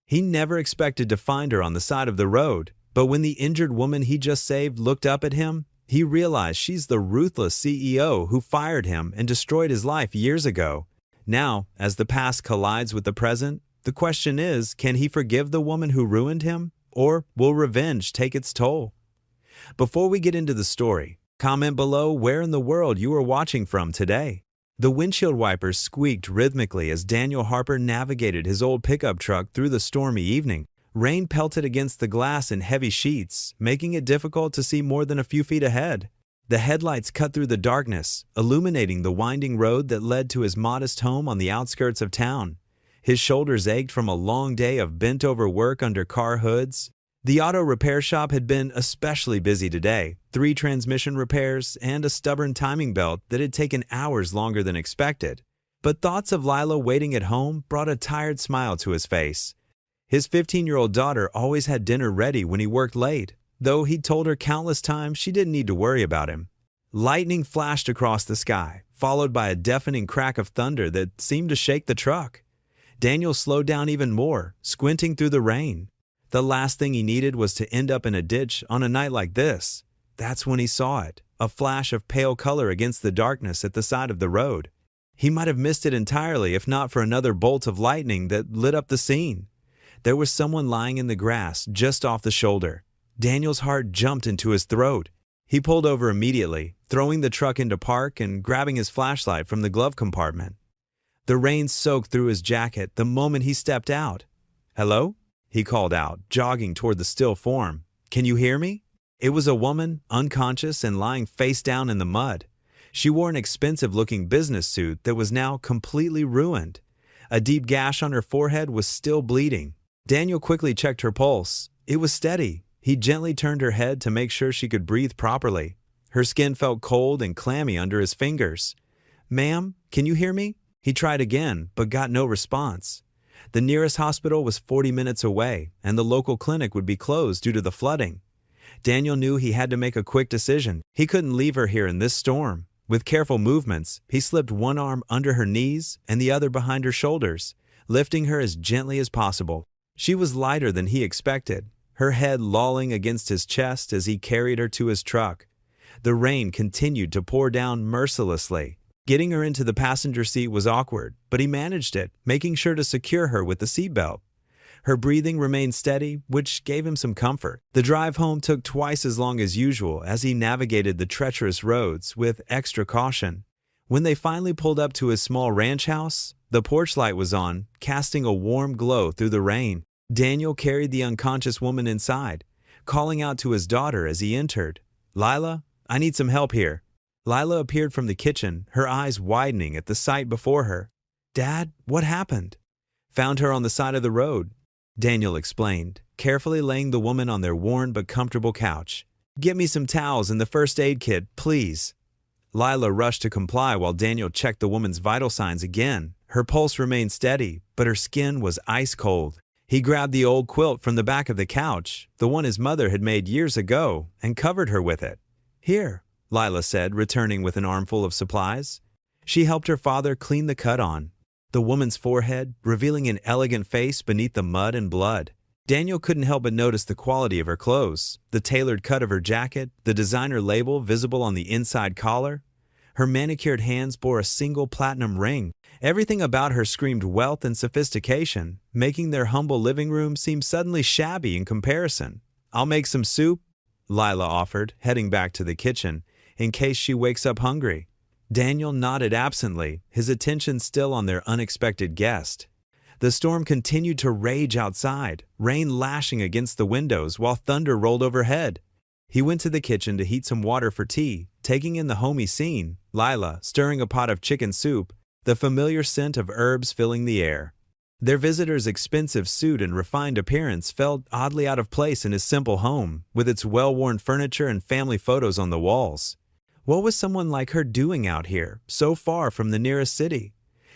He never expected to find her on the side of the road, but when the injured woman he just saved looked up at him, he realized she's the ruthless CEO who fired him and destroyed his life years ago. Now, as the past collides with the present, the question is, can he forgive the woman who ruined him, or will revenge take its toll? Before we get into the story, comment below where in the world you are watching from today. The windshield wipers squeaked rhythmically as Daniel Harper navigated his old pickup truck through the stormy evening. Rain pelted against the glass in heavy sheets, making it difficult to see more than a few feet ahead. The headlights cut through the darkness, illuminating the winding road that led to his modest home on the outskirts of town. His shoulders ached from a long day of bent-over work under car hoods. The auto repair shop had been especially busy today, 3 transmission repairs and a stubborn timing belt that had taken hours longer than expected. But thoughts of Lila waiting at home brought a tired smile to his face. His 15-year-old daughter always had dinner ready when he worked late, though he'd told her countless times she didn't need to worry about him. Lightning flashed across the sky, followed by a deafening crack of thunder that seemed to shake the truck. Daniel slowed down even more, squinting through the rain. The last thing he needed was to end up in a ditch on a night like this. That's when he saw it, a flash of pale color against the darkness at the side of the road. He might have missed it entirely if not for another bolt of lightning that lit up the scene. There was someone lying in the grass just off the shoulder. Daniel's heart jumped into his throat. He pulled over immediately, throwing the truck into park and grabbing his flashlight from the glove compartment. The rain soaked through his jacket the moment he stepped out. "Hello?" he called out, jogging toward the still form. "Can you hear me?" It was a woman, unconscious and lying face down in the mud. She wore an expensive-looking business suit that was now completely ruined. A deep gash on her forehead was still bleeding. Daniel quickly checked her pulse. It was steady. He gently turned her head to make sure she could breathe properly. Her skin felt cold and clammy under his fingers. "Ma'am, can you hear me?" He tried again, but got no response. The nearest hospital was 40 minutes away, and the local clinic would be closed due to the flooding. Daniel knew he had to make a quick decision. He couldn't leave her here in this storm. With careful movements, he slipped one arm under her knees and the other behind her shoulders, lifting her as gently as possible. She was lighter than he expected, her head lolling against his chest as he carried her to his truck. The rain continued to pour down mercilessly. Getting her into the passenger seat was awkward, but he managed it, making sure to secure her with the seatbelt. Her breathing remained steady, which gave him some comfort. The drive home took twice as long as usual as he navigated the treacherous roads with extra caution. When they finally pulled up to his small ranch house, the porch light was on, casting a warm glow through the rain. Daniel carried the unconscious woman inside, calling out to his daughter as he entered. "Lila, I need some help here." Lila appeared from the kitchen, her eyes widening at the sight before her. "Dad, what happened?" "Found her on the side of the road," Daniel explained, carefully laying the woman on their worn but comfortable couch. "Get me some towels and the first aid kit, please." Lila rushed to comply while Daniel checked the woman's vital signs again. Her pulse remained steady, but her skin was ice cold. He grabbed the old quilt from the back of the couch, the one his mother had made years ago, and covered her with it. "Here," Lila said, returning with an armful of supplies. She helped her father clean the cut on the woman's forehead, revealing an elegant face beneath the mud and blood. Daniel couldn't help but notice the quality of her clothes, the tailored cut of her jacket, the designer label visible on the inside collar. Her manicured hands bore a single platinum ring. Everything about her screamed wealth and sophistication, making their humble living room seem suddenly shabby in comparison. "I'll make some soup," Lila offered, heading back to the kitchen, in case she wakes up hungry. Daniel nodded absently, his attention still on their unexpected guest. The storm continued to rage outside, rain lashing against the windows while thunder rolled overhead. He went to the kitchen to heat some water for tea, taking in the homey scene, Lila stirring a pot of chicken soup, the familiar scent of herbs filling the air. Their visitor's expensive suit and refined appearance felt oddly out of place in his simple home, with its well-worn furniture and family photos on the walls. What was someone like her doing out here, so far from the nearest city?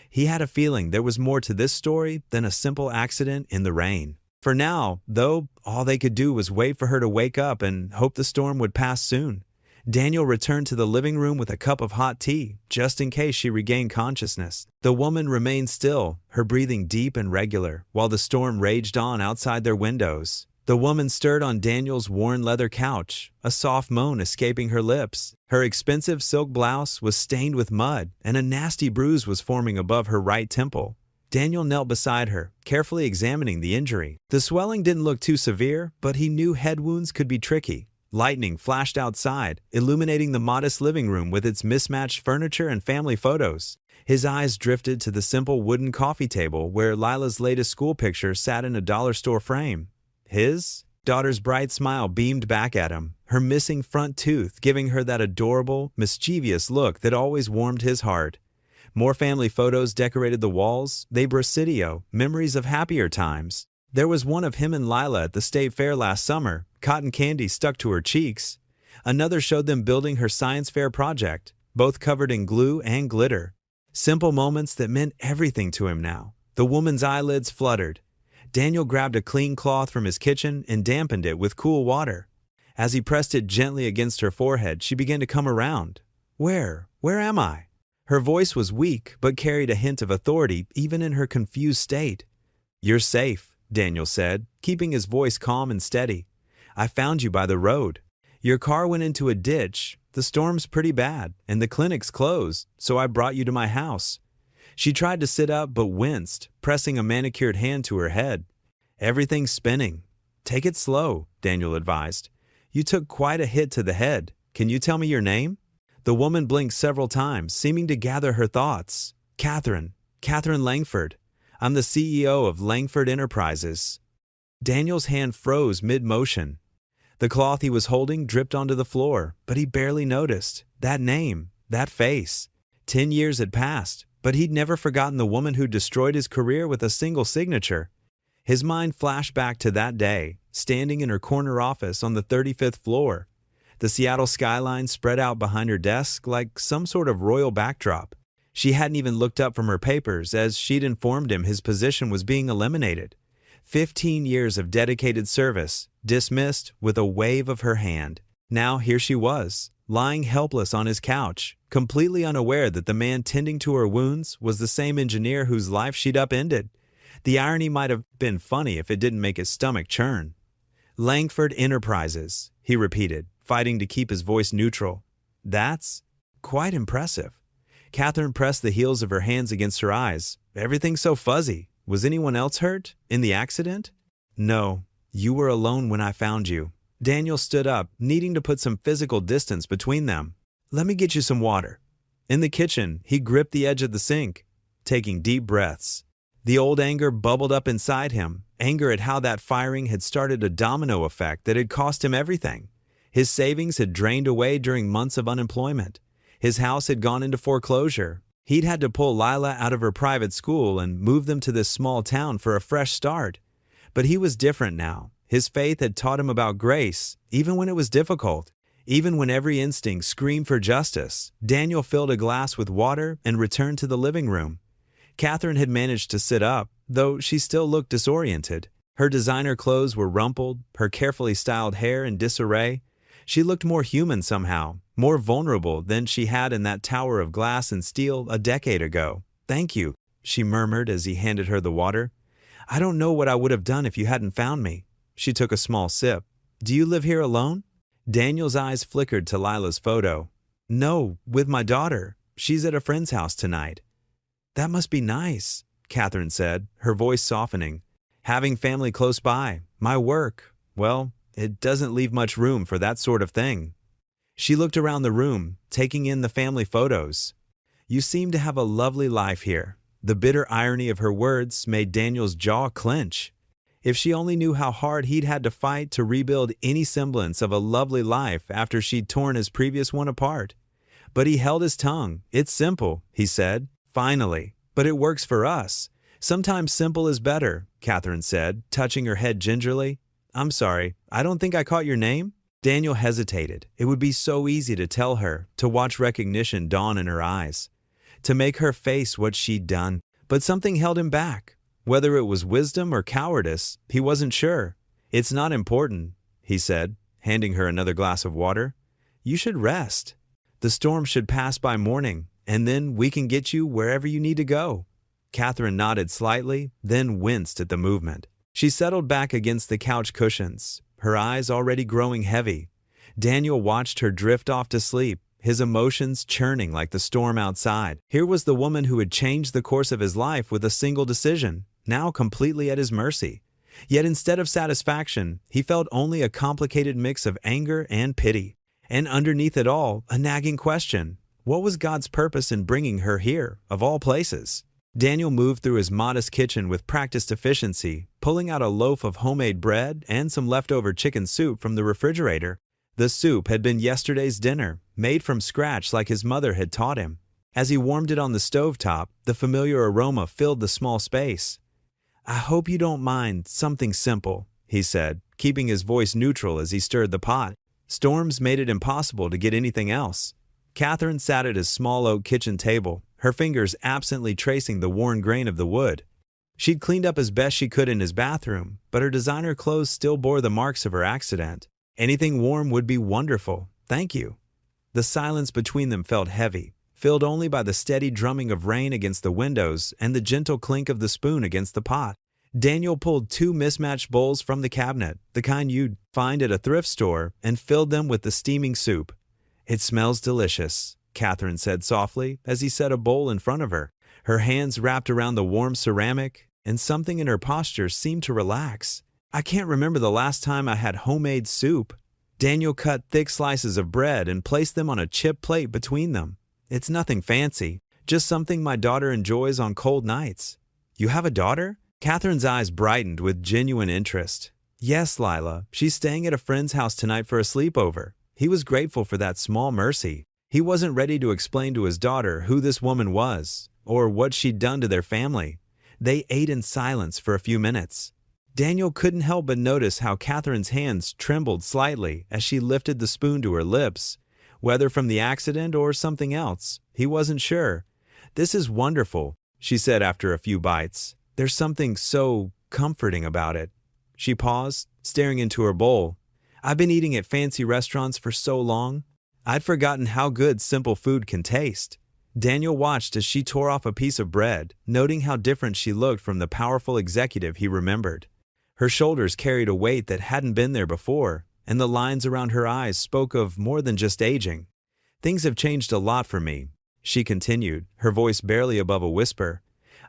He had a feeling there was more to this story than a simple accident in the rain. For now, though, all they could do was wait for her to wake up and hope the storm would pass soon. Daniel returned to the living room with a cup of hot tea, just in case she regained consciousness. The woman remained still, her breathing deep and regular, while the storm raged on outside their windows. The woman stirred on Daniel's worn leather couch, a soft moan escaping her lips. Her expensive silk blouse was stained with mud, and a nasty bruise was forming above her right temple. Daniel knelt beside her, carefully examining the injury. The swelling didn't look too severe, but he knew head wounds could be tricky. Lightning flashed outside, illuminating the modest living room with its mismatched furniture and family photos. His eyes drifted to the simple wooden coffee table where Lila's latest school picture sat in a dollar store frame. His daughter's bright smile beamed back at him, her missing front tooth giving her that adorable, mischievous look that always warmed his heart. More family photos decorated the walls, they Brasidio, memories of happier times. There was one of him and Lila at the state fair last summer, cotton candy stuck to her cheeks. Another showed them building her science fair project, both covered in glue and glitter. Simple moments that meant everything to him now. The woman's eyelids fluttered. Daniel grabbed a clean cloth from his kitchen and dampened it with cool water. As he pressed it gently against her forehead, she began to come around. Where am I?" Her voice was weak, but carried a hint of authority even in her confused state. "You're safe," Daniel said, keeping his voice calm and steady. "I found you by the road. Your car went into a ditch, the storm's pretty bad, and the clinic's closed, so I brought you to my house." She tried to sit up but winced, pressing a manicured hand to her head. "Everything's spinning." "Take it slow," Daniel advised. "You took quite a hit to the head. Can you tell me your name?" The woman blinked several times, seeming to gather her thoughts. Catherine Langford. I'm the CEO of Langford Enterprises." Daniel's hand froze mid-motion. The cloth he was holding dripped onto the floor, but he barely noticed. That name, that face. 10 years had passed, but he'd never forgotten the woman who destroyed his career with a single signature. His mind flashed back to that day, standing in her corner office on the 35th floor. The Seattle skyline spread out behind her desk like some sort of royal backdrop. She hadn't even looked up from her papers as she'd informed him his position was being eliminated. 15 years of dedicated service, dismissed with a wave of her hand. Now here she was, lying helpless on his couch, completely unaware that the man tending to her wounds was the same engineer whose life she'd upended. The irony might have been funny if it didn't make his stomach churn. "Langford Enterprises," he repeated, fighting to keep his voice neutral. "That's quite impressive." Catherine pressed the heels of her hands against her eyes. "Everything's so fuzzy. Was anyone else hurt? In the accident?" "No. You were alone when I found you." Daniel stood up, needing to put some physical distance between them. "Let me get you some water." In the kitchen, he gripped the edge of the sink, taking deep breaths. The old anger bubbled up inside him, anger at how that firing had started a domino effect that had cost him everything. His savings had drained away during months of unemployment. His house had gone into foreclosure. He'd had to pull Lila out of her private school and move them to this small town for a fresh start. But he was different now. His faith had taught him about grace, even when it was difficult. Even when every instinct screamed for justice. Daniel filled a glass with water and returned to the living room. Catherine had managed to sit up, though she still looked disoriented. Her designer clothes were rumpled, her carefully styled hair in disarray. She looked more human somehow, more vulnerable than she had in that tower of glass and steel a decade ago. "Thank you," she murmured as he handed her the water. "I don't know what I would have done if you hadn't found me." She took a small sip. "Do you live here alone?" Daniel's eyes flickered to Lila's photo. "No, with my daughter. She's at a friend's house tonight." "That must be nice," Catherine said, her voice softening. "Having family close by. My work, well, it doesn't leave much room for that sort of thing." She looked around the room, taking in the family photos. "You seem to have a lovely life here." The bitter irony of her words made Daniel's jaw clench. If she only knew how hard he'd had to fight to rebuild any semblance of a lovely life after she'd torn his previous one apart. But he held his tongue. "It's simple," he said. "Finally. But it works for us." "Sometimes simple is better," Catherine said, touching her head gingerly. "I'm sorry, I don't think I caught your name?" Daniel hesitated. It would be so easy to tell her, to watch recognition dawn in her eyes, to make her face what she'd done. But something held him back. Whether it was wisdom or cowardice, he wasn't sure. "It's not important," he said, handing her another glass of water. You should rest. The storm should pass by morning, and then we can get you wherever you need to go." Catherine nodded slightly, then winced at the movement. She settled back against the couch cushions, her eyes already growing heavy. Daniel watched her drift off to sleep, his emotions churning like the storm outside. Here was the woman who had changed the course of his life with a single decision, now completely at his mercy. Yet instead of satisfaction, he felt only a complicated mix of anger and pity. And underneath it all, a nagging question: what was God's purpose in bringing her here, of all places? Daniel moved through his modest kitchen with practiced efficiency, pulling out a loaf of homemade bread and some leftover chicken soup from the refrigerator. The soup had been yesterday's dinner, made from scratch like his mother had taught him. As he warmed it on the stovetop, the familiar aroma filled the small space. "I hope you don't mind something simple," he said, keeping his voice neutral as he stirred the pot. Storms made it impossible to get anything else. Catherine sat at his small oak kitchen table, her fingers absently tracing the worn grain of the wood. She'd cleaned up as best she could in his bathroom, but her designer clothes still bore the marks of her accident. "Anything warm would be wonderful, thank you." The silence between them felt heavy, filled only by the steady drumming of rain against the windows and the gentle clink of the spoon against the pot. Daniel pulled 2 mismatched bowls from the cabinet, the kind you'd find at a thrift store, and filled them with the steaming soup. "It smells delicious," Catherine said softly as he set a bowl in front of her. Her hands wrapped around the warm ceramic, and something in her posture seemed to relax. "I can't remember the last time I had homemade soup." Daniel cut thick slices of bread and placed them on a chip plate between them. "It's nothing fancy, just something my daughter enjoys on cold nights." "You have a daughter?" Catherine's eyes brightened with genuine interest. "Yes, Lila. She's staying at a friend's house tonight for a sleepover." He was grateful for that small mercy. He wasn't ready to explain to his daughter who this woman was, or what she'd done to their family. They ate in silence for a few minutes. Daniel couldn't help but notice how Catherine's hands trembled slightly as she lifted the spoon to her lips. Whether from the accident or something else, he wasn't sure. "This is wonderful," she said after a few bites. "There's something so comforting about it." She paused, staring into her bowl. "I've been eating at fancy restaurants for so long, I'd forgotten how good simple food can taste." Daniel watched as she tore off a piece of bread, noting how different she looked from the powerful executive he remembered. Her shoulders carried a weight that hadn't been there before, and the lines around her eyes spoke of more than just aging. "Things have changed a lot for me," she continued, her voice barely above a whisper.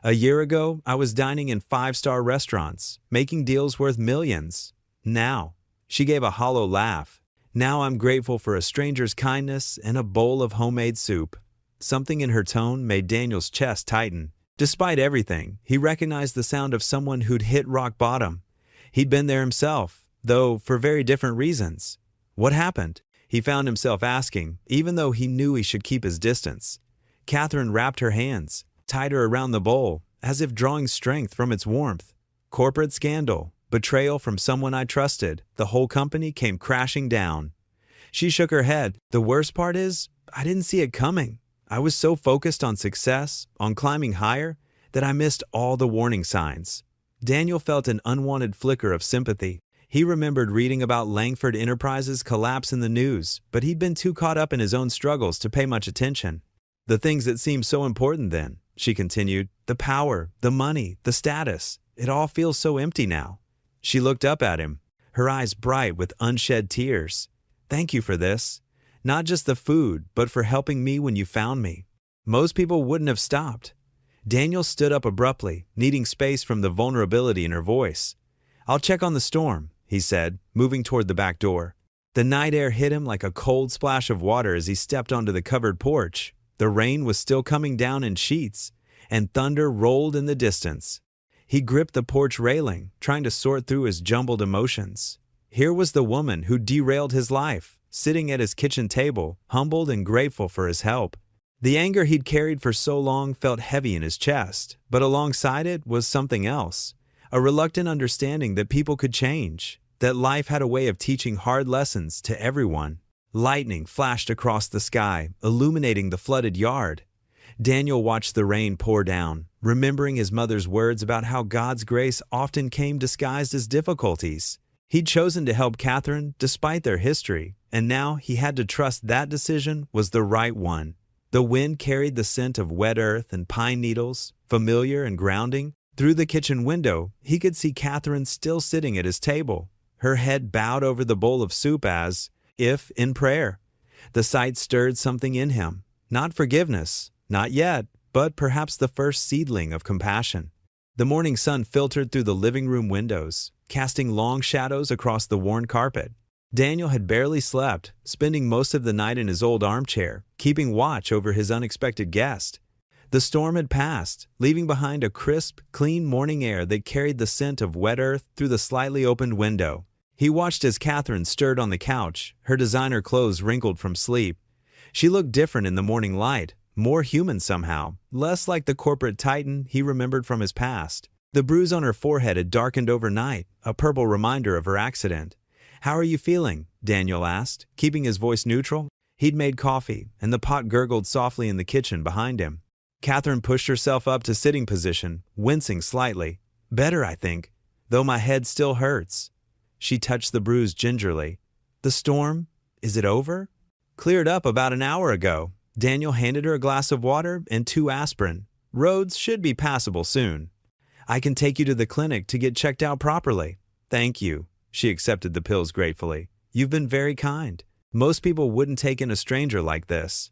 "A year ago, I was dining in 5-star restaurants, making deals worth millions. Now," she gave a hollow laugh, "now I'm grateful for a stranger's kindness and a bowl of homemade soup." Something in her tone made Daniel's chest tighten. Despite everything, he recognized the sound of someone who'd hit rock bottom. He'd been there himself, though for very different reasons. What happened? He found himself asking, even though he knew he should keep his distance. Catherine wrapped her hands tighter around the bowl, as if drawing strength from its warmth. "Corporate scandal, betrayal from someone I trusted, the whole company came crashing down." She shook her head. "The worst part is, I didn't see it coming. I was so focused on success, on climbing higher, that I missed all the warning signs." Daniel felt an unwanted flicker of sympathy. He remembered reading about Langford Enterprises' collapse in the news, but he'd been too caught up in his own struggles to pay much attention. "The things that seemed so important then," she continued, "the power, the money, the status, it all feels so empty now." She looked up at him, her eyes bright with unshed tears. "Thank you for this. Not just the food, but for helping me when you found me. Most people wouldn't have stopped." Daniel stood up abruptly, needing space from the vulnerability in her voice. "I'll check on the storm," he said, moving toward the back door. The night air hit him like a cold splash of water as he stepped onto the covered porch. The rain was still coming down in sheets, and thunder rolled in the distance. He gripped the porch railing, trying to sort through his jumbled emotions. Here was the woman who derailed his life, sitting at his kitchen table, humbled and grateful for his help. The anger he'd carried for so long felt heavy in his chest, but alongside it was something else, a reluctant understanding that people could change, that life had a way of teaching hard lessons to everyone. Lightning flashed across the sky, illuminating the flooded yard. Daniel watched the rain pour down, remembering his mother's words about how God's grace often came disguised as difficulties. He'd chosen to help Catherine despite their history, and now he had to trust that decision was the right one. The wind carried the scent of wet earth and pine needles, familiar and grounding. Through the kitchen window, he could see Catherine still sitting at his table, her head bowed over the bowl of soup as if in prayer. The sight stirred something in him. Not forgiveness, not yet, but perhaps the first seedling of compassion. The morning sun filtered through the living room windows, casting long shadows across the worn carpet. Daniel had barely slept, spending most of the night in his old armchair, keeping watch over his unexpected guest. The storm had passed, leaving behind a crisp, clean morning air that carried the scent of wet earth through the slightly opened window. He watched as Catherine stirred on the couch, her designer clothes wrinkled from sleep. She looked different in the morning light, more human somehow, less like the corporate titan he remembered from his past. The bruise on her forehead had darkened overnight, a purple reminder of her accident. "How are you feeling?" Daniel asked, keeping his voice neutral. He'd made coffee, and the pot gurgled softly in the kitchen behind him. Catherine pushed herself up to sitting position, wincing slightly. "Better, I think, though my head still hurts." She touched the bruise gingerly. "The storm? Is it over?" "Cleared up about an hour ago." Daniel handed her a glass of water and 2 aspirin. "Roads should be passable soon. I can take you to the clinic to get checked out properly." "Thank you." She accepted the pills gratefully. "You've been very kind. Most people wouldn't take in a stranger like this."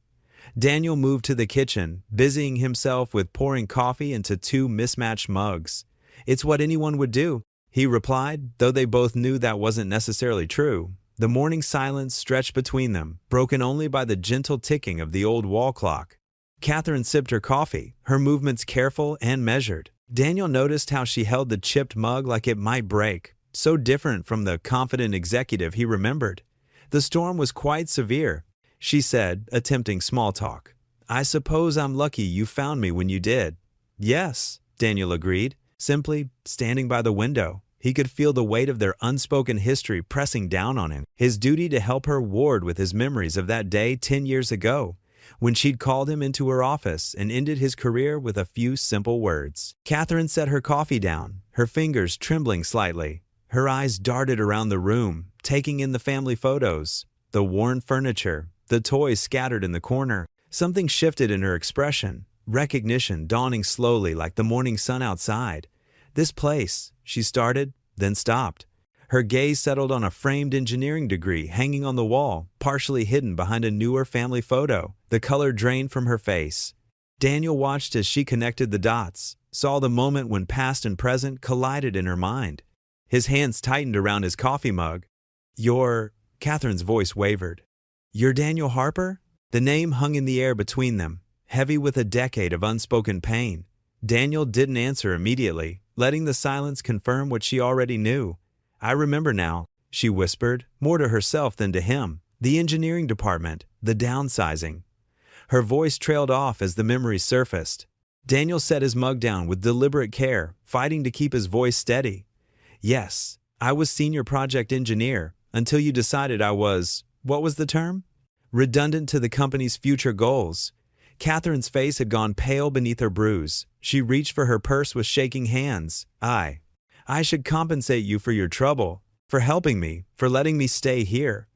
Daniel moved to the kitchen, busying himself with pouring coffee into 2 mismatched mugs. "It's what anyone would do," he replied, though they both knew that wasn't necessarily true. The morning silence stretched between them, broken only by the gentle ticking of the old wall clock. Catherine sipped her coffee, her movements careful and measured. Daniel noticed how she held the chipped mug like it might break, so different from the confident executive he remembered. "The storm was quite severe," she said, attempting small talk. "I suppose I'm lucky you found me when you did." "Yes," Daniel agreed, simply standing by the window. He could feel the weight of their unspoken history pressing down on him, his duty to help her ward with his memories of that day 10 years ago, when she'd called him into her office and ended his career with a few simple words. Catherine set her coffee down, her fingers trembling slightly. Her eyes darted around the room, taking in the family photos, the worn furniture, the toys scattered in the corner. Something shifted in her expression, recognition dawning slowly like the morning sun outside. "This place," she started, then stopped. Her gaze settled on a framed engineering degree hanging on the wall, partially hidden behind a newer family photo. The color drained from her face. Daniel watched as she connected the dots, saw the moment when past and present collided in her mind. His hands tightened around his coffee mug. "You're—" Catherine's voice wavered. "You're Daniel Harper?" The name hung in the air between them, heavy with a decade of unspoken pain. Daniel didn't answer immediately, letting the silence confirm what she already knew. "I remember now," she whispered, more to herself than to him. "The engineering department, the downsizing." Her voice trailed off as the memories surfaced. Daniel set his mug down with deliberate care, fighting to keep his voice steady. "Yes, I was senior project engineer, until you decided I was, what was the term? Redundant to the company's future goals." Catherine's face had gone pale beneath her bruise. She reached for her purse with shaking hands. I should compensate you for your trouble, for helping me, for letting me stay here."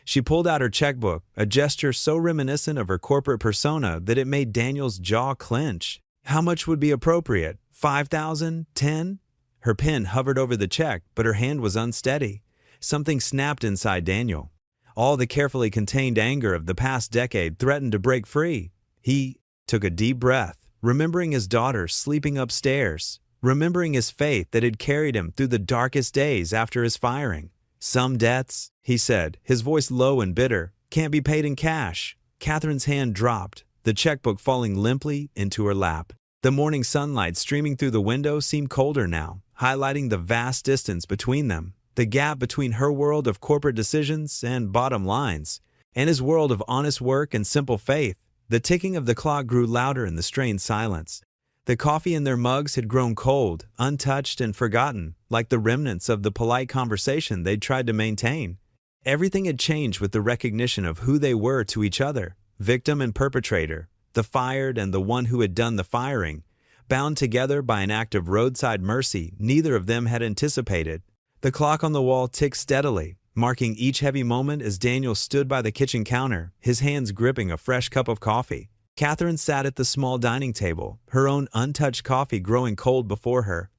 She pulled out her checkbook, a gesture so reminiscent of her corporate persona that it made Daniel's jaw clench. "How much would be appropriate? 5,000? 10? Her pen hovered over the check, but her hand was unsteady. Something snapped inside Daniel. All the carefully contained anger of the past decade threatened to break free. He took a deep breath, remembering his daughter sleeping upstairs, remembering his faith that had carried him through the darkest days after his firing. "Some debts," he said, his voice low and bitter, "can't be paid in cash." Catherine's hand dropped, the checkbook falling limply into her lap. The morning sunlight streaming through the window seemed colder now, highlighting the vast distance between them, the gap between her world of corporate decisions and bottom lines, and his world of honest work and simple faith. The ticking of the clock grew louder in the strained silence. The coffee in their mugs had grown cold, untouched and forgotten, like the remnants of the polite conversation they'd tried to maintain. Everything had changed with the recognition of who they were to each other, victim and perpetrator, the fired and the one who had done the firing, bound together by an act of roadside mercy neither of them had anticipated. The clock on the wall ticked steadily, marking each heavy moment as Daniel stood by the kitchen counter, his hands gripping a fresh cup of coffee. Catherine sat at the small dining table, her own untouched coffee growing cold before her.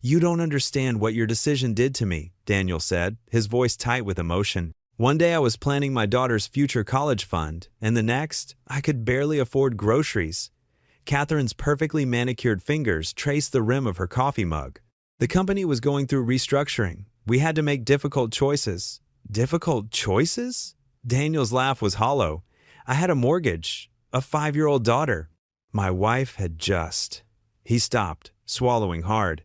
"You don't understand what your decision did to me," Daniel said, his voice tight with emotion. "One day I was planning my daughter's future college fund, and the next, I could barely afford groceries." Catherine's perfectly manicured fingers traced the rim of her coffee mug. "The company was going through restructuring. We had to make difficult choices." "Difficult choices?" Daniel's laugh was hollow. "I had a mortgage, a 5-year-old daughter. My wife had just—" He stopped, swallowing hard.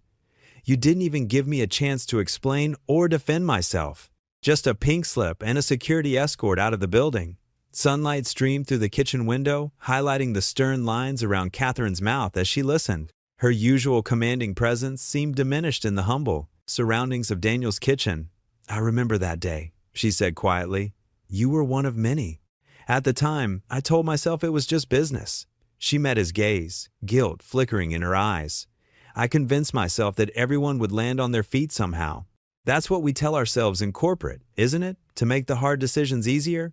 "You didn't even give me a chance to explain or defend myself. Just a pink slip and a security escort out of the building." Sunlight streamed through the kitchen window, highlighting the stern lines around Catherine's mouth as she listened. Her usual commanding presence seemed diminished in the humble surroundings of Daniel's kitchen. "I remember that day," she said quietly. "You were one of many. At the time, I told myself it was just business." She met his gaze, guilt flickering in her eyes. "I convinced myself that everyone would land on their feet somehow. That's what we tell ourselves in corporate, isn't it? To make the hard decisions easier?"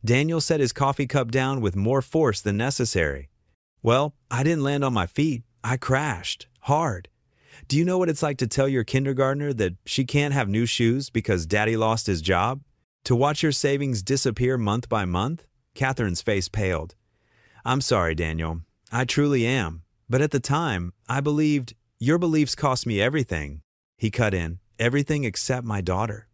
Daniel set his coffee cup down with more force than necessary. "Well, I didn't land on my feet. I crashed. Hard. Do you know what it's like to tell your kindergartner that she can't have new shoes because daddy lost his job? To watch your savings disappear month by month?" Catherine's face paled. "I'm sorry, Daniel. I truly am. But at the time, I believed your beliefs cost me everything." He cut in, "Everything except my daughter."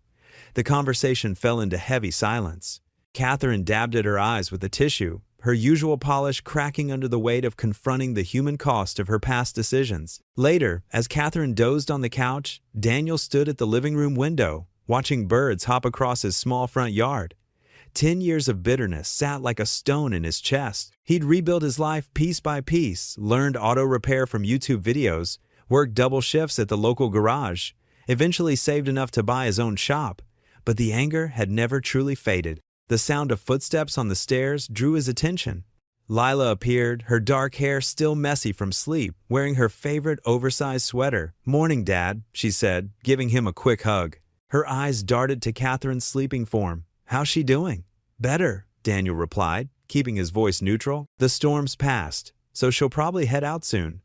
The conversation fell into heavy silence. Catherine dabbed at her eyes with a tissue, her usual polish cracking under the weight of confronting the human cost of her past decisions. Later, as Catherine dozed on the couch, Daniel stood at the living room window, watching birds hop across his small front yard. 10 years of bitterness sat like a stone in his chest. He'd rebuilt his life piece by piece, learned auto repair from YouTube videos, worked double shifts at the local garage, eventually saved enough to buy his own shop. But the anger had never truly faded. The sound of footsteps on the stairs drew his attention. Lila appeared, her dark hair still messy from sleep, wearing her favorite oversized sweater. "Morning, Dad," she said, giving him a quick hug. Her eyes darted to Catherine's sleeping form. "How's she doing?" "Better," Daniel replied, keeping his voice neutral. "The storm's passed, so she'll probably head out soon."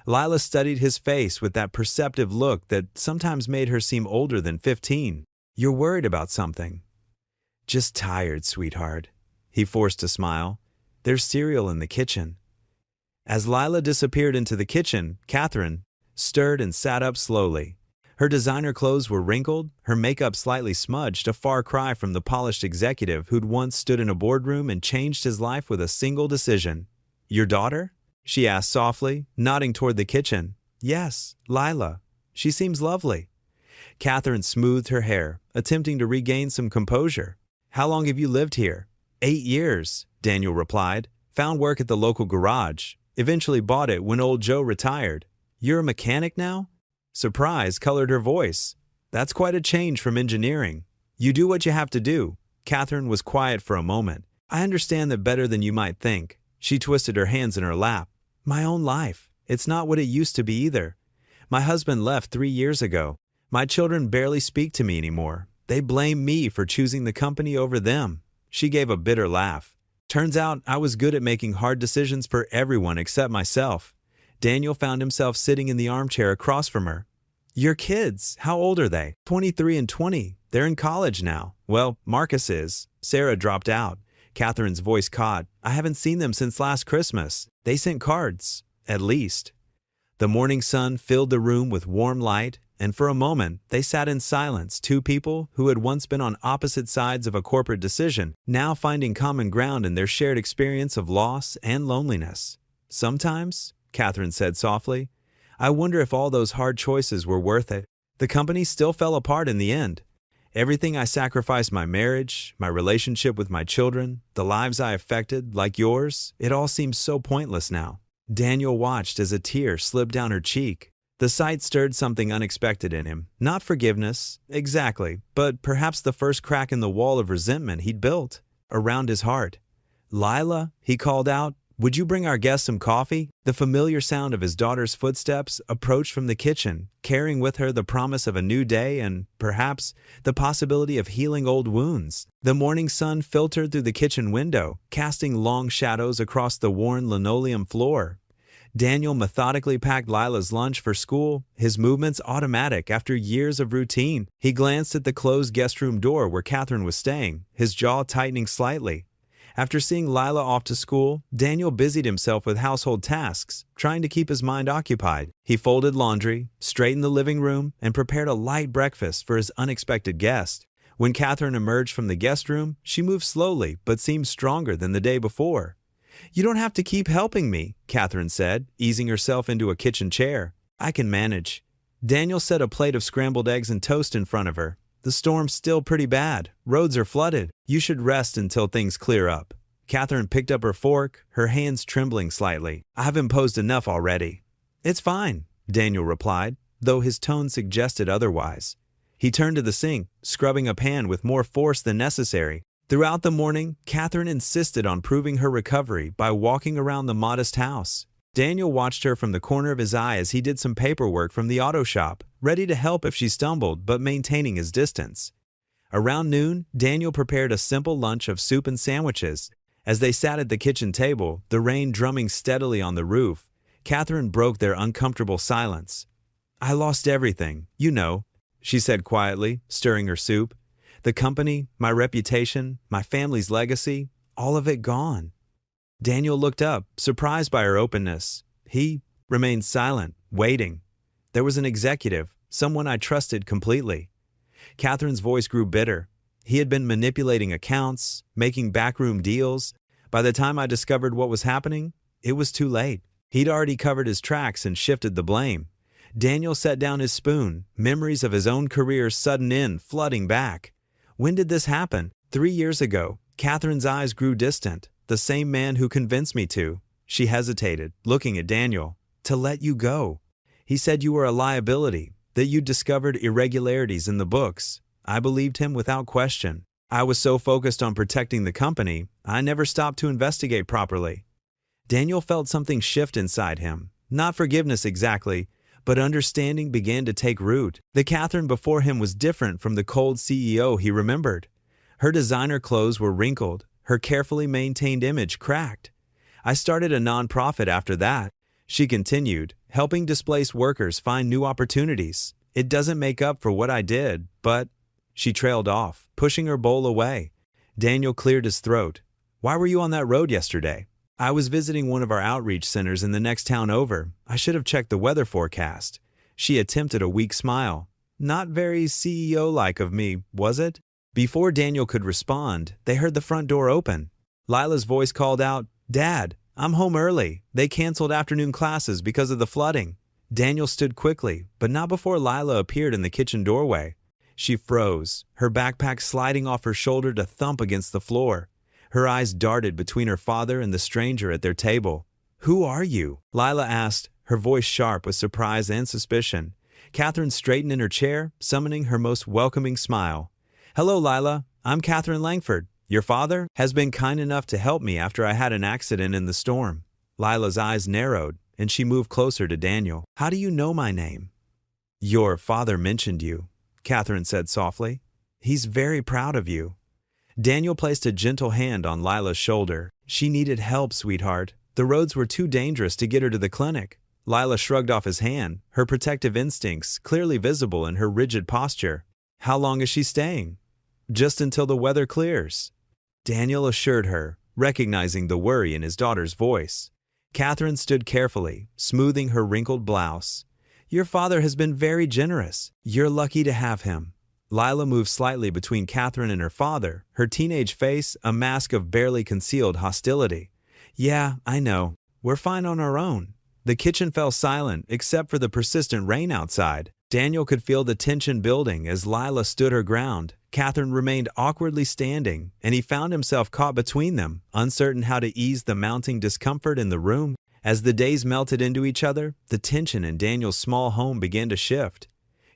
Lila studied his face with that perceptive look that sometimes made her seem older than 15. "You're worried about something." "Just tired, sweetheart." He forced a smile. "There's cereal in the kitchen." As Lila disappeared into the kitchen, Catherine stirred and sat up slowly. Her designer clothes were wrinkled, her makeup slightly smudged, a far cry from the polished executive who'd once stood in a boardroom and changed his life with a single decision. "Your daughter?" she asked softly, nodding toward the kitchen. "Yes, Lila. She seems lovely." Catherine smoothed her hair, attempting to regain some composure. "How long have you lived here?" 8 years, Daniel replied. "Found work at the local garage. Eventually bought it when old Joe retired." "You're a mechanic now?" Surprise colored her voice. "That's quite a change from engineering." "You do what you have to do." Catherine was quiet for a moment. "I understand that better than you might think." She twisted her hands in her lap. "My own life. It's not what it used to be either. My husband left 3 years ago. My children barely speak to me anymore. They blame me for choosing the company over them." She gave a bitter laugh. "Turns out I was good at making hard decisions for everyone except myself." Daniel found himself sitting in the armchair across from her. "Your kids, how old are they?" 23 and 20. They're in college now. Well, Marcus is. Sarah dropped out. Catherine's voice caught. "I haven't seen them since last Christmas. They sent cards, at least." The morning sun filled the room with warm light, and for a moment, they sat in silence, two people who had once been on opposite sides of a corporate decision, now finding common ground in their shared experience of loss and loneliness. "Sometimes," Catherine said softly, "I wonder if all those hard choices were worth it. The company still fell apart in the end. Everything I sacrificed, my marriage, my relationship with my children, the lives I affected, like yours, it all seems so pointless now." Daniel watched as a tear slipped down her cheek. The sight stirred something unexpected in him. Not forgiveness, exactly, but perhaps the first crack in the wall of resentment he'd built around his heart. "Lila," he called out, "Would you bring our guest some coffee?" The familiar sound of his daughter's footsteps approached from the kitchen, carrying with her the promise of a new day and, perhaps, the possibility of healing old wounds. The morning sun filtered through the kitchen window, casting long shadows across the worn linoleum floor. Daniel methodically packed Lila's lunch for school, his movements automatic after years of routine. He glanced at the closed guest room door where Catherine was staying, his jaw tightening slightly. After seeing Lila off to school, Daniel busied himself with household tasks, trying to keep his mind occupied. He folded laundry, straightened the living room, and prepared a light breakfast for his unexpected guest. When Catherine emerged from the guest room, she moved slowly but seemed stronger than the day before. "You don't have to keep helping me," Catherine said, easing herself into a kitchen chair. "I can manage." Daniel set a plate of scrambled eggs and toast in front of her. "The storm's still pretty bad. Roads are flooded. You should rest until things clear up." Catherine picked up her fork, her hands trembling slightly. "I've imposed enough already." "It's fine," Daniel replied, though his tone suggested otherwise. He turned to the sink, scrubbing a pan with more force than necessary. Throughout the morning, Catherine insisted on proving her recovery by walking around the modest house. Daniel watched her from the corner of his eye as he did some paperwork from the auto shop, ready to help if she stumbled but maintaining his distance. Around noon, Daniel prepared a simple lunch of soup and sandwiches. As they sat at the kitchen table, the rain drumming steadily on the roof, Catherine broke their uncomfortable silence. "I lost everything, you know," she said quietly, stirring her soup. "The company, my reputation, my family's legacy, all of it gone." Daniel looked up, surprised by her openness. He remained silent, waiting. "There was an executive, someone I trusted completely." Catherine's voice grew bitter. "He had been manipulating accounts, making backroom deals. By the time I discovered what was happening, it was too late. He'd already covered his tracks and shifted the blame." Daniel set down his spoon, memories of his own career's sudden end flooding back. "When did this happen?" "3 years ago." Catherine's eyes grew distant. "The same man who convinced me to." She hesitated, looking at Daniel. "To let you go. He said you were a liability, that you'd discovered irregularities in the books. I believed him without question. I was so focused on protecting the company, I never stopped to investigate properly." Daniel felt something shift inside him. Not forgiveness exactly, but understanding began to take root. The Catherine before him was different from the cold CEO he remembered. Her designer clothes were wrinkled, her carefully maintained image cracked. "I started a nonprofit after that," she continued, "helping displaced workers find new opportunities. It doesn't make up for what I did, but—" She trailed off, pushing her bowl away. Daniel cleared his throat. "Why were you on that road yesterday?" "I was visiting one of our outreach centers in the next town over. I should have checked the weather forecast." She attempted a weak smile. "Not very CEO-like of me, was it?" Before Daniel could respond, they heard the front door open. Lila's voice called out, "Dad, I'm home early. They canceled afternoon classes because of the flooding." Daniel stood quickly, but not before Lila appeared in the kitchen doorway. She froze, her backpack sliding off her shoulder to thump against the floor. Her eyes darted between her father and the stranger at their table. "Who are you?" Lila asked, her voice sharp with surprise and suspicion. Catherine straightened in her chair, summoning her most welcoming smile. "Hello, Lila. I'm Catherine Langford. Your father has been kind enough to help me after I had an accident in the storm." Lila's eyes narrowed, and she moved closer to Daniel. "How do you know my name?" "Your father mentioned you," Catherine said softly. "He's very proud of you." Daniel placed a gentle hand on Lila's shoulder. "She needed help, sweetheart. The roads were too dangerous to get her to the clinic." Lila shrugged off his hand, her protective instincts clearly visible in her rigid posture. "How long is she staying?" "Just until the weather clears," Daniel assured her, recognizing the worry in his daughter's voice. Catherine stood carefully, smoothing her wrinkled blouse. "Your father has been very generous. You're lucky to have him." Lila moved slightly between Catherine and her father, her teenage face a mask of barely concealed hostility. "Yeah, I know. We're fine on our own." The kitchen fell silent except for the persistent rain outside. Daniel could feel the tension building as Lila stood her ground. Catherine remained awkwardly standing, and he found himself caught between them, uncertain how to ease the mounting discomfort in the room. As the days melted into each other, the tension in Daniel's small home began to shift.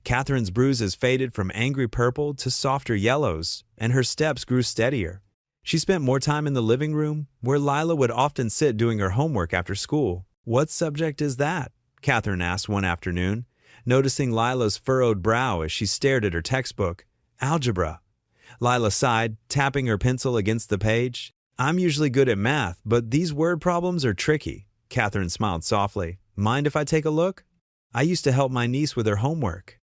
Catherine's bruises faded from angry purple to softer yellows, and her steps grew steadier. She spent more time in the living room, where Lila would often sit doing her homework after school. "What subject is that?" Catherine asked one afternoon, noticing Lila's furrowed brow as she stared at her textbook. "Algebra." Lila sighed, tapping her pencil against the page. "I'm usually good at math, but these word problems are tricky." Catherine smiled softly. "Mind if I take a look?" "I used to help my niece with her homework."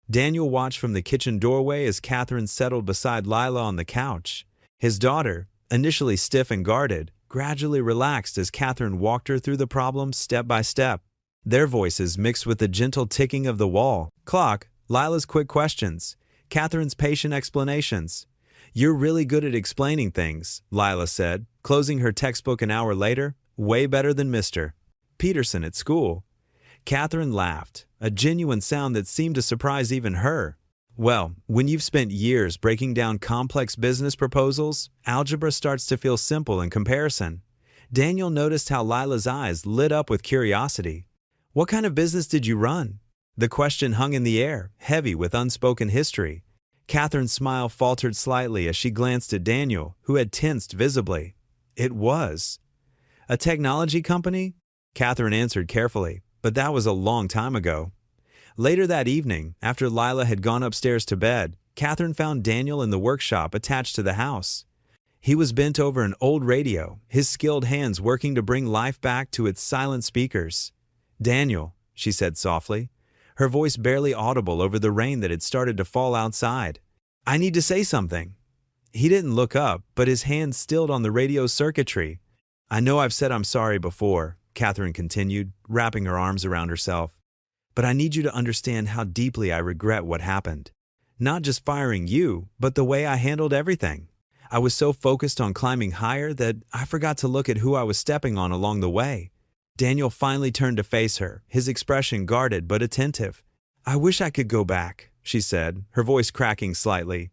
Daniel watched from the kitchen doorway as Catherine settled beside Lila on the couch. His daughter, initially stiff and guarded, gradually relaxed as Catherine walked her through the problems step by step. Their voices mixed with the gentle ticking of the wall clock, Lila's quick questions, Catherine's patient explanations. "You're really good at explaining things," Lila said, closing her textbook an hour later. "Way better than Mr. Peterson at school." Catherine laughed, a genuine sound that seemed to surprise even her. "Well, when you've spent years breaking down complex business proposals, algebra starts to feel simple in comparison." Daniel noticed how Lila's eyes lit up with curiosity. "What kind of business did you run?" The question hung in the air, heavy with unspoken history. Catherine's smile faltered slightly as she glanced at Daniel, who had tensed visibly. "It was a technology company?" Catherine answered carefully, "but that was a long time ago." Later that evening, after Lila had gone upstairs to bed, Catherine found Daniel in the workshop attached to the house. He was bent over an old radio, his skilled hands working to bring life back to its silent speakers. "Daniel," she said softly, her voice barely audible over the rain that had started to fall outside. "I need to say something." He didn't look up, but his hands stilled on the radio's circuitry. "I know I've said I'm sorry before," Catherine continued, wrapping her arms around herself. "But I need you to understand how deeply I regret what happened. Not just firing you, but the way I handled everything. I was so focused on climbing higher that I forgot to look at who I was stepping on along the way." Daniel finally turned to face her, his expression guarded but attentive. "I wish I could go back," she said, her voice cracking slightly.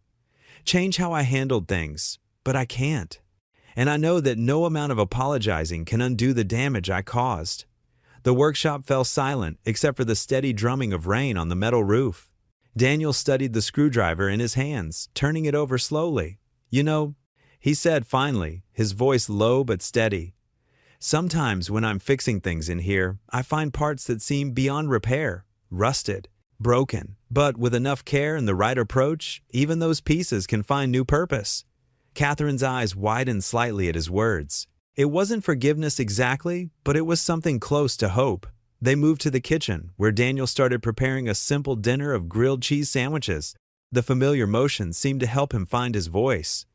"Change how I handled things, but I can't. And I know that no amount of apologizing can undo the damage I caused." The workshop fell silent except for the steady drumming of rain on the metal roof. Daniel studied the screwdriver in his hands, turning it over slowly. "You know," he said finally, his voice low but steady, "sometimes when I'm fixing things in here, I find parts that seem beyond repair, rusted, broken. But with enough care and the right approach, even those pieces can find new purpose." Catherine's eyes widened slightly at his words. It wasn't forgiveness exactly, but it was something close to hope. They moved to the kitchen, where Daniel started preparing a simple dinner of grilled cheese sandwiches. The familiar motion seemed to help him find his voice.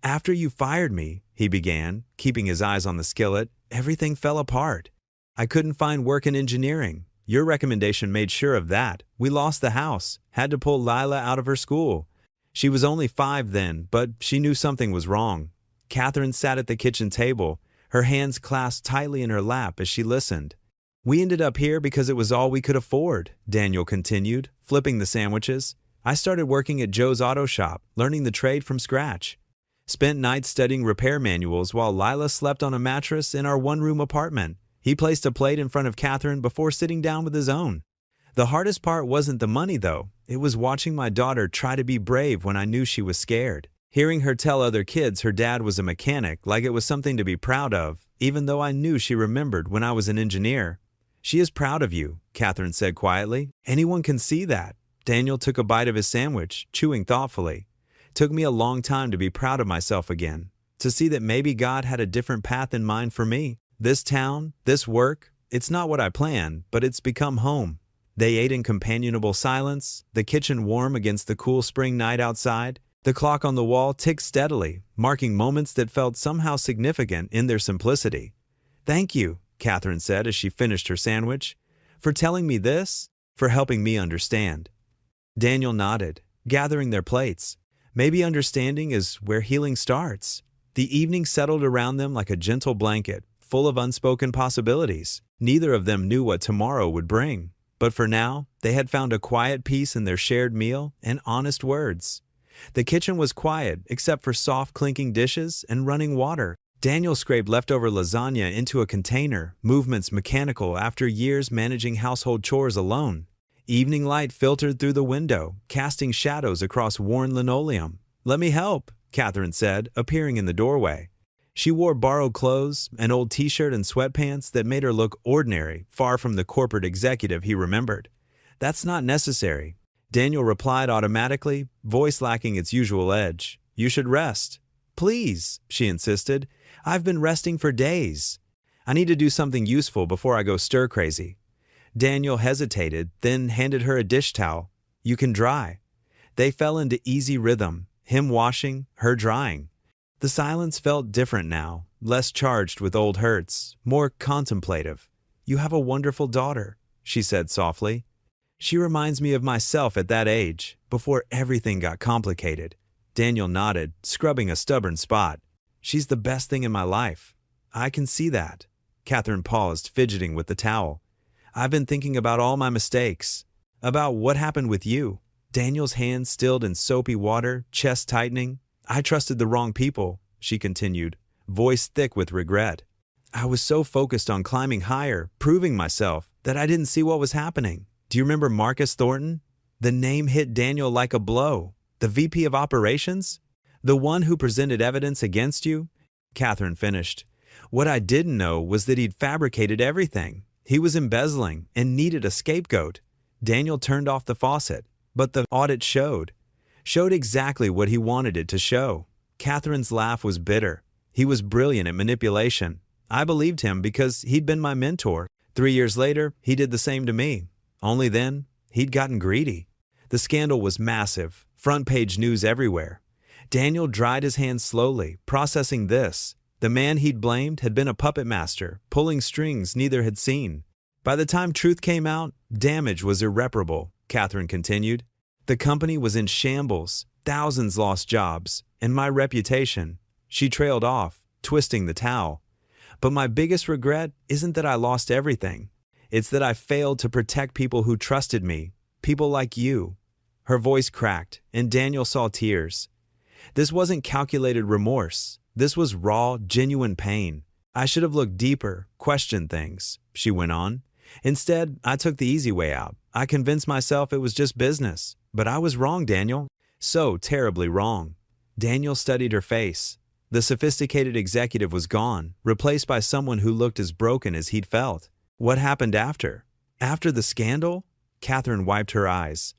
"After you fired me," he began, keeping his eyes on the skillet, "everything fell apart. I couldn't find work in engineering. Your recommendation made sure of that. We lost the house, had to pull Lila out of her school. She was only 5 then, but she knew something was wrong." Catherine sat at the kitchen table, her hands clasped tightly in her lap as she listened. "We ended up here because it was all we could afford," Daniel continued, flipping the sandwiches. "I started working at Joe's auto shop, learning the trade from scratch. Spent nights studying repair manuals while Lila slept on a mattress in our one-room apartment. He placed a plate in front of Catherine before sitting down with his own. The hardest part wasn't the money, though. It was watching my daughter try to be brave when I knew she was scared. Hearing her tell other kids her dad was a mechanic like it was something to be proud of, even though I knew she remembered when I was an engineer." "She is proud of you," Catherine said quietly. "Anyone can see that." Daniel took a bite of his sandwich, chewing thoughtfully. "Took me a long time to be proud of myself again, to see that maybe God had a different path in mind for me. This town, this work, it's not what I planned, but it's become home." They ate in companionable silence, the kitchen warm against the cool spring night outside. The clock on the wall ticked steadily, marking moments that felt somehow significant in their simplicity. "Thank you," Catherine said as she finished her sandwich, "for telling me this, for helping me understand." Daniel nodded, gathering their plates. Maybe understanding is where healing starts. The evening settled around them like a gentle blanket, full of unspoken possibilities. Neither of them knew what tomorrow would bring, but for now, they had found a quiet peace in their shared meal and honest words. The kitchen was quiet, except for soft clinking dishes and running water. Daniel scraped leftover lasagna into a container, movements mechanical after years managing household chores alone. Evening light filtered through the window, casting shadows across worn linoleum. "Let me help," Catherine said, appearing in the doorway. She wore borrowed clothes, an old t-shirt and sweatpants that made her look ordinary, far from the corporate executive he remembered. "That's not necessary," Daniel replied automatically, voice lacking its usual edge. "You should rest." "Please," she insisted. "I've been resting for days. I need to do something useful before I go stir-crazy." Daniel hesitated, then handed her a dish towel. "You can dry." They fell into easy rhythm, him washing, her drying. The silence felt different now, less charged with old hurts, more contemplative. "You have a wonderful daughter," she said softly. "She reminds me of myself at that age, before everything got complicated." Daniel nodded, scrubbing a stubborn spot. "She's the best thing in my life." "I can see that." Catherine paused, fidgeting with the towel. "I've been thinking about all my mistakes. About what happened with you." Daniel's hands stilled in soapy water, chest tightening. "I trusted the wrong people," she continued, voice thick with regret. "I was so focused on climbing higher, proving myself, that I didn't see what was happening. Do you remember Marcus Thornton?" The name hit Daniel like a blow. "The VP of Operations? The one who presented evidence against you?" Catherine finished. "What I didn't know was that he'd fabricated everything. He was embezzling and needed a scapegoat." Daniel turned off the faucet, but the audit showed exactly what he wanted it to show. Catherine's laugh was bitter. "He was brilliant at manipulation. I believed him because he'd been my mentor. 3 years later, he did the same to me. Only then, he'd gotten greedy." The scandal was massive, front-page news everywhere. Daniel dried his hands slowly, processing this. The man he'd blamed had been a puppet master, pulling strings neither had seen. "By the time truth came out, damage was irreparable," Catherine continued. "The company was in shambles, thousands lost jobs, and my reputation." She trailed off, twisting the towel. "But my biggest regret isn't that I lost everything. It's that I failed to protect people who trusted me, people like you." Her voice cracked, and Daniel saw tears. This wasn't calculated remorse. This was raw, genuine pain. "I should have looked deeper, questioned things," she went on. "Instead, I took the easy way out. I convinced myself it was just business. But I was wrong, Daniel. So terribly wrong." Daniel studied her face. The sophisticated executive was gone, replaced by someone who looked as broken as he'd felt. "What happened after?" "After the scandal?" Catherine wiped her eyes.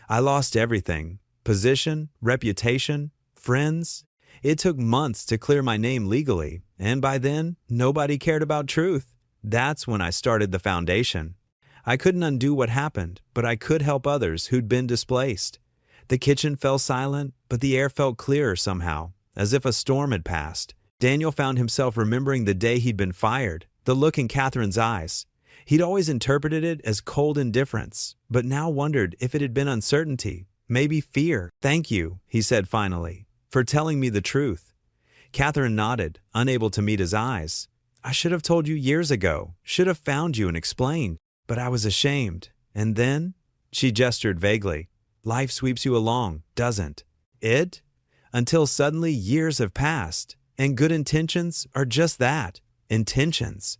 "I lost everything. Position, reputation, friends. It took months to clear my name legally, and by then, nobody cared about truth. That's when I started the foundation. I couldn't undo what happened, but I could help others who'd been displaced." The kitchen fell silent, but the air felt clearer somehow, as if a storm had passed. Daniel found himself remembering the day he'd been fired, the look in Catherine's eyes. He'd always interpreted it as cold indifference, but now wondered if it had been uncertainty, maybe fear. "Thank you," he said finally, "for telling me the truth." Catherine nodded, unable to meet his eyes. "I should have told you years ago, should have found you and explained, but I was ashamed. And then?" She gestured vaguely. "Life sweeps you along, doesn't it? Until suddenly years have passed, and good intentions are just that, intentions."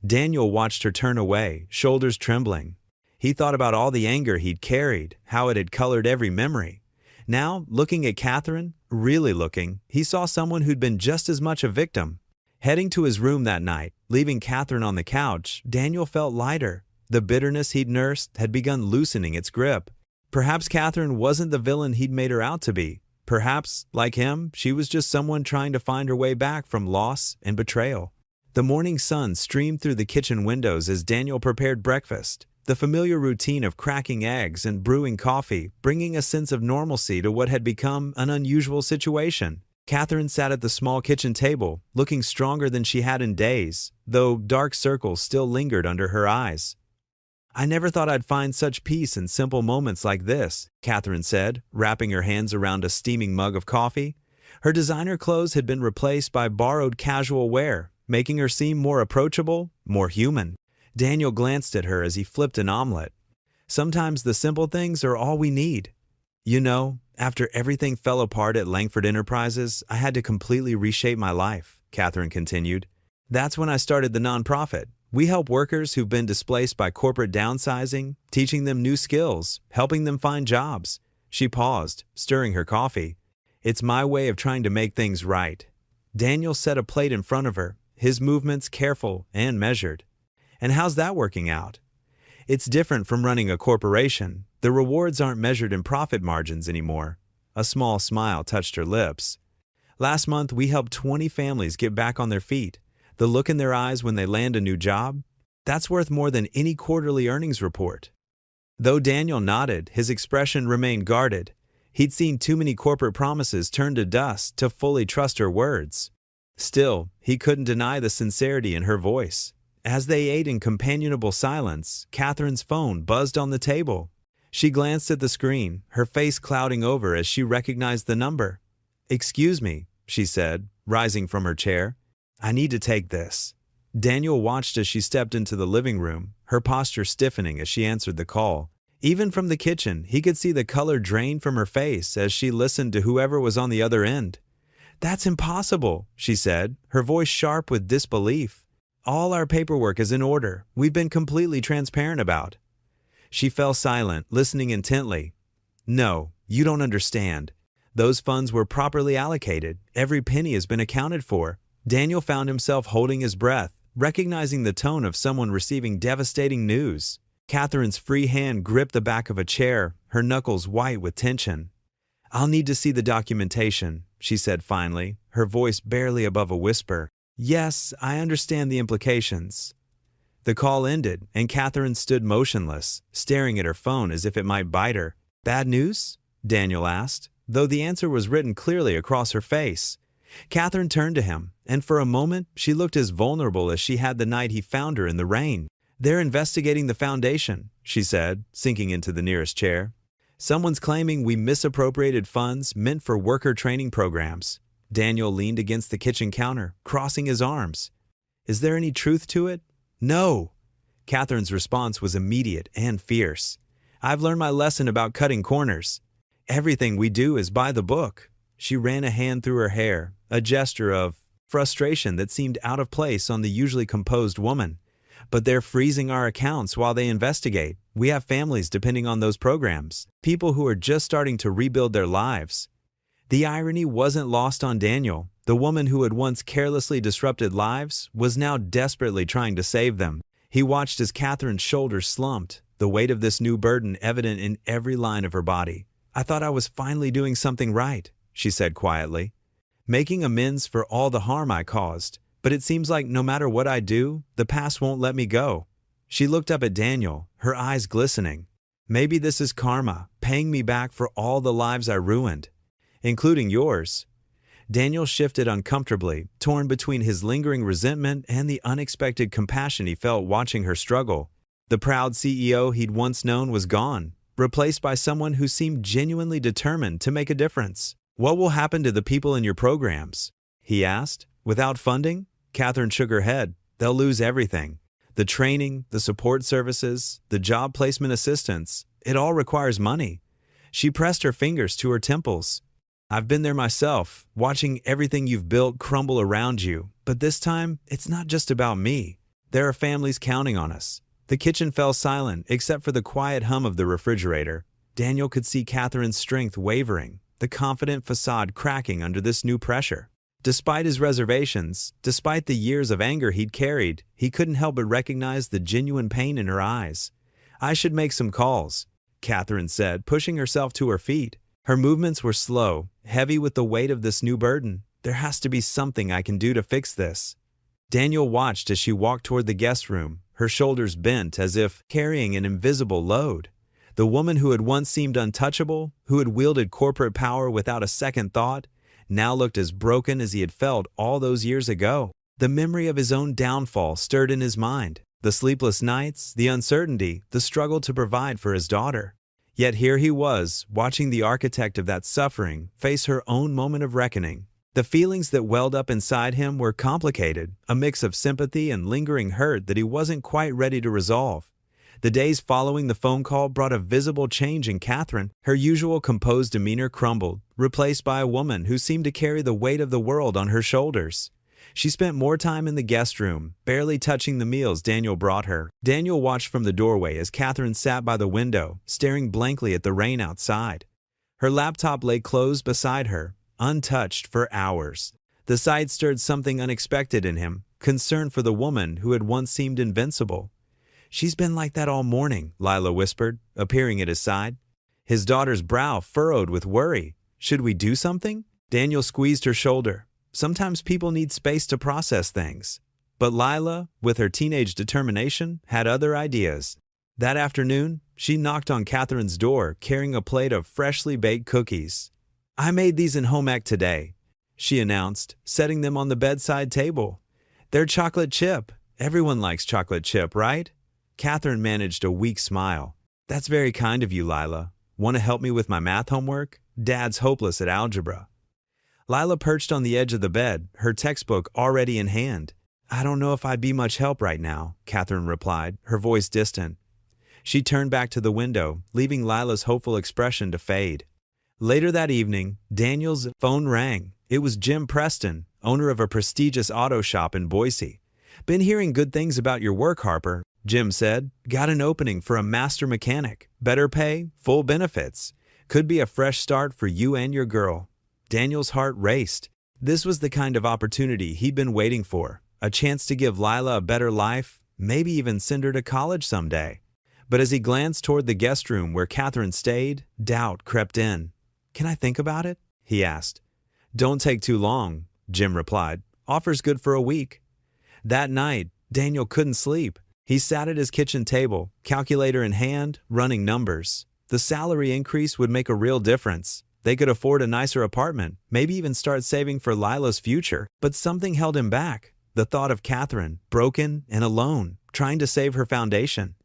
Daniel watched her turn away, shoulders trembling. He thought about all the anger he'd carried, how it had colored every memory. Now, looking at Catherine, really looking, he saw someone who'd been just as much a victim. Heading to his room that night, leaving Catherine on the couch, Daniel felt lighter. The bitterness he'd nursed had begun loosening its grip. Perhaps Catherine wasn't the villain he'd made her out to be. Perhaps, like him, she was just someone trying to find her way back from loss and betrayal. The morning sun streamed through the kitchen windows as Daniel prepared breakfast, the familiar routine of cracking eggs and brewing coffee, bringing a sense of normalcy to what had become an unusual situation. Catherine sat at the small kitchen table, looking stronger than she had in days, though dark circles still lingered under her eyes. "I never thought I'd find such peace in simple moments like this," Catherine said, wrapping her hands around a steaming mug of coffee. Her designer clothes had been replaced by borrowed casual wear, making her seem more approachable, more human. Daniel glanced at her as he flipped an omelet. "Sometimes the simple things are all we need." "You know, after everything fell apart at Langford Enterprises, I had to completely reshape my life," Catherine continued. "That's when I started the nonprofit. We help workers who've been displaced by corporate downsizing, teaching them new skills, helping them find jobs." She paused, stirring her coffee. It's my way of trying to make things right. Daniel set a plate in front of her, his movements careful and measured. And how's that working out? It's different from running a corporation. The rewards aren't measured in profit margins anymore. A small smile touched her lips. Last month, we helped 20 families get back on their feet. The look in their eyes when they land a new job, that's worth more than any quarterly earnings report. Though Daniel nodded, his expression remained guarded. He'd seen too many corporate promises turn to dust to fully trust her words. Still, he couldn't deny the sincerity in her voice. As they ate in companionable silence, Catherine's phone buzzed on the table. She glanced at the screen, her face clouding over as she recognized the number. "Excuse me," she said, rising from her chair. "I need to take this." Daniel watched as she stepped into the living room, her posture stiffening as she answered the call. Even from the kitchen, he could see the color drain from her face as she listened to whoever was on the other end. "That's impossible," she said, her voice sharp with disbelief. "All our paperwork is in order. We've been completely transparent about." She fell silent, listening intently. "No, you don't understand. Those funds were properly allocated. Every penny has been accounted for." Daniel found himself holding his breath, recognizing the tone of someone receiving devastating news. Catherine's free hand gripped the back of a chair, her knuckles white with tension. "I'll need to see the documentation," she said finally, her voice barely above a whisper. "Yes, I understand the implications." The call ended, and Catherine stood motionless, staring at her phone as if it might bite her. "Bad news?" Daniel asked, though the answer was written clearly across her face. Catherine turned to him, and for a moment she looked as vulnerable as she had the night he found her in the rain. "They're investigating the foundation," she said, sinking into the nearest chair. "Someone's claiming we misappropriated funds meant for worker training programs." Daniel leaned against the kitchen counter, crossing his arms. "Is there any truth to it?" "No!" Catherine's response was immediate and fierce. "I've learned my lesson about cutting corners. Everything we do is by the book." She ran a hand through her hair, a gesture of frustration that seemed out of place on the usually composed woman. "But they're freezing our accounts while they investigate. We have families depending on those programs, people who are just starting to rebuild their lives." The irony wasn't lost on Daniel. The woman who had once carelessly disrupted lives was now desperately trying to save them. He watched as Catherine's shoulders slumped, the weight of this new burden evident in every line of her body. "I thought I was finally doing something right," she said quietly, "making amends for all the harm I caused. But it seems like no matter what I do, the past won't let me go." She looked up at Daniel, her eyes glistening. "Maybe this is karma, paying me back for all the lives I ruined, including yours." Daniel shifted uncomfortably, torn between his lingering resentment and the unexpected compassion he felt watching her struggle. The proud CEO he'd once known was gone, replaced by someone who seemed genuinely determined to make a difference. "What will happen to the people in your programs?" he asked. "Without funding?" Catherine shook her head. "They'll lose everything. The training, the support services, the job placement assistance. It all requires money." She pressed her fingers to her temples. "I've been there myself, watching everything you've built crumble around you. But this time, it's not just about me. There are families counting on us." The kitchen fell silent, except for the quiet hum of the refrigerator. Daniel could see Catherine's strength wavering, the confident facade cracking under this new pressure. Despite his reservations, despite the years of anger he'd carried, he couldn't help but recognize the genuine pain in her eyes. "I should make some calls," Catherine said, pushing herself to her feet. Her movements were slow, heavy with the weight of this new burden. "There has to be something I can do to fix this." Daniel watched as she walked toward the guest room, her shoulders bent as if carrying an invisible load. The woman who had once seemed untouchable, who had wielded corporate power without a second thought, now looked as broken as he had felt all those years ago. The memory of his own downfall stirred in his mind, the sleepless nights, the uncertainty, the struggle to provide for his daughter. Yet here he was, watching the architect of that suffering face her own moment of reckoning. The feelings that welled up inside him were complicated, a mix of sympathy and lingering hurt that he wasn't quite ready to resolve. The days following the phone call brought a visible change in Catherine. Her usual composed demeanor crumbled, replaced by a woman who seemed to carry the weight of the world on her shoulders. She spent more time in the guest room, barely touching the meals Daniel brought her. Daniel watched from the doorway as Catherine sat by the window, staring blankly at the rain outside. Her laptop lay closed beside her, untouched for hours. The sight stirred something unexpected in him, concern for the woman who had once seemed invincible. "She's been like that all morning," Lila whispered, appearing at his side. His daughter's brow furrowed with worry. "Should we do something?" Daniel squeezed her shoulder. Sometimes people need space to process things. But Lila, with her teenage determination, had other ideas. That afternoon, she knocked on Catherine's door carrying a plate of freshly baked cookies. "I made these in home ec today," she announced, setting them on the bedside table. "They're chocolate chip. Everyone likes chocolate chip, right?" Catherine managed a weak smile. "That's very kind of you, Lila. Want to help me with my math homework? Dad's hopeless at algebra." Lila perched on the edge of the bed, her textbook already in hand. "I don't know if I'd be much help right now," Catherine replied, her voice distant. She turned back to the window, leaving Lila's hopeful expression to fade. Later that evening, Daniel's phone rang. It was Jim Preston, owner of a prestigious auto shop in Boise. "Been hearing good things about your work, Harper," Jim said. "Got an opening for a master mechanic. Better pay, full benefits. Could be a fresh start for you and your girl." Daniel's heart raced. This was the kind of opportunity he'd been waiting for. A chance to give Lila a better life, maybe even send her to college someday. But as he glanced toward the guest room where Catherine stayed, doubt crept in. "Can I think about it?" he asked. "Don't take too long," Jim replied. "Offer's good for a week." That night, Daniel couldn't sleep. He sat at his kitchen table, calculator in hand, running numbers. The salary increase would make a real difference. They could afford a nicer apartment, maybe even start saving for Lila's future. But something held him back. The thought of Catherine, broken and alone, trying to save her foundation.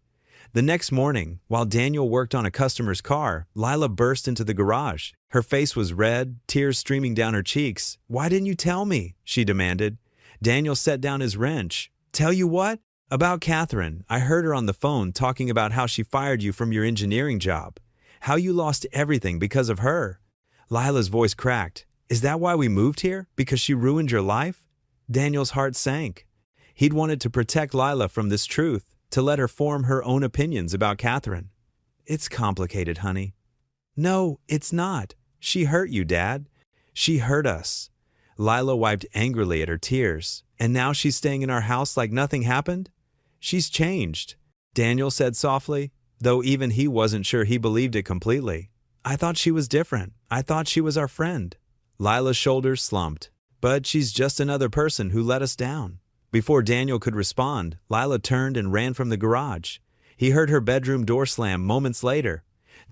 The next morning, while Daniel worked on a customer's car, Lila burst into the garage. Her face was red, tears streaming down her cheeks. "Why didn't you tell me?" she demanded. Daniel set down his wrench. "Tell you what? About Catherine. I heard her on the phone talking about how she fired you from your engineering job. How you lost everything because of her." Lila's voice cracked. "Is that why we moved here? Because she ruined your life?" Daniel's heart sank. He'd wanted to protect Lila from this truth, to let her form her own opinions about Catherine. "It's complicated, honey." "No, it's not. She hurt you, Dad. She hurt us." Lila wiped angrily at her tears. "And now she's staying in our house like nothing happened?" "She's changed," Daniel said softly, though even he wasn't sure he believed it completely. "I thought she was different. I thought she was our friend." Lila's shoulders slumped. "But she's just another person who let us down." Before Daniel could respond, Lila turned and ran from the garage. He heard her bedroom door slam moments later,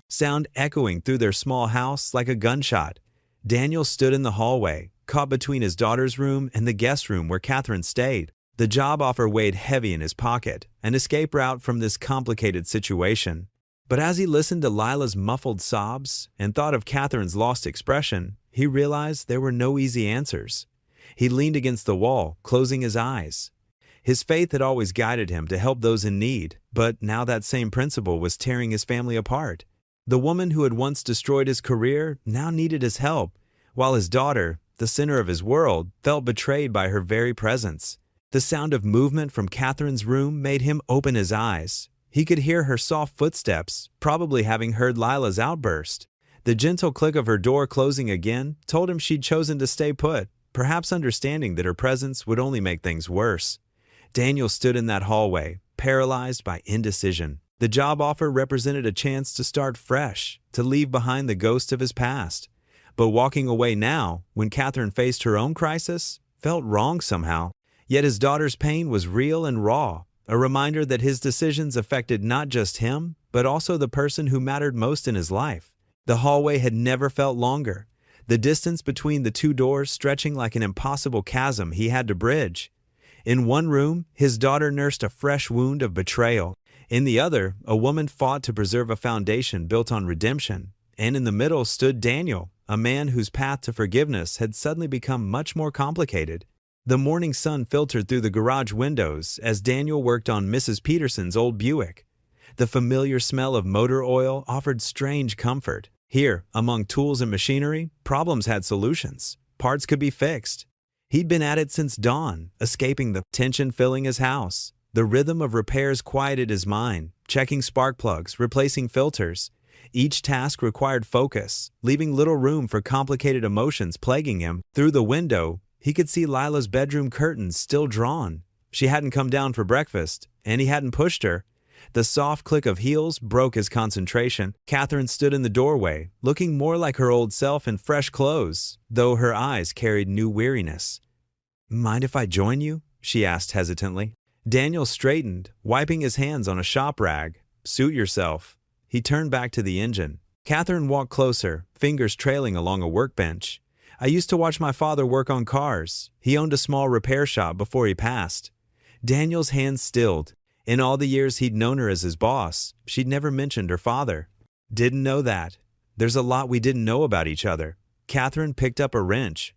sound echoing through their small house like a gunshot. Daniel stood in the hallway, caught between his daughter's room and the guest room where Catherine stayed. The job offer weighed heavy in his pocket, an escape route from this complicated situation. But as he listened to Lila's muffled sobs and thought of Catherine's lost expression, he realized there were no easy answers. He leaned against the wall, closing his eyes. His faith had always guided him to help those in need, but now that same principle was tearing his family apart. The woman who had once destroyed his career now needed his help, while his daughter, the center of his world, felt betrayed by her very presence. The sound of movement from Catherine's room made him open his eyes. He could hear her soft footsteps, probably having heard Lila's outburst. The gentle click of her door closing again told him she'd chosen to stay put, perhaps understanding that her presence would only make things worse. Daniel stood in that hallway, paralyzed by indecision. The job offer represented a chance to start fresh, to leave behind the ghost of his past. But walking away now, when Catherine faced her own crisis, felt wrong somehow. Yet his daughter's pain was real and raw, a reminder that his decisions affected not just him, but also the person who mattered most in his life. The hallway had never felt longer, the distance between the two doors stretching like an impossible chasm he had to bridge. In one room, his daughter nursed a fresh wound of betrayal. In the other, a woman fought to preserve a foundation built on redemption. And in the middle stood Daniel, a man whose path to forgiveness had suddenly become much more complicated. The morning sun filtered through the garage windows as Daniel worked on Mrs. Peterson's old Buick. The familiar smell of motor oil offered strange comfort. Here, among tools and machinery, problems had solutions. Parts could be fixed. He'd been at it since dawn, escaping the tension filling his house. The rhythm of repairs quieted his mind, checking spark plugs, replacing filters. Each task required focus, leaving little room for complicated emotions plaguing him. Through the window, he could see Lila's bedroom curtains still drawn. She hadn't come down for breakfast, and he hadn't pushed her. The soft click of heels broke his concentration. Catherine stood in the doorway, looking more like her old self in fresh clothes, though her eyes carried new weariness. "Mind if I join you?" she asked hesitantly. Daniel straightened, wiping his hands on a shop rag. "Suit yourself." He turned back to the engine. Catherine walked closer, fingers trailing along a workbench. "I used to watch my father work on cars. He owned a small repair shop before he passed." Daniel's hands stilled. In all the years he'd known her as his boss, she'd never mentioned her father. "Didn't know that. There's a lot we didn't know about each other." Catherine picked up a wrench.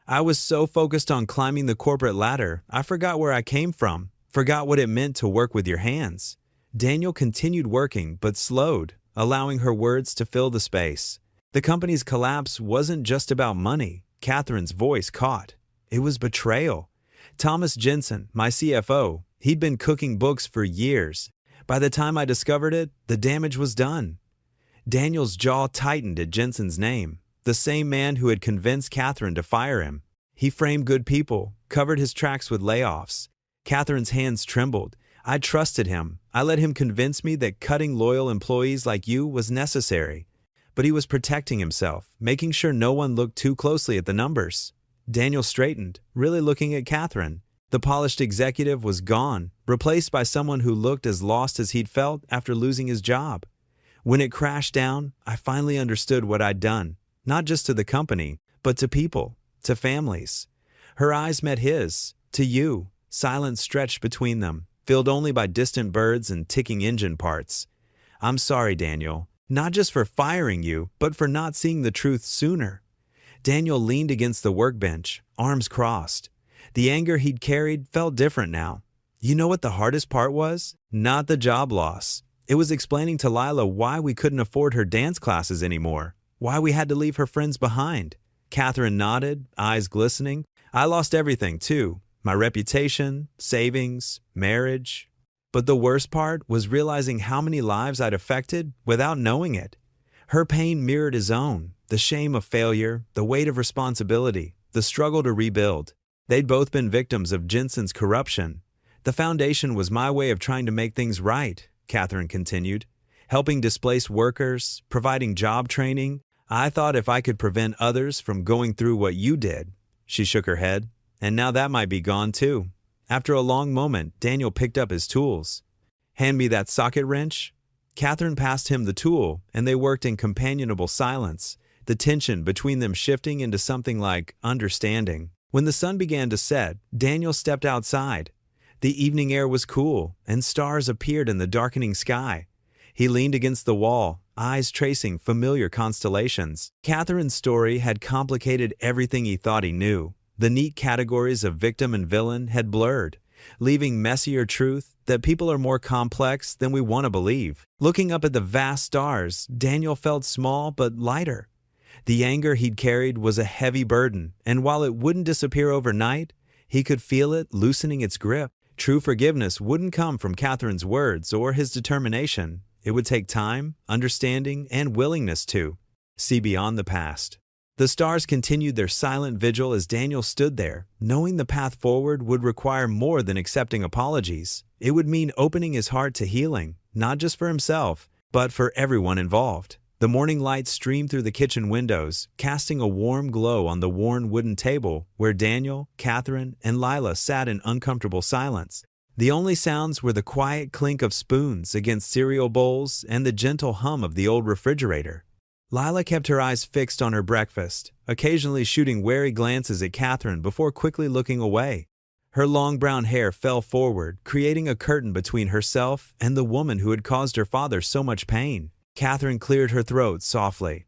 "I was so focused on climbing the corporate ladder, I forgot where I came from, forgot what it meant to work with your hands." Daniel continued working, but slowed, allowing her words to fill the space. The company's collapse wasn't just about money. Catherine's voice caught. It was betrayal. Thomas Jensen, my CFO, he'd been cooking books for years. By the time I discovered it, the damage was done. Daniel's jaw tightened at Jensen's name, the same man who had convinced Catherine to fire him. He framed good people, covered his tracks with layoffs. Catherine's hands trembled. "I trusted him. I let him convince me that cutting loyal employees like you was necessary." But he was protecting himself, making sure no one looked too closely at the numbers. Daniel straightened, really looking at Catherine. The polished executive was gone, replaced by someone who looked as lost as he'd felt after losing his job. When it crashed down, I finally understood what I'd done, not just to the company, but to people, to families. Her eyes met his. "To you." Silence stretched between them, filled only by distant birds and ticking engine parts. "I'm sorry, Daniel. Not just for firing you, but for not seeing the truth sooner." Daniel leaned against the workbench, arms crossed. The anger he'd carried felt different now. "You know what the hardest part was? Not the job loss. It was explaining to Lila why we couldn't afford her dance classes anymore, why we had to leave her friends behind." Catherine nodded, eyes glistening. "I lost everything, too. My reputation, savings, marriage. But the worst part was realizing how many lives I'd affected without knowing it." Her pain mirrored his own, the shame of failure, the weight of responsibility, the struggle to rebuild. They'd both been victims of Jensen's corruption. "The foundation was my way of trying to make things right," Catherine continued. "Helping displaced workers, providing job training. I thought if I could prevent others from going through what you did." She shook her head. "And now that might be gone too." After a long moment, Daniel picked up his tools. "Hand me that socket wrench." Catherine passed him the tool, and they worked in companionable silence, the tension between them shifting into something like understanding. When the sun began to set, Daniel stepped outside. The evening air was cool, and stars appeared in the darkening sky. He leaned against the wall, eyes tracing familiar constellations. Catherine's story had complicated everything he thought he knew. The neat categories of victim and villain had blurred, leaving messier truth that people are more complex than we want to believe. Looking up at the vast stars, Daniel felt small but lighter. The anger he'd carried was a heavy burden, and while it wouldn't disappear overnight, he could feel it loosening its grip. True forgiveness wouldn't come from Catherine's words or his determination. It would take time, understanding, and willingness to see beyond the past. The stars continued their silent vigil as Daniel stood there, knowing the path forward would require more than accepting apologies. It would mean opening his heart to healing, not just for himself, but for everyone involved. The morning light streamed through the kitchen windows, casting a warm glow on the worn wooden table where Daniel, Catherine, and Lila sat in uncomfortable silence. The only sounds were the quiet clink of spoons against cereal bowls and the gentle hum of the old refrigerator. Lila kept her eyes fixed on her breakfast, occasionally shooting wary glances at Catherine before quickly looking away. Her long brown hair fell forward, creating a curtain between herself and the woman who had caused her father so much pain. Catherine cleared her throat softly.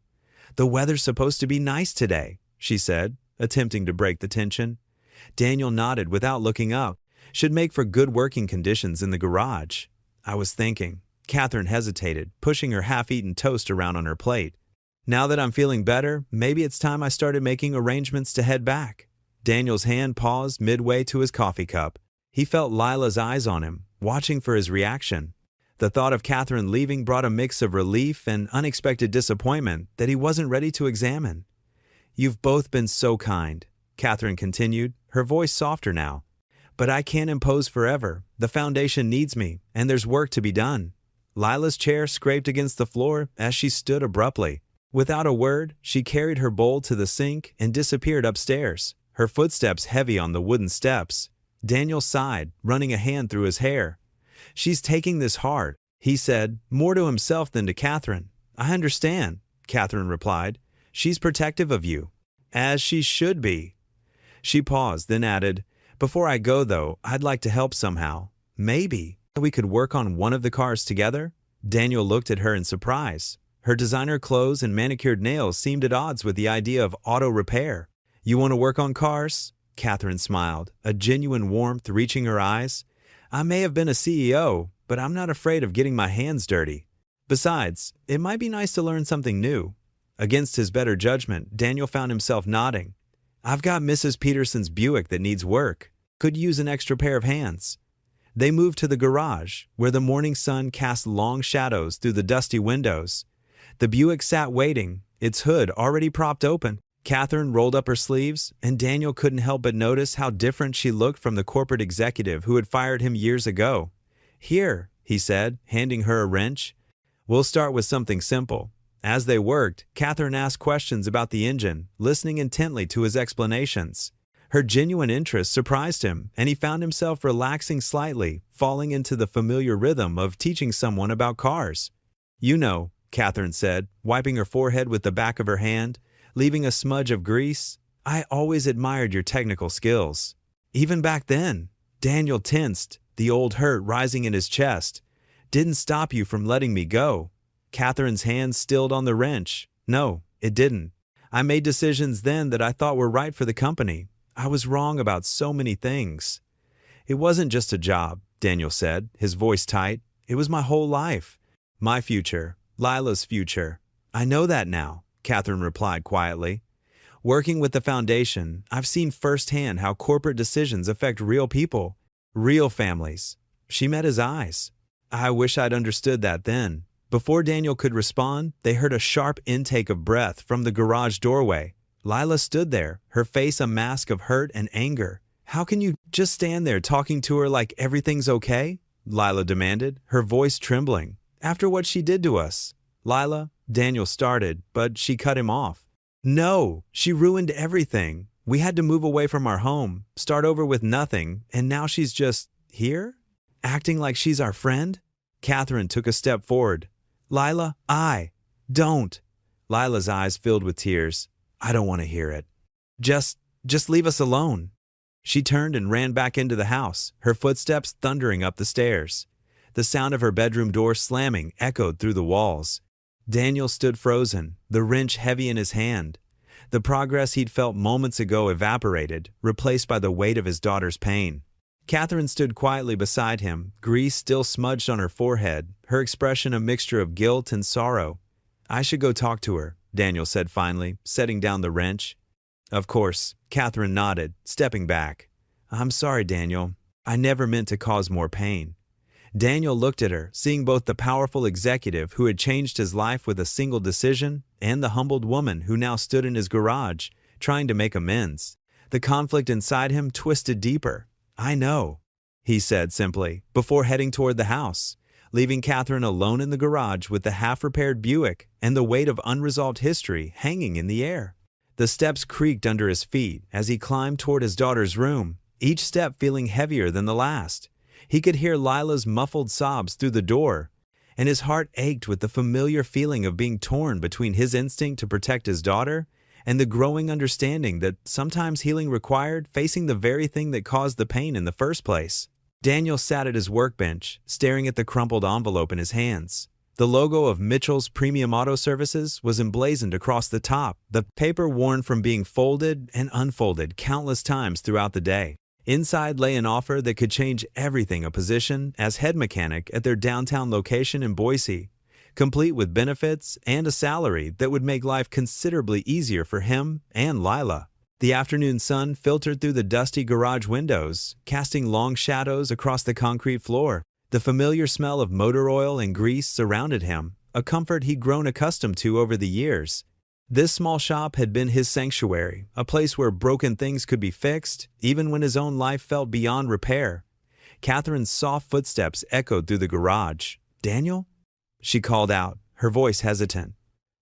"The weather's supposed to be nice today," she said, attempting to break the tension. Daniel nodded without looking up. "Should make for good working conditions in the garage." "I was thinking." Catherine hesitated, pushing her half-eaten toast around on her plate. "Now that I'm feeling better, maybe it's time I started making arrangements to head back." Daniel's hand paused midway to his coffee cup. He felt Lila's eyes on him, watching for his reaction. The thought of Catherine leaving brought a mix of relief and unexpected disappointment that he wasn't ready to examine. "You've both been so kind," Catherine continued, her voice softer now. "But I can't impose forever. The foundation needs me, and there's work to be done." Lila's chair scraped against the floor as she stood abruptly. Without a word, she carried her bowl to the sink and disappeared upstairs, her footsteps heavy on the wooden steps. Daniel sighed, running a hand through his hair. "She's taking this hard," he said, more to himself than to Catherine. "I understand," Catherine replied. "She's protective of you." "As she should be." She paused, then added, "Before I go, though, I'd like to help somehow. Maybe we could work on one of the cars together?" Daniel looked at her in surprise. Her designer clothes and manicured nails seemed at odds with the idea of auto repair. "You want to work on cars?" Catherine smiled, a genuine warmth reaching her eyes. "I may have been a CEO, but I'm not afraid of getting my hands dirty. Besides, it might be nice to learn something new." Against his better judgment, Daniel found himself nodding. "I've got Mrs. Peterson's Buick that needs work. Could use an extra pair of hands." They moved to the garage, where the morning sun cast long shadows through the dusty windows. The Buick sat waiting, its hood already propped open. Catherine rolled up her sleeves, and Daniel couldn't help but notice how different she looked from the corporate executive who had fired him years ago. "Here," he said, handing her a wrench. "We'll start with something simple." As they worked, Catherine asked questions about the engine, listening intently to his explanations. Her genuine interest surprised him, and he found himself relaxing slightly, falling into the familiar rhythm of teaching someone about cars. "You know," Catherine said, wiping her forehead with the back of her hand, leaving a smudge of grease, "I always admired your technical skills." "Even back then," Daniel tensed, the old hurt rising in his chest. "Didn't stop you from letting me go." Catherine's hand stilled on the wrench. "No, it didn't. I made decisions then that I thought were right for the company. I was wrong about so many things." "It wasn't just a job," Daniel said, his voice tight. "It was my whole life. My future. Lila's future." "I know that now," Catherine replied quietly. "Working with the foundation, I've seen firsthand how corporate decisions affect real people, real families." She met his eyes. "I wish I'd understood that then." Before Daniel could respond, they heard a sharp intake of breath from the garage doorway. Lila stood there, her face a mask of hurt and anger. "How can you just stand there talking to her like everything's okay?" Lila demanded, her voice trembling. "After what she did to us." "Lila," Daniel started, but she cut him off. "No, she ruined everything. We had to move away from our home, start over with nothing, and now she's just here? Acting like she's our friend?" Catherine took a step forward. "Lila, don't." Lila's eyes filled with tears. "I don't want to hear it. Just leave us alone." She turned and ran back into the house, her footsteps thundering up the stairs. The sound of her bedroom door slamming echoed through the walls. Daniel stood frozen, the wrench heavy in his hand. The progress he'd felt moments ago evaporated, replaced by the weight of his daughter's pain. Catherine stood quietly beside him, grease still smudged on her forehead, her expression a mixture of guilt and sorrow. "I should go talk to her," Daniel said finally, setting down the wrench. "Of course," Catherine nodded, stepping back. "I'm sorry, Daniel. I never meant to cause more pain." Daniel looked at her, seeing both the powerful executive who had changed his life with a single decision and the humbled woman who now stood in his garage, trying to make amends. The conflict inside him twisted deeper. "I know," he said simply, before heading toward the house, leaving Catherine alone in the garage with the half-repaired Buick and the weight of unresolved history hanging in the air. The steps creaked under his feet as he climbed toward his daughter's room, each step feeling heavier than the last. He could hear Lila's muffled sobs through the door, and his heart ached with the familiar feeling of being torn between his instinct to protect his daughter and the growing understanding that sometimes healing required facing the very thing that caused the pain in the first place. Daniel sat at his workbench, staring at the crumpled envelope in his hands. The logo of Mitchell's Premium Auto Services was emblazoned across the top, the paper worn from being folded and unfolded countless times throughout the day. Inside lay an offer that could change everything: a position as head mechanic at their downtown location in Boise, complete with benefits and a salary that would make life considerably easier for him and Lila. The afternoon sun filtered through the dusty garage windows, casting long shadows across the concrete floor. The familiar smell of motor oil and grease surrounded him, a comfort he'd grown accustomed to over the years. This small shop had been his sanctuary, a place where broken things could be fixed, even when his own life felt beyond repair. Catherine's soft footsteps echoed through the garage. "Daniel?" She called out, her voice hesitant.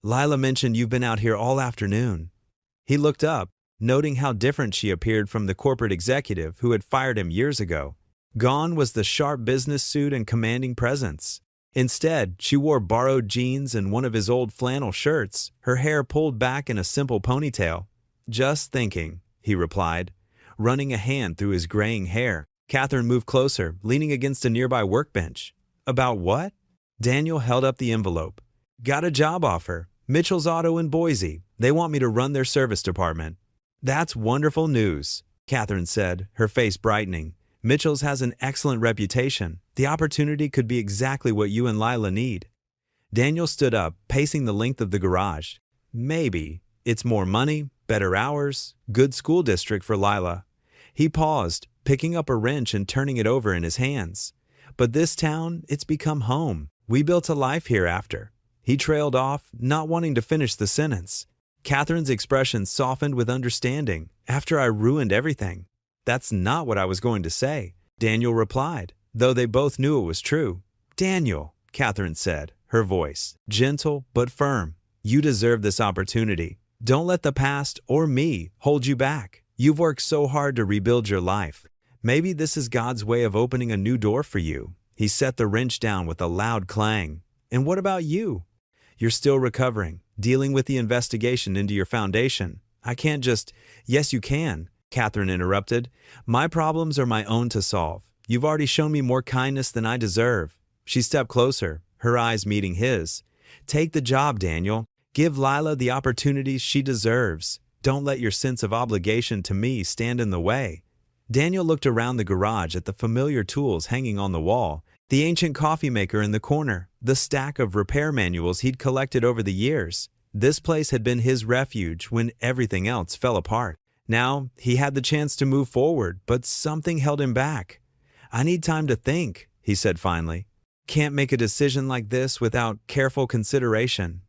"Lila mentioned you've been out here all afternoon." He looked up, noting how different she appeared from the corporate executive who had fired him years ago. Gone was the sharp business suit and commanding presence. Instead, she wore borrowed jeans and one of his old flannel shirts, her hair pulled back in a simple ponytail. "Just thinking," he replied, running a hand through his graying hair. Catherine moved closer, leaning against a nearby workbench. "About what?" Daniel held up the envelope. "Got a job offer. Mitchell's Auto in Boise. They want me to run their service department." "That's wonderful news," Catherine said, her face brightening. "Mitchell's has an excellent reputation. The opportunity could be exactly what you and Lila need." Daniel stood up, pacing the length of the garage. "Maybe. It's more money, better hours, good school district for Lila." He paused, picking up a wrench and turning it over in his hands. "But this town, it's become home. We built a life here after." He trailed off, not wanting to finish the sentence. Catherine's expression softened with understanding. "After I ruined everything." "That's not what I was going to say," Daniel replied, though they both knew it was true. "Daniel," Catherine said, her voice gentle but firm, "you deserve this opportunity. Don't let the past or me hold you back. You've worked so hard to rebuild your life. Maybe this is God's way of opening a new door for you." He set the wrench down with a loud clang. "And what about you? You're still recovering, dealing with the investigation into your foundation. I can't just—" "Yes, you can," Catherine interrupted. "My problems are my own to solve. You've already shown me more kindness than I deserve." She stepped closer, her eyes meeting his. "Take the job, Daniel. Give Lila the opportunities she deserves. Don't let your sense of obligation to me stand in the way." Daniel looked around the garage at the familiar tools hanging on the wall, the ancient coffee maker in the corner, the stack of repair manuals he'd collected over the years. This place had been his refuge when everything else fell apart. Now, he had the chance to move forward, but something held him back. "I need time to think," he said finally. "Can't make a decision like this without careful consideration."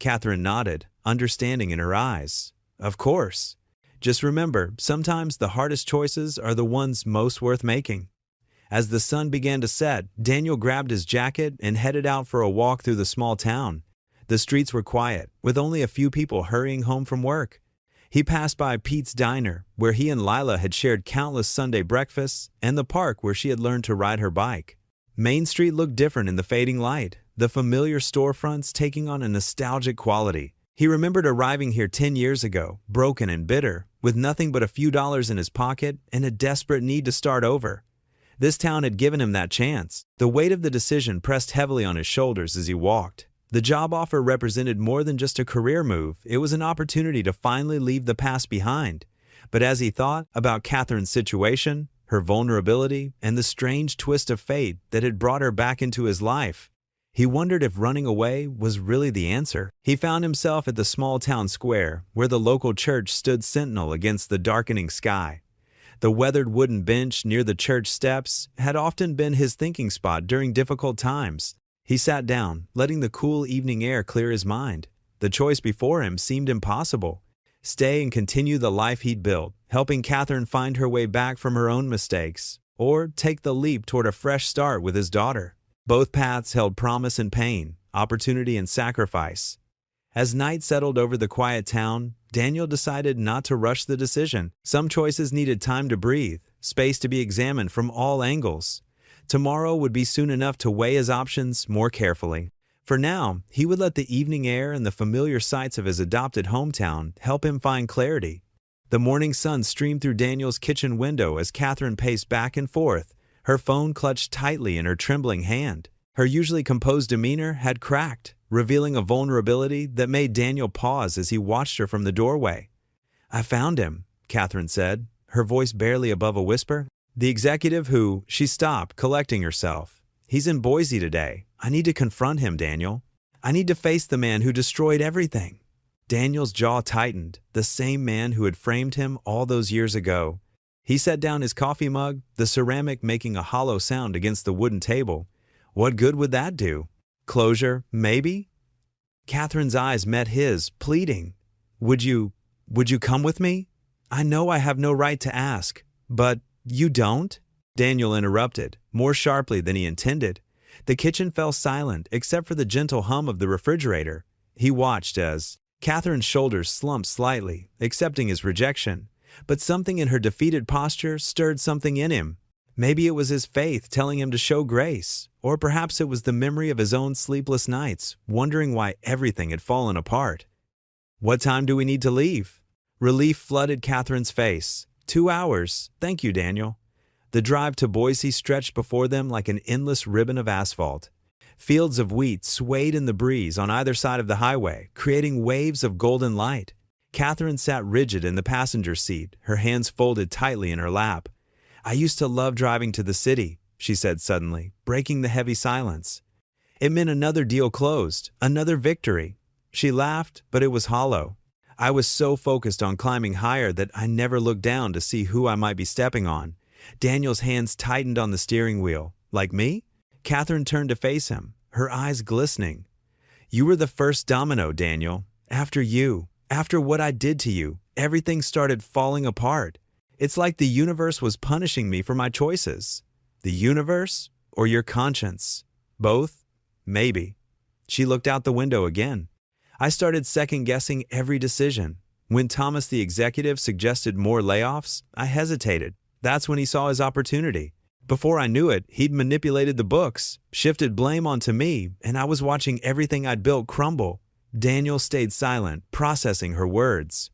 Catherine nodded, understanding in her eyes. "Of course. Just remember, sometimes the hardest choices are the ones most worth making." As the sun began to set, Daniel grabbed his jacket and headed out for a walk through the small town. The streets were quiet, with only a few people hurrying home from work. He passed by Pete's Diner, where he and Lila had shared countless Sunday breakfasts, and the park where she had learned to ride her bike. Main Street looked different in the fading light, the familiar storefronts taking on a nostalgic quality. He remembered arriving here 10 years ago, broken and bitter, with nothing but a few dollars in his pocket and a desperate need to start over. This town had given him that chance. The weight of the decision pressed heavily on his shoulders as he walked. The job offer represented more than just a career move. It was an opportunity to finally leave the past behind. But as he thought about Catherine's situation, her vulnerability, and the strange twist of fate that had brought her back into his life, he wondered if running away was really the answer. He found himself at the small town square, where the local church stood sentinel against the darkening sky. The weathered wooden bench near the church steps had often been his thinking spot during difficult times. He sat down, letting the cool evening air clear his mind. The choice before him seemed impossible. Stay and continue the life he'd built, helping Catherine find her way back from her own mistakes, or take the leap toward a fresh start with his daughter. Both paths held promise and pain, opportunity and sacrifice. As night settled over the quiet town, Daniel decided not to rush the decision. Some choices needed time to breathe, space to be examined from all angles. Tomorrow would be soon enough to weigh his options more carefully. For now, he would let the evening air and the familiar sights of his adopted hometown help him find clarity. The morning sun streamed through Daniel's kitchen window as Catherine paced back and forth, her phone clutched tightly in her trembling hand. Her usually composed demeanor had cracked, revealing a vulnerability that made Daniel pause as he watched her from the doorway. "I found him," Catherine said, her voice barely above a whisper. "The executive who—" She stopped, collecting herself. "He's in Boise today. I need to confront him, Daniel. I need to face the man who destroyed everything." Daniel's jaw tightened, the same man who had framed him all those years ago. He set down his coffee mug, the ceramic making a hollow sound against the wooden table. What good would that do? Closure, maybe? Catherine's eyes met his, pleading. Would you come with me? I know I have no right to ask, but you don't? Daniel interrupted, more sharply than he intended. The kitchen fell silent except for the gentle hum of the refrigerator. He watched as Catherine's shoulders slumped slightly, accepting his rejection. But something in her defeated posture stirred something in him. Maybe it was his faith telling him to show grace, or perhaps it was the memory of his own sleepless nights, wondering why everything had fallen apart. What time do we need to leave? Relief flooded Catherine's face. 2 hours. Thank you, Daniel. The drive to Boise stretched before them like an endless ribbon of asphalt. Fields of wheat swayed in the breeze on either side of the highway, creating waves of golden light. Catherine sat rigid in the passenger seat, her hands folded tightly in her lap. I used to love driving to the city, she said suddenly, breaking the heavy silence. It meant another deal closed, another victory. She laughed, but it was hollow. I was so focused on climbing higher that I never looked down to see who I might be stepping on. Daniel's hands tightened on the steering wheel. Like me? Catherine turned to face him, her eyes glistening. You were the first domino, Daniel. After you, after what I did to you, everything started falling apart. It's like the universe was punishing me for my choices. The universe or your conscience? Both? Maybe. She looked out the window again. I started second-guessing every decision. When Thomas the executive suggested more layoffs, I hesitated. That's when he saw his opportunity. Before I knew it, he'd manipulated the books, shifted blame onto me, and I was watching everything I'd built crumble. Daniel stayed silent, processing her words.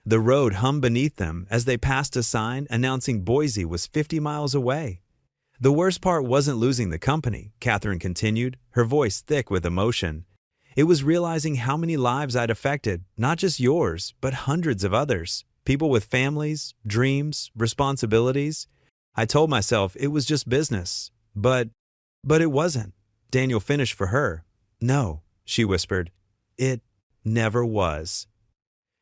The road hummed beneath them as they passed a sign announcing Boise was 50 miles away. The worst part wasn't losing the company, Catherine continued, her voice thick with emotion. It was realizing how many lives I'd affected, not just yours, but hundreds of others. People with families, dreams, responsibilities. I told myself it was just business. But it wasn't. Daniel finished for her. No, she whispered. It never was.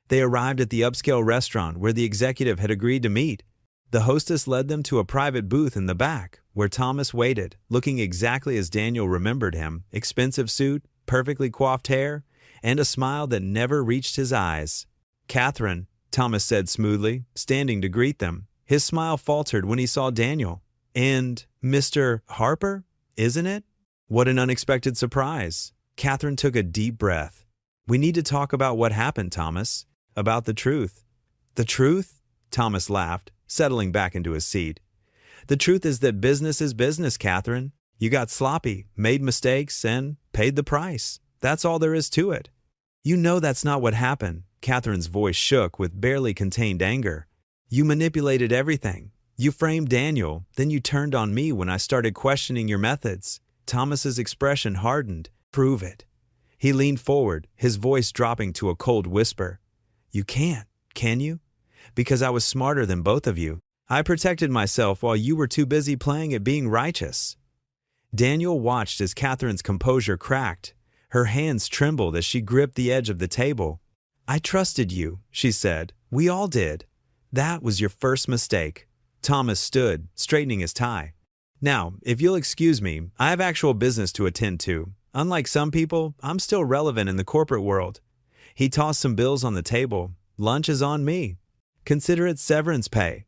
They arrived at the upscale restaurant where the executive had agreed to meet. The hostess led them to a private booth in the back, where Thomas waited, looking exactly as Daniel remembered him, expensive suit, perfectly coiffed hair, and a smile that never reached his eyes. Catherine, Thomas said smoothly, standing to greet them. His smile faltered when he saw Daniel. And Mr. Harper, isn't it? What an unexpected surprise. Catherine took a deep breath. We need to talk about what happened, Thomas. About the truth. The truth? Thomas laughed, settling back into his seat. The truth is that business is business, Catherine. You got sloppy, made mistakes, and paid the price. That's all there is to it. You know that's not what happened. Catherine's voice shook with barely contained anger. You manipulated everything. You framed Daniel, then you turned on me when I started questioning your methods. Thomas's expression hardened. Prove it. He leaned forward, his voice dropping to a cold whisper. You can't, can you? Because I was smarter than both of you. I protected myself while you were too busy playing at being righteous. Daniel watched as Catherine's composure cracked. Her hands trembled as she gripped the edge of the table. I trusted you, she said. We all did. That was your first mistake. Thomas stood, straightening his tie. Now, if you'll excuse me, I have actual business to attend to. Unlike some people, I'm still relevant in the corporate world. He tossed some bills on the table. Lunch is on me. Consider it severance pay.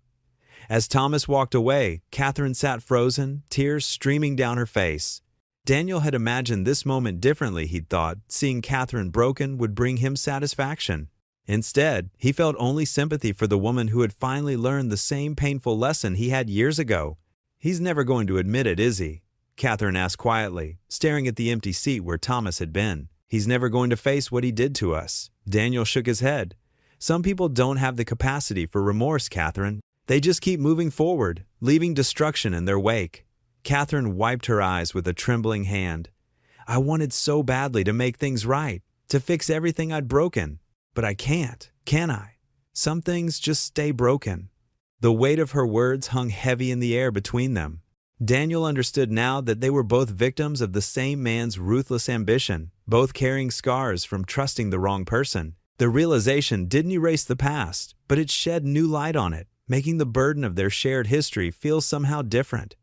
As Thomas walked away, Catherine sat frozen, tears streaming down her face. Daniel had imagined this moment differently, he'd thought. Seeing Catherine broken would bring him satisfaction. Instead, he felt only sympathy for the woman who had finally learned the same painful lesson he had years ago. He's never going to admit it, is he? Catherine asked quietly, staring at the empty seat where Thomas had been. He's never going to face what he did to us. Daniel shook his head. Some people don't have the capacity for remorse, Catherine. They just keep moving forward, leaving destruction in their wake. Catherine wiped her eyes with a trembling hand. I wanted so badly to make things right, to fix everything I'd broken. But I can't, can I? Some things just stay broken. The weight of her words hung heavy in the air between them. Daniel understood now that they were both victims of the same man's ruthless ambition, both carrying scars from trusting the wrong person. The realization didn't erase the past, but it shed new light on it, making the burden of their shared history feel somehow different.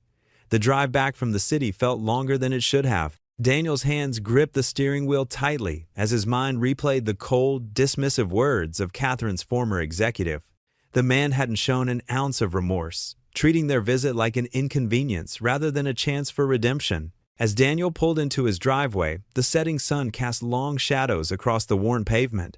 The drive back from the city felt longer than it should have. Daniel's hands gripped the steering wheel tightly as his mind replayed the cold, dismissive words of Catherine's former executive. The man hadn't shown an ounce of remorse, treating their visit like an inconvenience rather than a chance for redemption. As Daniel pulled into his driveway, the setting sun cast long shadows across the worn pavement.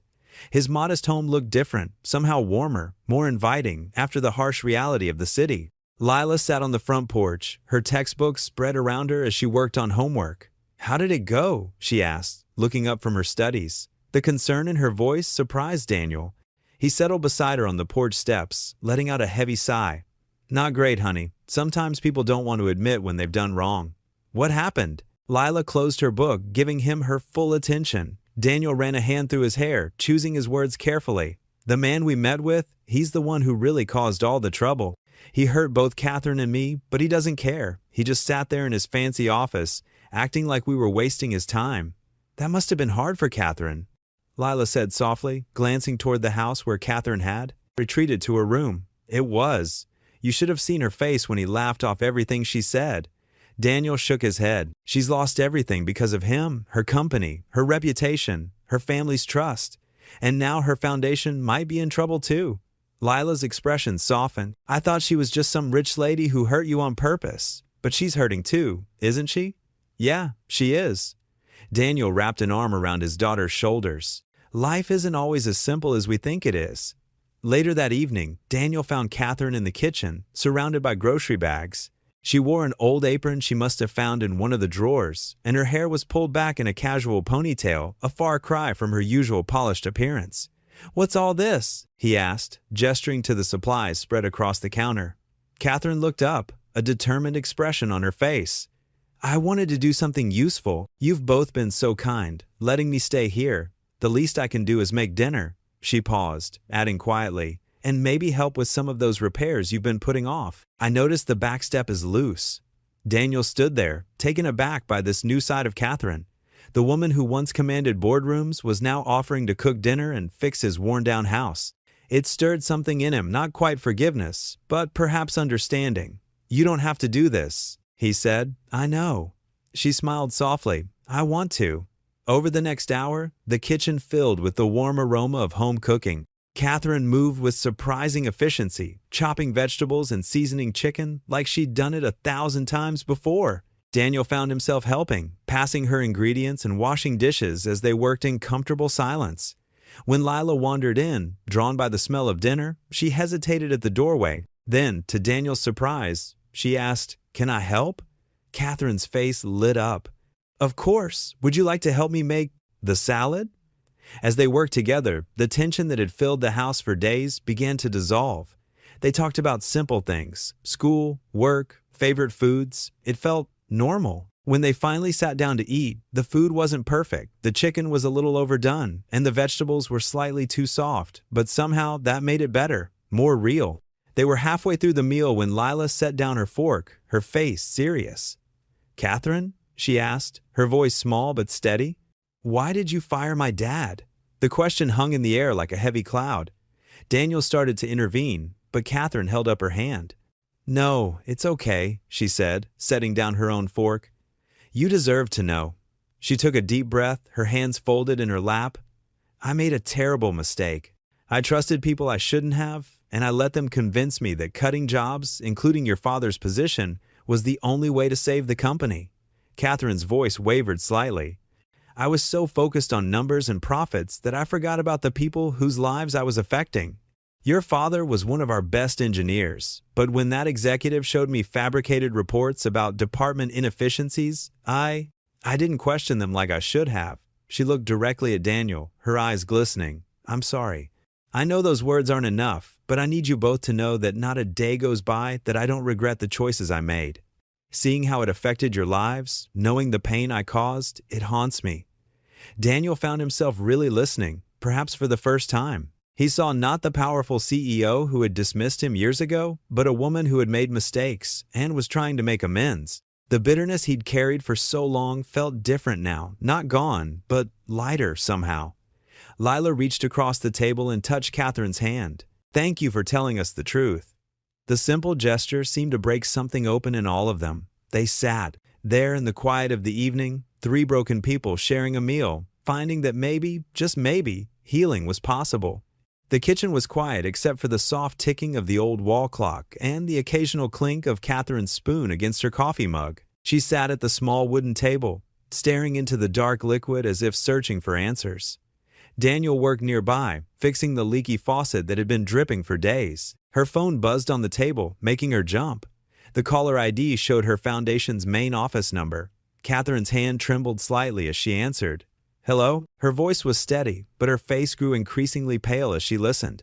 His modest home looked different, somehow warmer, more inviting after the harsh reality of the city. Lila sat on the front porch, her textbooks spread around her as she worked on homework. "How did it go?" she asked, looking up from her studies. The concern in her voice surprised Daniel. He settled beside her on the porch steps, letting out a heavy sigh. "Not great, honey. Sometimes people don't want to admit when they've done wrong." "What happened?" Lila closed her book, giving him her full attention. Daniel ran a hand through his hair, choosing his words carefully. "The man we met with, he's the one who really caused all the trouble. He hurt both Catherine and me, but he doesn't care. He just sat there in his fancy office, acting like we were wasting his time." "That must have been hard for Catherine," Lila said softly, glancing toward the house where Catherine had retreated to her room. "It was. You should have seen her face when he laughed off everything she said." Daniel shook his head. "She's lost everything because of him, her company, her reputation, her family's trust. And now her foundation might be in trouble too." Lila's expression softened. "I thought she was just some rich lady who hurt you on purpose. But she's hurting too, isn't she?" "Yeah, she is." Daniel wrapped an arm around his daughter's shoulders. "Life isn't always as simple as we think it is." Later that evening, Daniel found Catherine in the kitchen, surrounded by grocery bags. She wore an old apron she must have found in one of the drawers, and her hair was pulled back in a casual ponytail, a far cry from her usual polished appearance. "What's all this?" he asked, gesturing to the supplies spread across the counter. Catherine looked up, a determined expression on her face. "I wanted to do something useful. You've both been so kind, letting me stay here. The least I can do is make dinner." She paused, adding quietly, "and maybe help with some of those repairs you've been putting off. I noticed the back step is loose." Daniel stood there, taken aback by this new side of Catherine. The woman who once commanded boardrooms was now offering to cook dinner and fix his worn-down house. It stirred something in him, not quite forgiveness, but perhaps understanding. "You don't have to do this," he said. "I know." She smiled softly. "I want to." Over the next hour, the kitchen filled with the warm aroma of home cooking. Catherine moved with surprising efficiency, chopping vegetables and seasoning chicken like she'd done it 1,000 times before. Daniel found himself helping, passing her ingredients and washing dishes as they worked in comfortable silence. When Lila wandered in, drawn by the smell of dinner, she hesitated at the doorway. Then, to Daniel's surprise, she asked, "Can I help?" Catherine's face lit up. "Of course. Would you like to help me make the salad?" As they worked together, the tension that had filled the house for days began to dissolve. They talked about simple things, school, work, favorite foods. It felt normal. When they finally sat down to eat, the food wasn't perfect. The chicken was a little overdone, and the vegetables were slightly too soft, but somehow that made it better, more real. They were halfway through the meal when Lila set down her fork, her face serious. "Catherine?" she asked, her voice small but steady. "Why did you fire my dad?" The question hung in the air like a heavy cloud. Daniel started to intervene, but Catherine held up her hand. "No, it's okay," she said, setting down her own fork. "You deserve to know." She took a deep breath, her hands folded in her lap. "I made a terrible mistake. I trusted people I shouldn't have, and I let them convince me that cutting jobs, including your father's position, was the only way to save the company." Catherine's voice wavered slightly. "I was so focused on numbers and profits that I forgot about the people whose lives I was affecting. Your father was one of our best engineers, but when that executive showed me fabricated reports about department inefficiencies, I didn't question them like I should have." She looked directly at Daniel, her eyes glistening. "I'm sorry. I know those words aren't enough, but I need you both to know that not a day goes by that I don't regret the choices I made. Seeing how it affected your lives, knowing the pain I caused, it haunts me." Daniel found himself really listening, perhaps for the first time. He saw not the powerful CEO who had dismissed him years ago, but a woman who had made mistakes and was trying to make amends. The bitterness he'd carried for so long felt different now, not gone, but lighter somehow. Lila reached across the table and touched Catherine's hand. "Thank you for telling us the truth. The simple gesture seemed to break something open in all of them. They sat there in the quiet of the evening, three broken people sharing a meal, finding that maybe, just maybe, healing was possible. The kitchen was quiet except for the soft ticking of the old wall clock and the occasional clink of Catherine's spoon against her coffee mug. She sat at the small wooden table, staring into the dark liquid as if searching for answers. Daniel worked nearby, fixing the leaky faucet that had been dripping for days. Her phone buzzed on the table, making her jump. The caller ID showed her foundation's main office number. Catherine's hand trembled slightly as she answered. "Hello?" Her voice was steady, but her face grew increasingly pale as she listened.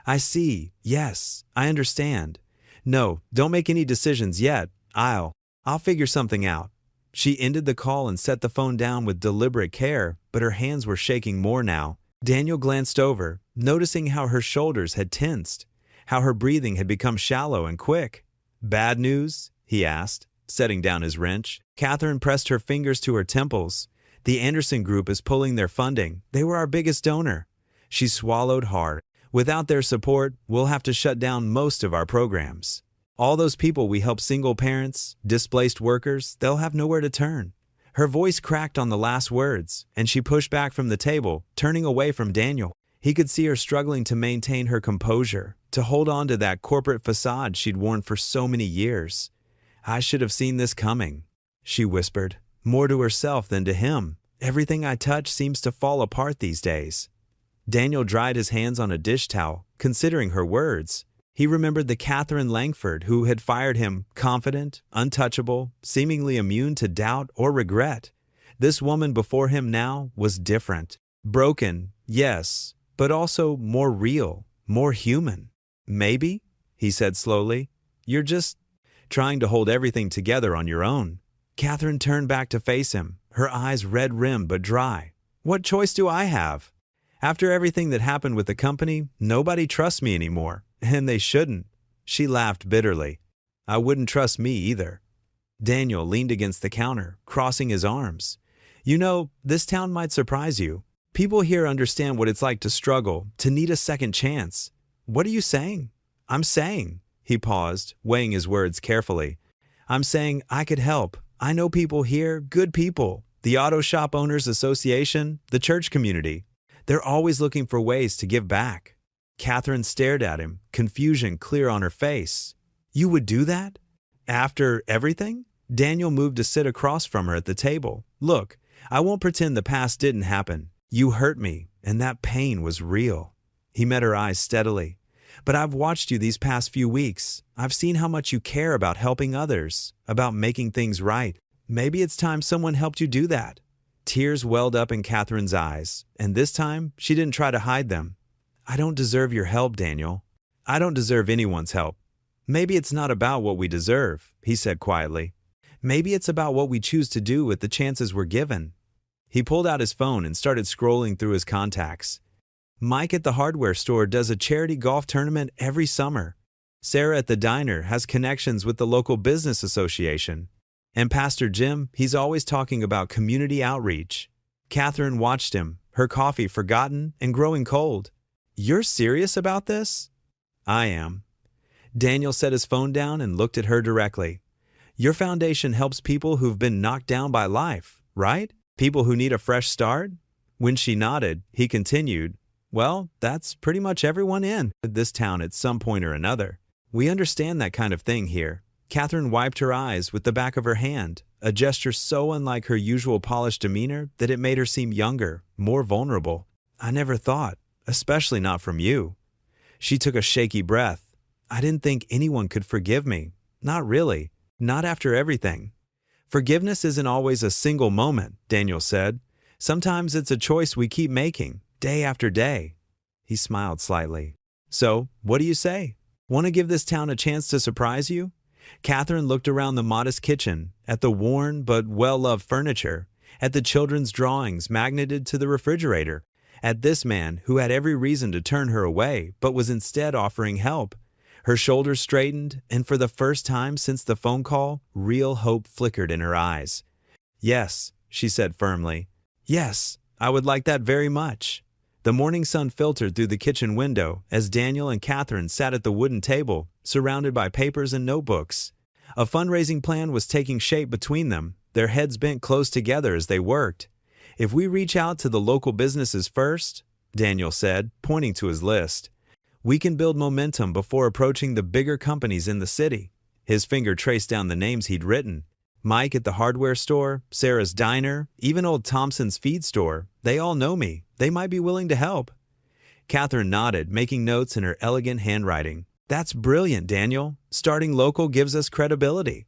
"I see. Yes, I understand. No, don't make any decisions yet. I'll figure something out." She ended the call and set the phone down with deliberate care, but her hands were shaking more now. Daniel glanced over, noticing how her shoulders had tensed, how her breathing had become shallow and quick. "Bad news?" he asked, setting down his wrench. Catherine pressed her fingers to her temples. "The Anderson Group is pulling their funding. They were our biggest donor." She swallowed hard. "Without their support, we'll have to shut down most of our programs. All those people we help, single parents, displaced workers, they'll have nowhere to turn." Her voice cracked on the last words, and she pushed back from the table, turning away from Daniel. He could see her struggling to maintain her composure, to hold on to that corporate facade she'd worn for so many years. "I should have seen this coming," she whispered, more to herself than to him. "Everything I touch seems to fall apart these days." Daniel dried his hands on a dish towel, considering her words. He remembered the Catherine Langford who had fired him, confident, untouchable, seemingly immune to doubt or regret. This woman before him now was different. Broken, yes, but also more real, more human. "Maybe," he said slowly, "you're just trying to hold everything together on your own." Catherine turned back to face him, her eyes red-rimmed but dry. "What choice do I have? After everything that happened with the company, nobody trusts me anymore. And they shouldn't." She laughed bitterly. "I wouldn't trust me either." Daniel leaned against the counter, crossing his arms. "You know, this town might surprise you. People here understand what it's like to struggle, to need a second chance." "What are you saying?" "I'm saying," he paused, weighing his words carefully. "I'm saying I could help. I know people here, good people. The Auto Shop Owners Association, the church community. They're always looking for ways to give back." Catherine stared at him, confusion clear on her face. "You would do that? After everything?" Daniel moved to sit across from her at the table. "Look, I won't pretend the past didn't happen. You hurt me, and that pain was real." He met her eyes steadily. "But I've watched you these past few weeks. I've seen how much you care about helping others, about making things right. Maybe it's time someone helped you do that." Tears welled up in Catherine's eyes, and this time she didn't try to hide them. "I don't deserve your help, Daniel. I don't deserve anyone's help." "Maybe it's not about what we deserve," he said quietly. "Maybe it's about what we choose to do with the chances we're given." He pulled out his phone and started scrolling through his contacts. Mike at the hardware store does a charity golf tournament every summer. Sarah at the diner has connections with the local business association. And Pastor Jim, he's always talking about community outreach. Catherine watched him, her coffee forgotten and growing cold. "You're serious about this?" "I am." Daniel set his phone down and looked at her directly. "Your foundation helps people who've been knocked down by life, right? People who need a fresh start?" When she nodded, he continued, "Well, that's pretty much everyone in this town at some point or another. We understand that kind of thing here." Catherine wiped her eyes with the back of her hand, a gesture so unlike her usual polished demeanor that it made her seem younger, more vulnerable. "I never thought, especially not from you." She took a shaky breath. "I didn't think anyone could forgive me. Not really. Not after everything." "Forgiveness isn't always a single moment," Daniel said. "Sometimes it's a choice we keep making, day after day." He smiled slightly. "So, what do you say? Want to give this town a chance to surprise you?" Catherine looked around the modest kitchen, at the worn but well-loved furniture, at the children's drawings magneted to the refrigerator, at this man who had every reason to turn her away but was instead offering help. Her shoulders straightened, and for the first time since the phone call, real hope flickered in her eyes. "Yes," she said firmly. "Yes, I would like that very much." The morning sun filtered through the kitchen window as Daniel and Catherine sat at the wooden table, surrounded by papers and notebooks. A fundraising plan was taking shape between them, their heads bent close together as they worked. "If we reach out to the local businesses first," Daniel said, pointing to his list, "we can build momentum before approaching the bigger companies in the city." His finger traced down the names he'd written. Mike at the hardware store, Sarah's diner, even old Thompson's feed store. They all know me. They might be willing to help. Catherine nodded, making notes in her elegant handwriting. "That's brilliant, Daniel. Starting local gives us credibility."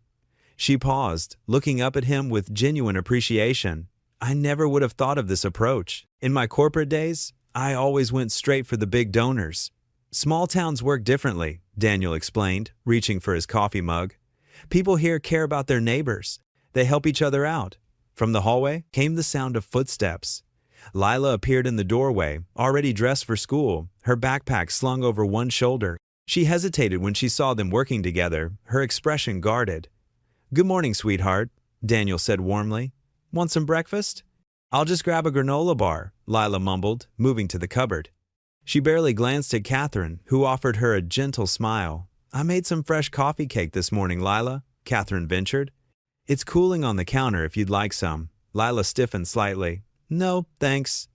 She paused, looking up at him with genuine appreciation. "I never would have thought of this approach. In my corporate days, I always went straight for the big donors." "Small towns work differently," Daniel explained, reaching for his coffee mug. "People here care about their neighbors. They help each other out." From the hallway came the sound of footsteps. Lila appeared in the doorway, already dressed for school, her backpack slung over one shoulder. She hesitated when she saw them working together, her expression guarded. "Good morning, sweetheart," Daniel said warmly. "Want some breakfast?" "I'll just grab a granola bar," Lila mumbled, moving to the cupboard. She barely glanced at Catherine, who offered her a gentle smile. "I made some fresh coffee cake this morning, Lila," Catherine ventured. "It's cooling on the counter if you'd like some." Lila stiffened slightly. "No, thanks.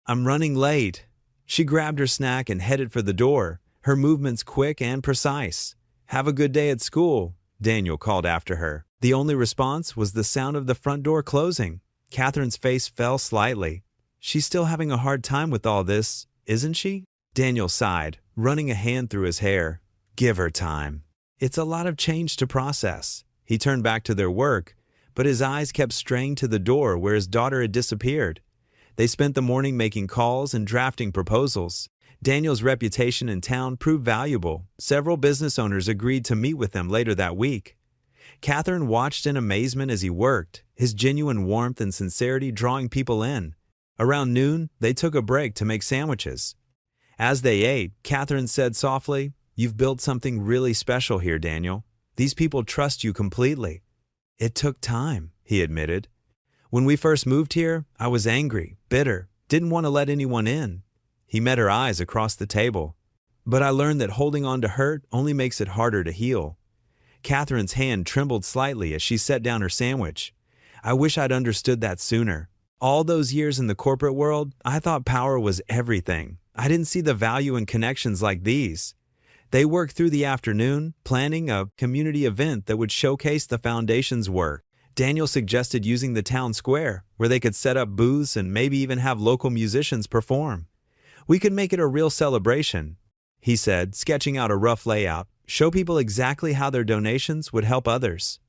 I'm running late." She grabbed her snack and headed for the door, her movements quick and precise. "Have a good day at school," Daniel called after her. The only response was the sound of the front door closing. Catherine's face fell slightly. "She's still having a hard time with all this, isn't she?" Daniel sighed, running a hand through his hair. "Give her time. It's a lot of change to process." He turned back to their work, but his eyes kept straying to the door where his daughter had disappeared. They spent the morning making calls and drafting proposals. Daniel's reputation in town proved valuable. Several business owners agreed to meet with him later that week. Catherine watched in amazement as he worked, his genuine warmth and sincerity drawing people in. Around noon, they took a break to make sandwiches. As they ate, Catherine said softly, "You've built something really special here, Daniel. These people trust you completely." "It took time," he admitted. "When we first moved here, I was angry, bitter, didn't want to let anyone in." He met her eyes across the table. "But I learned that holding on to hurt only makes it harder to heal." Catherine's hand trembled slightly as she set down her sandwich. "I wish I'd understood that sooner. All those years in the corporate world, I thought power was everything. I didn't see the value in connections like these." They worked through the afternoon, planning a community event that would showcase the foundation's work. Daniel suggested using the town square, where they could set up booths and maybe even have local musicians perform. "We could make it a real celebration," he said, sketching out a rough layout. "Show people exactly how their donations would help others."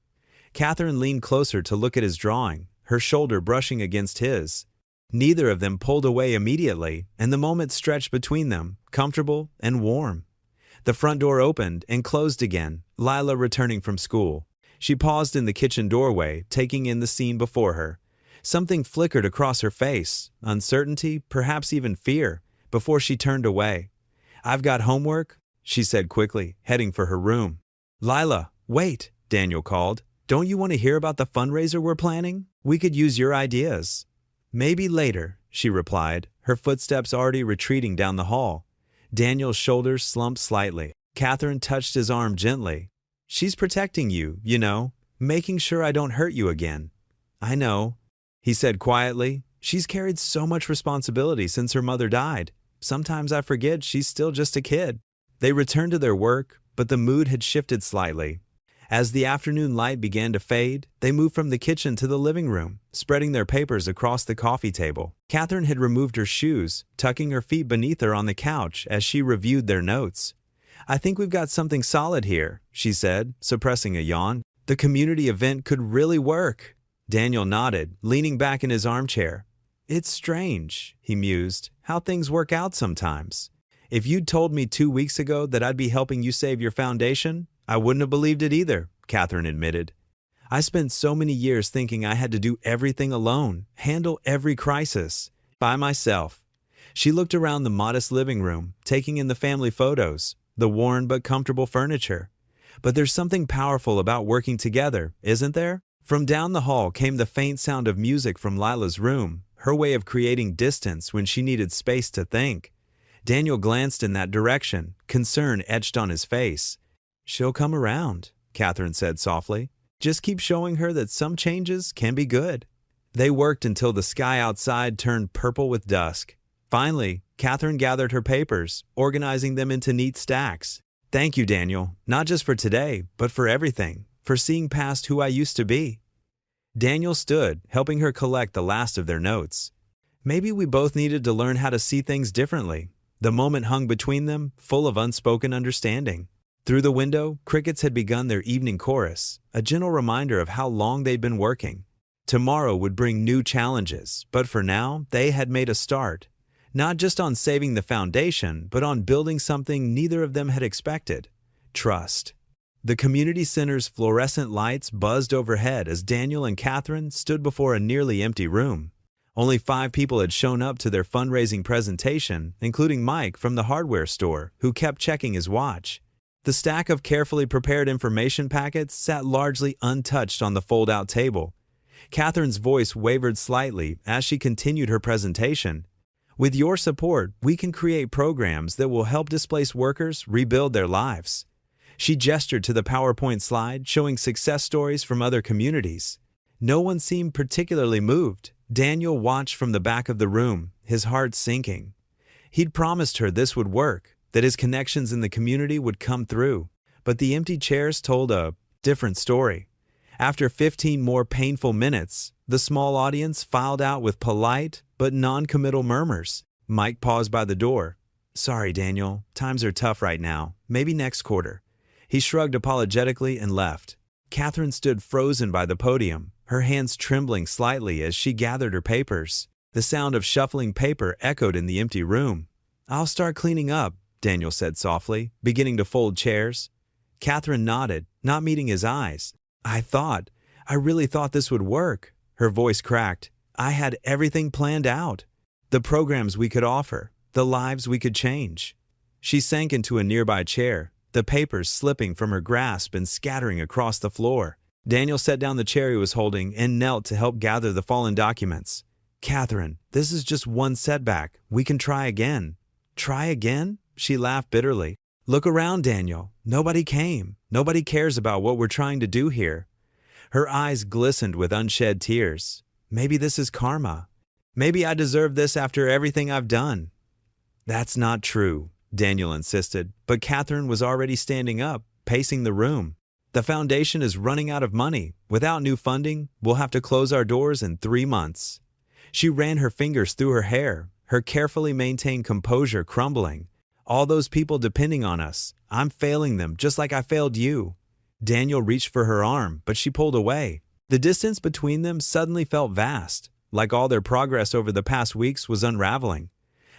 Catherine leaned closer to look at his drawing, her shoulder brushing against his. Neither of them pulled away immediately, and the moment stretched between them, comfortable and warm. The front door opened and closed again, Lila returning from school. She paused in the kitchen doorway, taking in the scene before her. Something flickered across her face, uncertainty, perhaps even fear, before she turned away. "I've got homework," she said quickly, heading for her room. "Lila, wait," Daniel called. "Don't you want to hear about the fundraiser we're planning? We could use your ideas." "Maybe later," she replied, her footsteps already retreating down the hall. Daniel's shoulders slumped slightly. Catherine touched his arm gently. "She's protecting you, you know, making sure I don't hurt you again." "I know," he said quietly. "She's carried so much responsibility since her mother died. Sometimes I forget she's still just a kid." They returned to their work, but the mood had shifted slightly. As the afternoon light began to fade, they moved from the kitchen to the living room, spreading their papers across the coffee table. Catherine had removed her shoes, tucking her feet beneath her on the couch as she reviewed their notes. "I think we've got something solid here," she said, suppressing a yawn. "The community event could really work." Daniel nodded, leaning back in his armchair. "It's strange," he mused, "how things work out sometimes. If you'd told me 2 weeks ago that I'd be helping you save your foundation, I wouldn't have believed it either," Catherine admitted. "I spent so many years thinking I had to do everything alone, handle every crisis, by myself." She looked around the modest living room, taking in the family photos, the worn but comfortable furniture. "But there's something powerful about working together, isn't there?" From down the hall came the faint sound of music from Lila's room, her way of creating distance when she needed space to think. Daniel glanced in that direction, concern etched on his face. "She'll come around," Catherine said softly. "Just keep showing her that some changes can be good." They worked until the sky outside turned purple with dusk. Finally, Catherine gathered her papers, organizing them into neat stacks. "Thank you, Daniel, not just for today, but for everything, for seeing past who I used to be." Daniel stood, helping her collect the last of their notes. Maybe we both needed to learn how to see things differently. The moment hung between them, full of unspoken understanding. Through the window, crickets had begun their evening chorus, a gentle reminder of how long they'd been working. Tomorrow would bring new challenges, but for now, they had made a start. Not just on saving the foundation, but on building something neither of them had expected: trust. The community center's fluorescent lights buzzed overhead as Daniel and Catherine stood before a nearly empty room. Only 5 people had shown up to their fundraising presentation, including Mike from the hardware store, who kept checking his watch. The stack of carefully prepared information packets sat largely untouched on the fold-out table. Catherine's voice wavered slightly as she continued her presentation. "With your support, we can create programs that will help displaced workers rebuild their lives." She gestured to the PowerPoint slide showing success stories from other communities. No one seemed particularly moved. Daniel watched from the back of the room, his heart sinking. He'd promised her this would work, that his connections in the community would come through, but the empty chairs told a different story. After 15 more painful minutes, the small audience filed out with polite but non-committal murmurs. Mike paused by the door. "Sorry, Daniel, times are tough right now. Maybe next quarter." He shrugged apologetically and left. Catherine stood frozen by the podium, her hands trembling slightly as she gathered her papers. The sound of shuffling paper echoed in the empty room. "I'll start cleaning up," Daniel said softly, beginning to fold chairs. Catherine nodded, not meeting his eyes. I really thought this would work." Her voice cracked. "I had everything planned out. The programs we could offer, the lives we could change." She sank into a nearby chair, the papers slipping from her grasp and scattering across the floor. Daniel set down the chair he was holding and knelt to help gather the fallen documents. "Catherine, this is just one setback. We can try again." "Try again?" She laughed bitterly. "Look around, Daniel. Nobody came. Nobody cares about what we're trying to do here." Her eyes glistened with unshed tears. "Maybe this is karma. Maybe I deserve this after everything I've done." "That's not true," Daniel insisted, but Catherine was already standing up, pacing the room. "The foundation is running out of money. Without new funding, we'll have to close our doors in 3 months." She ran her fingers through her hair, her carefully maintained composure crumbling. "All those people depending on us. I'm failing them just like I failed you." Daniel reached for her arm, but she pulled away. The distance between them suddenly felt vast, like all their progress over the past weeks was unraveling.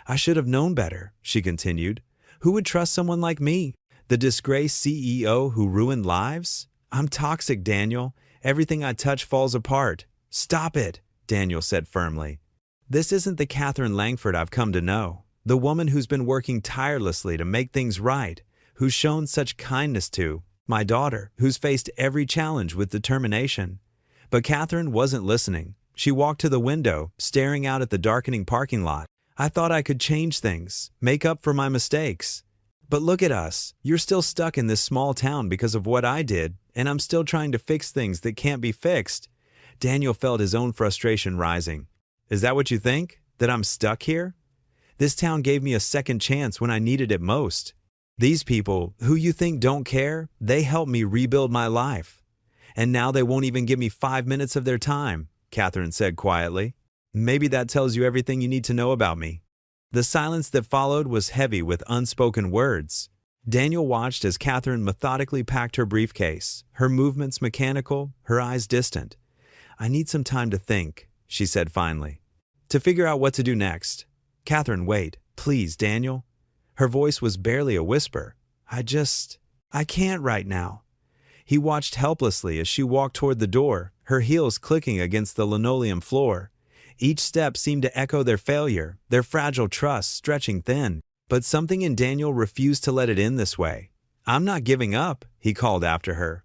"I should have known better," she continued. "Who would trust someone like me? The disgraced CEO who ruined lives? I'm toxic, Daniel. Everything I touch falls apart." "Stop it," Daniel said firmly. "This isn't the Catherine Langford I've come to know. The woman who's been working tirelessly to make things right, who's shown such kindness to my daughter, who's faced every challenge with determination." But Catherine wasn't listening. She walked to the window, staring out at the darkening parking lot. "I thought I could change things, make up for my mistakes. But look at us. You're still stuck in this small town because of what I did, and I'm still trying to fix things that can't be fixed." Daniel felt his own frustration rising. "Is that what you think? That I'm stuck here? This town gave me a second chance when I needed it most. These people, who you think don't care, they helped me rebuild my life. And now they won't even give me 5 minutes of their time," Catherine said quietly. "Maybe that tells you everything you need to know about me." The silence that followed was heavy with unspoken words. Daniel watched as Catherine methodically packed her briefcase, her movements mechanical, her eyes distant. "I need some time to think," she said finally, "to figure out what to do next." "Catherine, wait. Please, Daniel." Her voice was barely a whisper. I can't right now." He watched helplessly as she walked toward the door, her heels clicking against the linoleum floor. Each step seemed to echo their failure, their fragile trust stretching thin. But something in Daniel refused to let it end this way. "I'm not giving up," he called after her.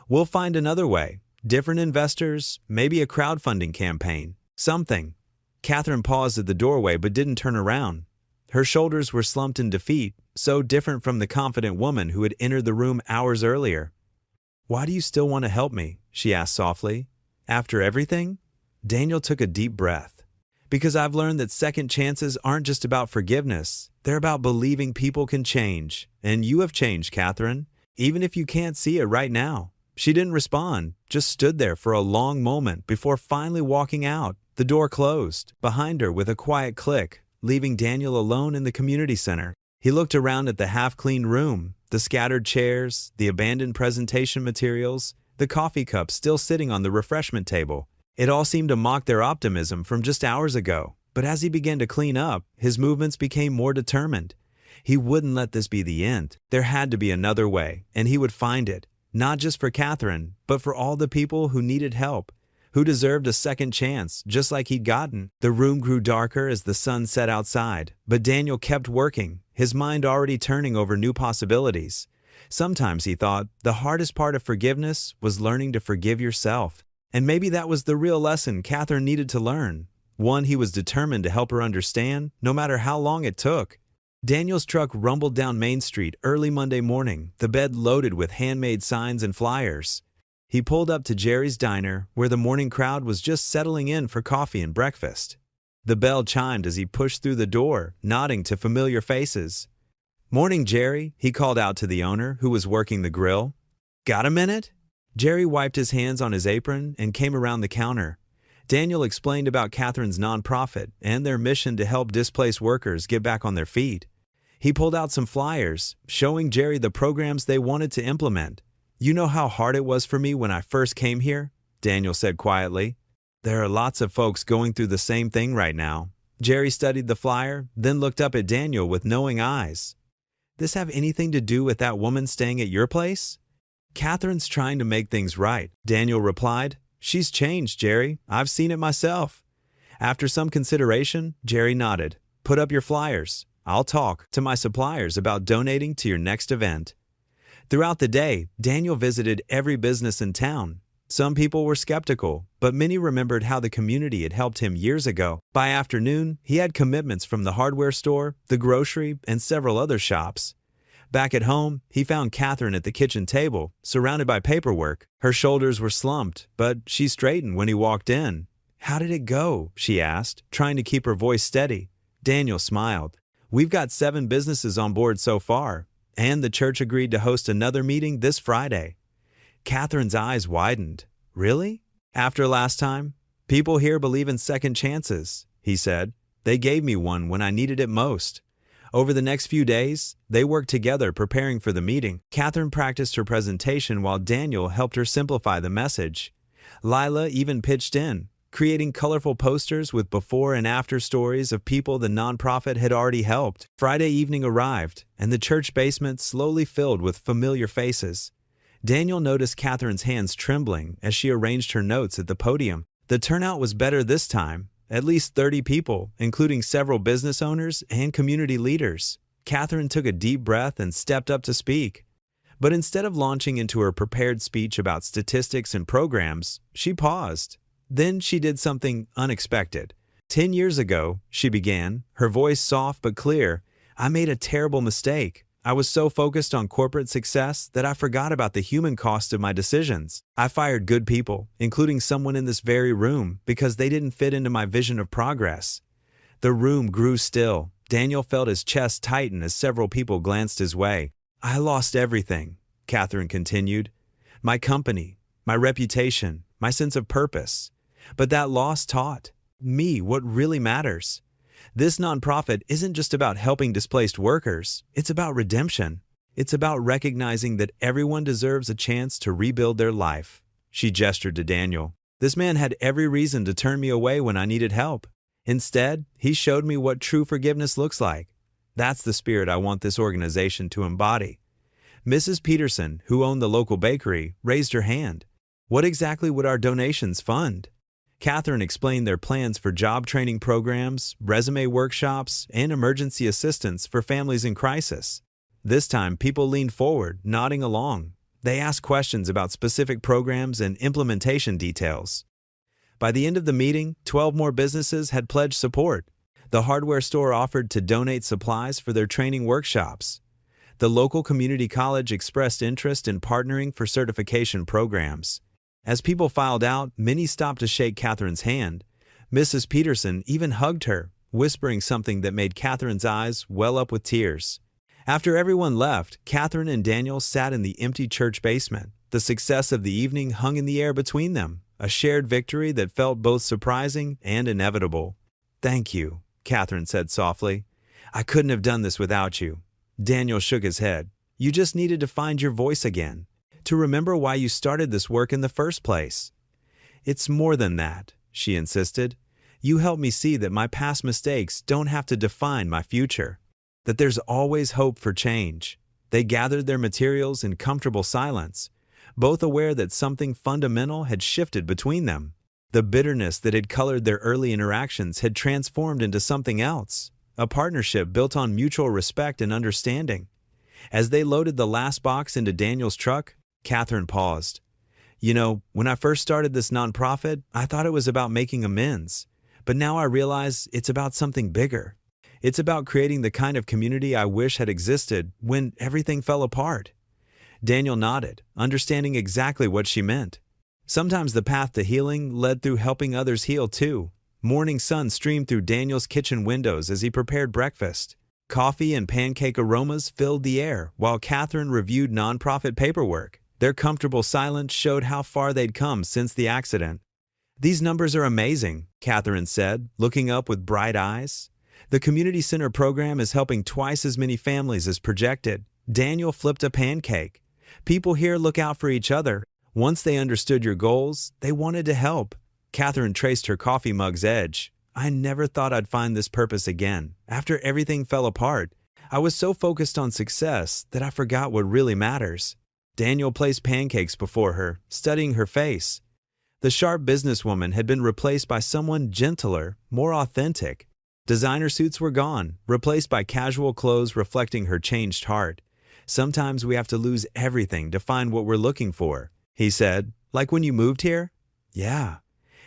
"We'll find another way. Different investors, maybe a crowdfunding campaign. Something." Catherine paused at the doorway but didn't turn around. Her shoulders were slumped in defeat, so different from the confident woman who had entered the room hours earlier. "Why do you still want to help me?" she asked softly. "After everything?" Daniel took a deep breath. "Because I've learned that second chances aren't just about forgiveness. They're about believing people can change. And you have changed, Catherine, even if you can't see it right now." She didn't respond, just stood there for a long moment before finally walking out. The door closed behind her with a quiet click, leaving Daniel alone in the community center. He looked around at the half-cleaned room, the scattered chairs, the abandoned presentation materials, the coffee cups still sitting on the refreshment table. It all seemed to mock their optimism from just hours ago. But as he began to clean up, his movements became more determined. He wouldn't let this be the end. There had to be another way, and he would find it. Not just for Catherine, but for all the people who needed help, who deserved a second chance, just like he'd gotten. The room grew darker as the sun set outside, but Daniel kept working, his mind already turning over new possibilities. Sometimes, he thought, the hardest part of forgiveness was learning to forgive yourself. And maybe that was the real lesson Catherine needed to learn, one he was determined to help her understand, no matter how long it took. Daniel's truck rumbled down Main Street early Monday morning, the bed loaded with handmade signs and flyers. He pulled up to Jerry's Diner, where the morning crowd was just settling in for coffee and breakfast. The bell chimed as he pushed through the door, nodding to familiar faces. "Morning, Jerry," he called out to the owner, who was working the grill. "Got a minute?" Jerry wiped his hands on his apron and came around the counter. Daniel explained about Catherine's nonprofit and their mission to help displaced workers get back on their feet. He pulled out some flyers, showing Jerry the programs they wanted to implement. "You know how hard it was for me when I first came here?" Daniel said quietly. "There are lots of folks going through the same thing right now." Jerry studied the flyer, then looked up at Daniel with knowing eyes. "This have anything to do with that woman staying at your place?" "Catherine's trying to make things right," Daniel replied. "She's changed, Jerry. I've seen it myself." After some consideration, Jerry nodded. "Put up your flyers. I'll talk to my suppliers about donating to your next event." Throughout the day, Daniel visited every business in town. Some people were skeptical, but many remembered how the community had helped him years ago. By afternoon, he had commitments from the hardware store, the grocery, and several other shops. Back at home, he found Catherine at the kitchen table, surrounded by paperwork. Her shoulders were slumped, but she straightened when he walked in. "How did it go?" she asked, trying to keep her voice steady. Daniel smiled. "We've got 7 businesses on board so far, and the church agreed to host another meeting this Friday." Catherine's eyes widened. "Really? After last time? People here believe in second chances," he said. "They gave me one when I needed it most." Over the next few days, they worked together preparing for the meeting. Catherine practiced her presentation while Daniel helped her simplify the message. Lila even pitched in, creating colorful posters with before and after stories of people the nonprofit had already helped. Friday evening arrived, and the church basement slowly filled with familiar faces. Daniel noticed Catherine's hands trembling as she arranged her notes at the podium. The turnout was better this time, at least 30 people, including several business owners and community leaders. Catherine took a deep breath and stepped up to speak. But instead of launching into her prepared speech about statistics and programs, she paused. Then she did something unexpected. 10 years ago, she began, her voice soft but clear, "I made a terrible mistake. I was so focused on corporate success that I forgot about the human cost of my decisions. I fired good people, including someone in this very room, because they didn't fit into my vision of progress." The room grew still. Daniel felt his chest tighten as several people glanced his way. "I lost everything," Catherine continued. "My company, my reputation, my sense of purpose. But that loss taught me what really matters. This nonprofit isn't just about helping displaced workers. It's about redemption. It's about recognizing that everyone deserves a chance to rebuild their life." She gestured to Daniel. "This man had every reason to turn me away when I needed help. Instead, he showed me what true forgiveness looks like. That's the spirit I want this organization to embody." Mrs. Peterson, who owned the local bakery, raised her hand. "What exactly would our donations fund?" Catherine explained their plans for job training programs, resume workshops, and emergency assistance for families in crisis. This time, people leaned forward, nodding along. They asked questions about specific programs and implementation details. By the end of the meeting, 12 more businesses had pledged support. The hardware store offered to donate supplies for their training workshops. The local community college expressed interest in partnering for certification programs. As people filed out, many stopped to shake Catherine's hand. Mrs. Peterson even hugged her, whispering something that made Catherine's eyes well up with tears. After everyone left, Catherine and Daniel sat in the empty church basement. The success of the evening hung in the air between them, a shared victory that felt both surprising and inevitable. "Thank you," Catherine said softly. "I couldn't have done this without you." Daniel shook his head. "You just needed to find your voice again, to remember why you started this work in the first place." "It's more than that," she insisted. "You helped me see that my past mistakes don't have to define my future, that there's always hope for change." They gathered their materials in comfortable silence, both aware that something fundamental had shifted between them. The bitterness that had colored their early interactions had transformed into something else, a partnership built on mutual respect and understanding. As they loaded the last box into Daniel's truck, Catherine paused. "You know, when I first started this nonprofit, I thought it was about making amends. But now I realize it's about something bigger. It's about creating the kind of community I wish had existed when everything fell apart." Daniel nodded, understanding exactly what she meant. Sometimes the path to healing led through helping others heal too. Morning sun streamed through Daniel's kitchen windows as he prepared breakfast. Coffee and pancake aromas filled the air while Catherine reviewed nonprofit paperwork. Their comfortable silence showed how far they'd come since the accident. "These numbers are amazing," Catherine said, looking up with bright eyes. "The community center program is helping twice as many families as projected." Daniel flipped a pancake. "People here look out for each other. Once they understood your goals, they wanted to help." Catherine traced her coffee mug's edge. "I never thought I'd find this purpose again. After everything fell apart, I was so focused on success that I forgot what really matters." Daniel placed pancakes before her, studying her face. The sharp businesswoman had been replaced by someone gentler, more authentic. Designer suits were gone, replaced by casual clothes reflecting her changed heart. "Sometimes we have to lose everything to find what we're looking for," he said. "Like when you moved here?" "Yeah.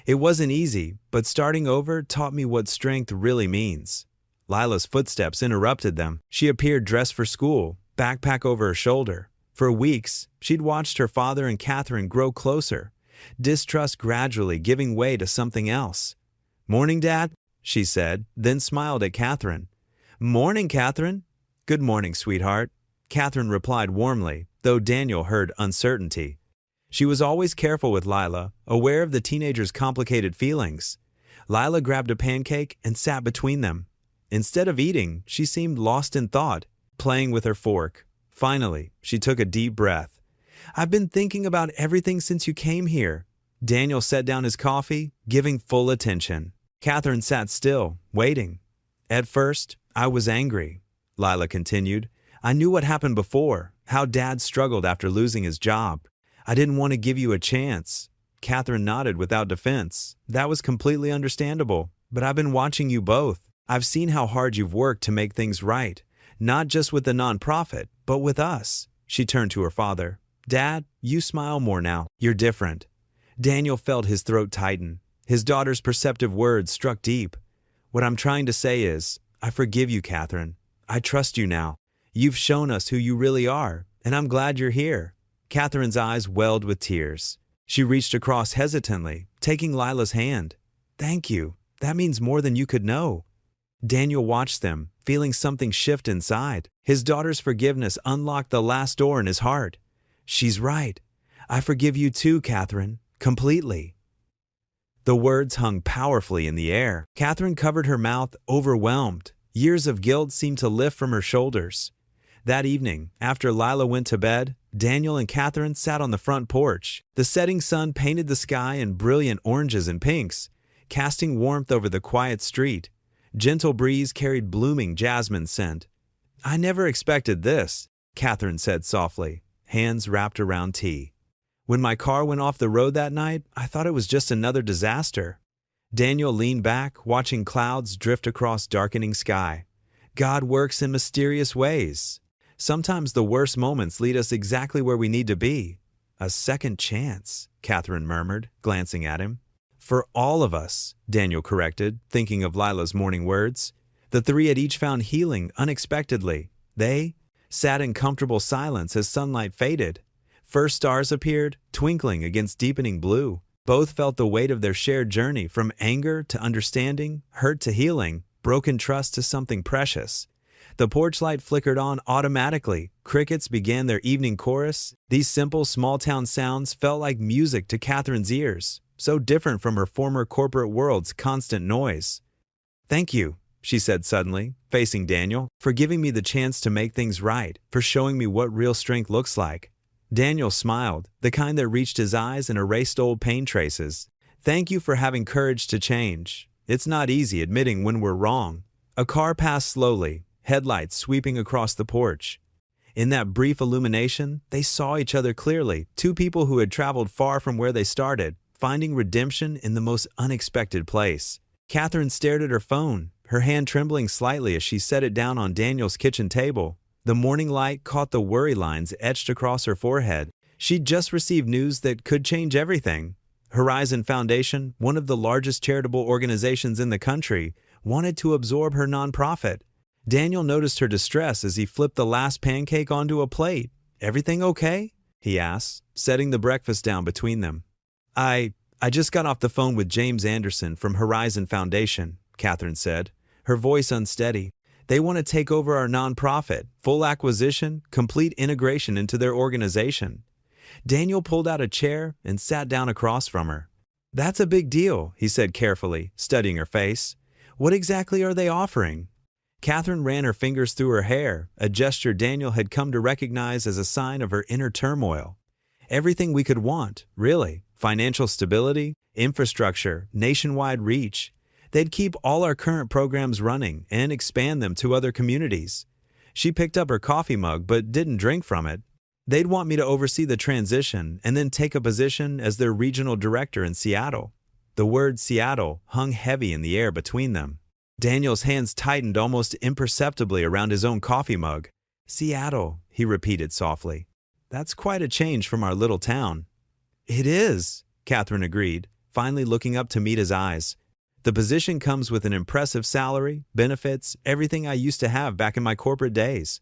It wasn't easy, but starting over taught me what strength really means." Lila's footsteps interrupted them. She appeared dressed for school, backpack over her shoulder. For weeks, she'd watched her father and Catherine grow closer, distrust gradually giving way to something else. "Morning, Dad," she said, then smiled at Catherine. "Morning, Catherine." "Good morning, sweetheart," Catherine replied warmly, though Daniel heard uncertainty. She was always careful with Lila, aware of the teenager's complicated feelings. Lila grabbed a pancake and sat between them. Instead of eating, she seemed lost in thought, playing with her fork. Finally, she took a deep breath. "I've been thinking about everything since you came here." Daniel set down his coffee, giving full attention. Catherine sat still, waiting. "At first, I was angry," Lila continued. "I knew what happened before, how Dad struggled after losing his job. I didn't want to give you a chance." Catherine nodded without defense. "That was completely understandable, but I've been watching you both. I've seen how hard you've worked to make things right, not just with the nonprofit, but with us." She turned to her father. "Dad, you smile more now. You're different." Daniel felt his throat tighten. His daughter's perceptive words struck deep. "What I'm trying to say is, I forgive you, Catherine. I trust you now. You've shown us who you really are, and I'm glad you're here." Catherine's eyes welled with tears. She reached across hesitantly, taking Lila's hand. "Thank you. That means more than you could know." Daniel watched them, feeling something shift inside. His daughter's forgiveness unlocked the last door in his heart. "She's right. I forgive you too, Catherine. Completely." The words hung powerfully in the air. Catherine covered her mouth, overwhelmed. Years of guilt seemed to lift from her shoulders. That evening, after Lila went to bed, Daniel and Catherine sat on the front porch. The setting sun painted the sky in brilliant oranges and pinks, casting warmth over the quiet street. Gentle breeze carried blooming jasmine scent. "I never expected this," Catherine said softly, hands wrapped around tea. "When my car went off the road that night, I thought it was just another disaster." Daniel leaned back, watching clouds drift across darkening sky. "God works in mysterious ways. Sometimes the worst moments lead us exactly where we need to be." "A second chance," Catherine murmured, glancing at him. For all of us, Daniel corrected, thinking of Lila's morning words. The three had each found healing unexpectedly. They sat in comfortable silence as sunlight faded. First stars appeared, twinkling against deepening blue. Both felt the weight of their shared journey, from anger to understanding, hurt to healing, broken trust to something precious. The porch light flickered on automatically. Crickets began their evening chorus. These simple, small-town sounds felt like music to Catherine's ears, so different from her former corporate world's constant noise. "Thank you," she said suddenly, facing Daniel, "for giving me the chance to make things right, for showing me what real strength looks like." Daniel smiled, the kind that reached his eyes and erased old pain traces. "Thank you for having courage to change. It's not easy admitting when we're wrong." A car passed slowly, headlights sweeping across the porch. In that brief illumination, they saw each other clearly, two people who had traveled far from where they started, finding redemption in the most unexpected place. Catherine stared at her phone, her hand trembling slightly as she set it down on Daniel's kitchen table. The morning light caught the worry lines etched across her forehead. She'd just received news that could change everything. Horizon Foundation, one of the largest charitable organizations in the country, wanted to absorb her nonprofit. Daniel noticed her distress as he flipped the last pancake onto a plate. "Everything okay?" he asked, setting the breakfast down between them. I just got off the phone with James Anderson from Horizon Foundation," Catherine said, her voice unsteady. "They want to take over our nonprofit, full acquisition, complete integration into their organization." Daniel pulled out a chair and sat down across from her. "That's a big deal," he said carefully, studying her face. "What exactly are they offering?" Catherine ran her fingers through her hair, a gesture Daniel had come to recognize as a sign of her inner turmoil. "Everything we could want, really. Financial stability, infrastructure, nationwide reach. They'd keep all our current programs running and expand them to other communities." She picked up her coffee mug but didn't drink from it. "They'd want me to oversee the transition and then take a position as their regional director in Seattle." The word Seattle hung heavy in the air between them. Daniel's hands tightened almost imperceptibly around his own coffee mug. "Seattle," he repeated softly. "That's quite a change from our little town." "It is," Catherine agreed, finally looking up to meet his eyes. "The position comes with an impressive salary, benefits, everything I used to have back in my corporate days.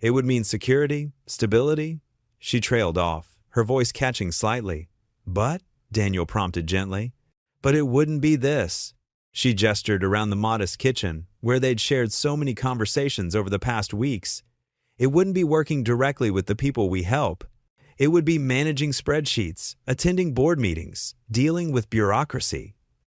It would mean security, stability." She trailed off, her voice catching slightly. "But," Daniel prompted gently, "but it wouldn't be this." She gestured around the modest kitchen, where they'd shared so many conversations over the past weeks. "It wouldn't be working directly with the people we help. It would be managing spreadsheets, attending board meetings, dealing with bureaucracy."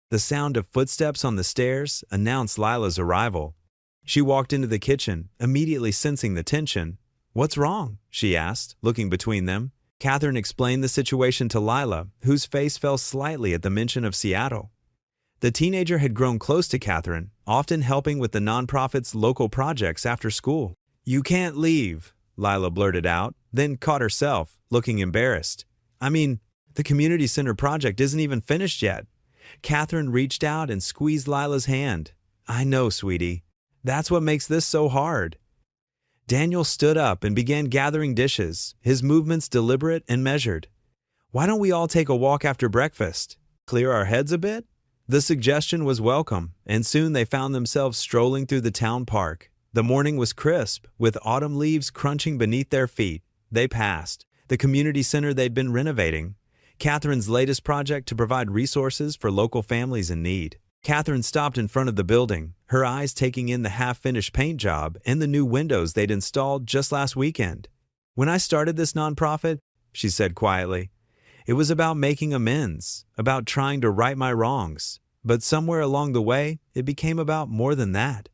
The sound of footsteps on the stairs announced Lila's arrival. She walked into the kitchen, immediately sensing the tension. "What's wrong?" she asked, looking between them. Catherine explained the situation to Lila, whose face fell slightly at the mention of Seattle. The teenager had grown close to Catherine, often helping with the nonprofit's local projects after school. "You can't leave," Lila blurted out, then caught herself, looking embarrassed. "I mean, the community center project isn't even finished yet." Catherine reached out and squeezed Lila's hand. "I know, sweetie. That's what makes this so hard." Daniel stood up and began gathering dishes, his movements deliberate and measured. "Why don't we all take a walk after breakfast? Clear our heads a bit?" The suggestion was welcome, and soon they found themselves strolling through the town park. The morning was crisp, with autumn leaves crunching beneath their feet. They passed the community center they'd been renovating, Catherine's latest project to provide resources for local families in need. Catherine stopped in front of the building, her eyes taking in the half-finished paint job and the new windows they'd installed just last weekend. "When I started this nonprofit," she said quietly, "it was about making amends, about trying to right my wrongs. But somewhere along the way, it became about more than that."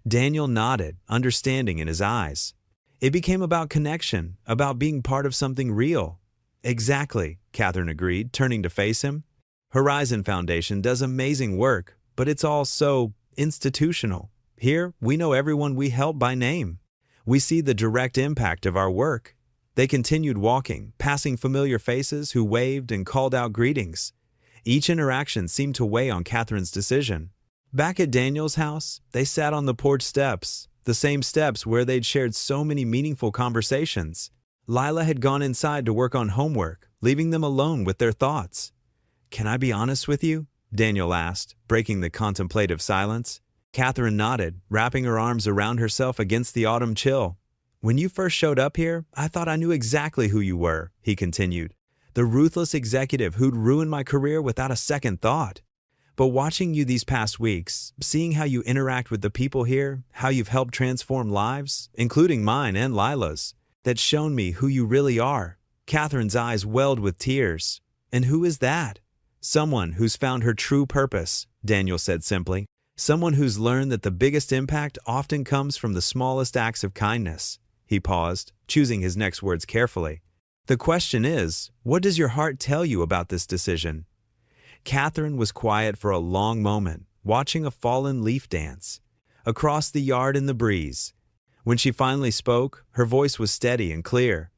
Daniel nodded, understanding in his eyes. "It became about connection, about being part of something real." "Exactly," Catherine agreed, turning to face him. "Horizon Foundation does amazing work, but it's all so institutional. Here, we know everyone we help by name. We see the direct impact of our work." They continued walking, passing familiar faces who waved and called out greetings. Each interaction seemed to weigh on Catherine's decision. Back at Daniel's house, they sat on the porch steps, the same steps where they'd shared so many meaningful conversations. Lila had gone inside to work on homework, leaving them alone with their thoughts. "Can I be honest with you?" Daniel asked, breaking the contemplative silence. Catherine nodded, wrapping her arms around herself against the autumn chill. "When you first showed up here, I thought I knew exactly who you were," he continued. "The ruthless executive who'd ruin my career without a second thought. But watching you these past weeks, seeing how you interact with the people here, how you've helped transform lives, including mine and Lila's, that's shown me who you really are." Catherine's eyes welled with tears. "And who is that?" "Someone who's found her true purpose," Daniel said simply. "Someone who's learned that the biggest impact often comes from the smallest acts of kindness." He paused, choosing his next words carefully. "The question is, what does your heart tell you about this decision?" Catherine was quiet for a long moment, watching a fallen leaf dance across the yard in the breeze. When she finally spoke, her voice was steady and clear.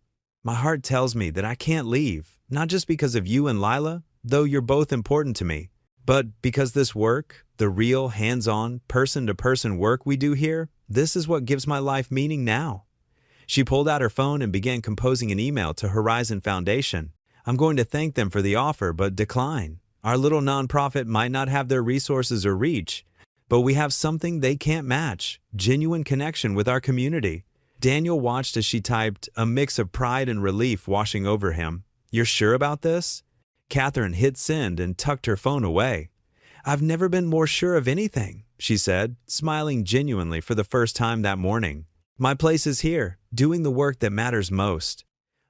"My heart tells me that I can't leave, not just because of you and Lila, though you're both important to me, but because this work, the real, hands-on, person-to-person work we do here, this is what gives my life meaning now." She pulled out her phone and began composing an email to Horizon Foundation. "I'm going to thank them for the offer, but decline. Our little nonprofit might not have their resources or reach, but we have something they can't match: genuine connection with our community." Daniel watched as she typed, a mix of pride and relief washing over him. "You're sure about this?" Catherine hit send and tucked her phone away. "I've never been more sure of anything," she said, smiling genuinely for the first time that morning. "My place is here, doing the work that matters most."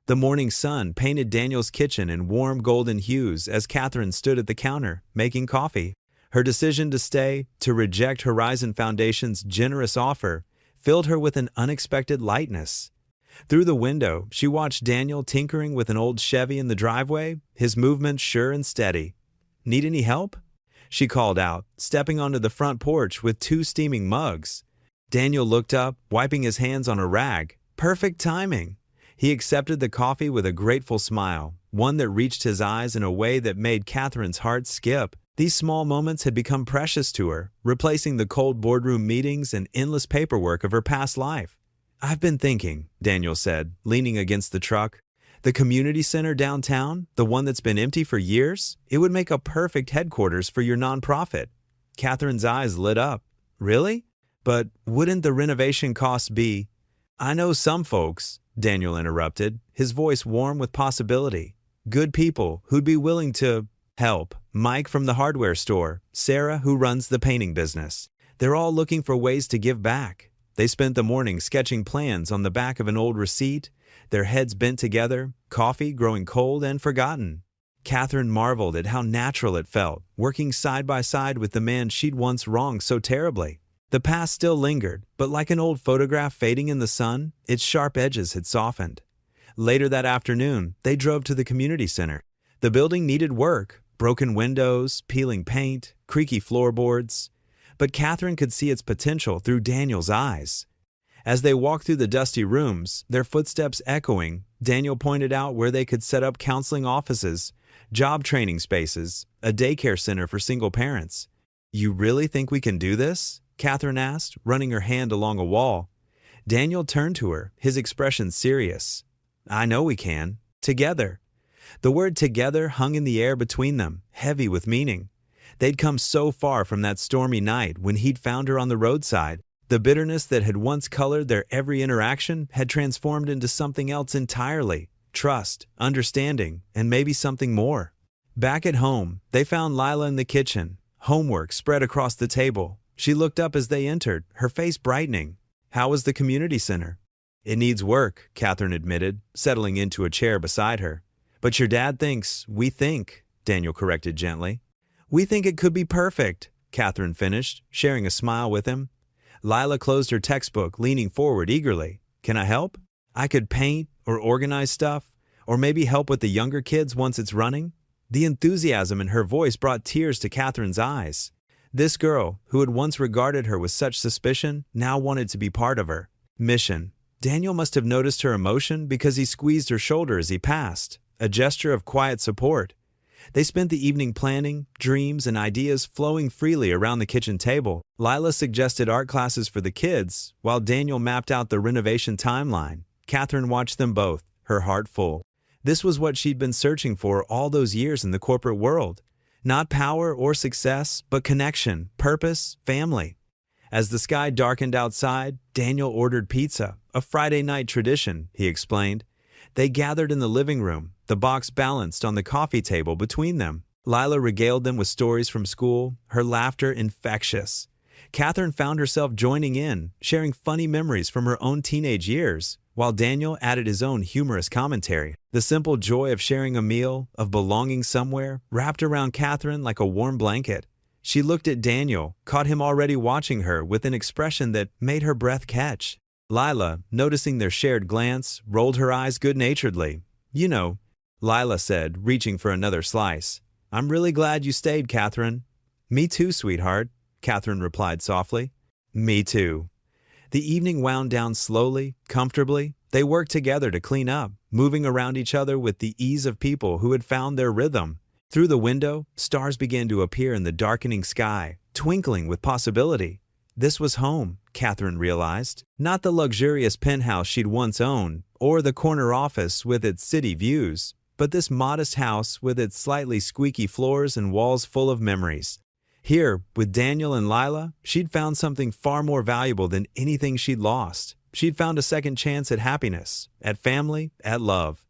The morning sun painted Daniel's kitchen in warm golden hues as Catherine stood at the counter, making coffee. Her decision to stay, to reject Horizon Foundation's generous offer, filled her with an unexpected lightness. Through the window, she watched Daniel tinkering with an old Chevy in the driveway, his movements sure and steady. "Need any help?" she called out, stepping onto the front porch with 2 steaming mugs. Daniel looked up, wiping his hands on a rag. Perfect timing. He accepted the coffee with a grateful smile, one that reached his eyes in a way that made Catherine's heart skip. These small moments had become precious to her, replacing the cold boardroom meetings and endless paperwork of her past life. "I've been thinking," Daniel said, leaning against the truck. "The community center downtown, the one that's been empty for years, it would make a perfect headquarters for your nonprofit." Catherine's eyes lit up. "Really? But wouldn't the renovation costs be—" "I know some folks," Daniel interrupted, his voice warm with possibility. "Good people who'd be willing to help. Mike from the hardware store, Sarah who runs the painting business. They're all looking for ways to give back." They spent the morning sketching plans on the back of an old receipt, their heads bent together, coffee growing cold and forgotten. Catherine marveled at how natural it felt, working side by side with the man she'd once wronged so terribly. The past still lingered, but like an old photograph fading in the sun, its sharp edges had softened. Later that afternoon, they drove to the community center. The building needed work, broken windows, peeling paint, creaky floorboards. But Catherine could see its potential through Daniel's eyes. As they walked through the dusty rooms, their footsteps echoing, Daniel pointed out where they could set up counseling offices, job training spaces, a daycare center for single parents. "You really think we can do this?" Catherine asked, running her hand along a wall. Daniel turned to her, his expression serious. "I know we can. Together." The word "together" hung in the air between them, heavy with meaning. They'd come so far from that stormy night when he'd found her on the roadside. The bitterness that had once colored their every interaction had transformed into something else entirely: trust, understanding, and maybe something more. Back at home, they found Lila in the kitchen, homework spread across the table. She looked up as they entered, her face brightening. "How was the community center?" "It needs work," Catherine admitted, settling into a chair beside her. "But your dad thinks, we think," Daniel corrected gently. "We think it could be perfect," Catherine finished, sharing a smile with him. Lila closed her textbook, leaning forward eagerly. "Can I help? I could paint or organize stuff, or maybe help with the younger kids once it's running." The enthusiasm in her voice brought tears to Catherine's eyes. This girl, who had once regarded her with such suspicion, now wanted to be part of her mission. Daniel must have noticed her emotion because he squeezed her shoulder as he passed, a gesture of quiet support. They spent the evening planning, dreams and ideas flowing freely around the kitchen table. Lila suggested art classes for the kids, while Daniel mapped out the renovation timeline. Catherine watched them both, her heart full. This was what she'd been searching for all those years in the corporate world. Not power or success, but connection, purpose, family. As the sky darkened outside, Daniel ordered pizza, a Friday night tradition, he explained. They gathered in the living room, the box balanced on the coffee table between them. Lila regaled them with stories from school, her laughter infectious. Catherine found herself joining in, sharing funny memories from her own teenage years, while Daniel added his own humorous commentary. The simple joy of sharing a meal, of belonging somewhere, wrapped around Catherine like a warm blanket. She looked at Daniel, caught him already watching her with an expression that made her breath catch. Lila, noticing their shared glance, rolled her eyes good-naturedly. "You know," Lila said, reaching for another slice. "I'm really glad you stayed, Catherine." "Me too, sweetheart," Catherine replied softly. "Me too." The evening wound down slowly, comfortably. They worked together to clean up, moving around each other with the ease of people who had found their rhythm. Through the window, stars began to appear in the darkening sky, twinkling with possibility. This was home, Catherine realized. Not the luxurious penthouse she'd once owned, or the corner office with its city views, but this modest house with its slightly squeaky floors and walls full of memories. Here, with Daniel and Lila, she'd found something far more valuable than anything she'd lost. She'd found a second chance at happiness, at family, at love.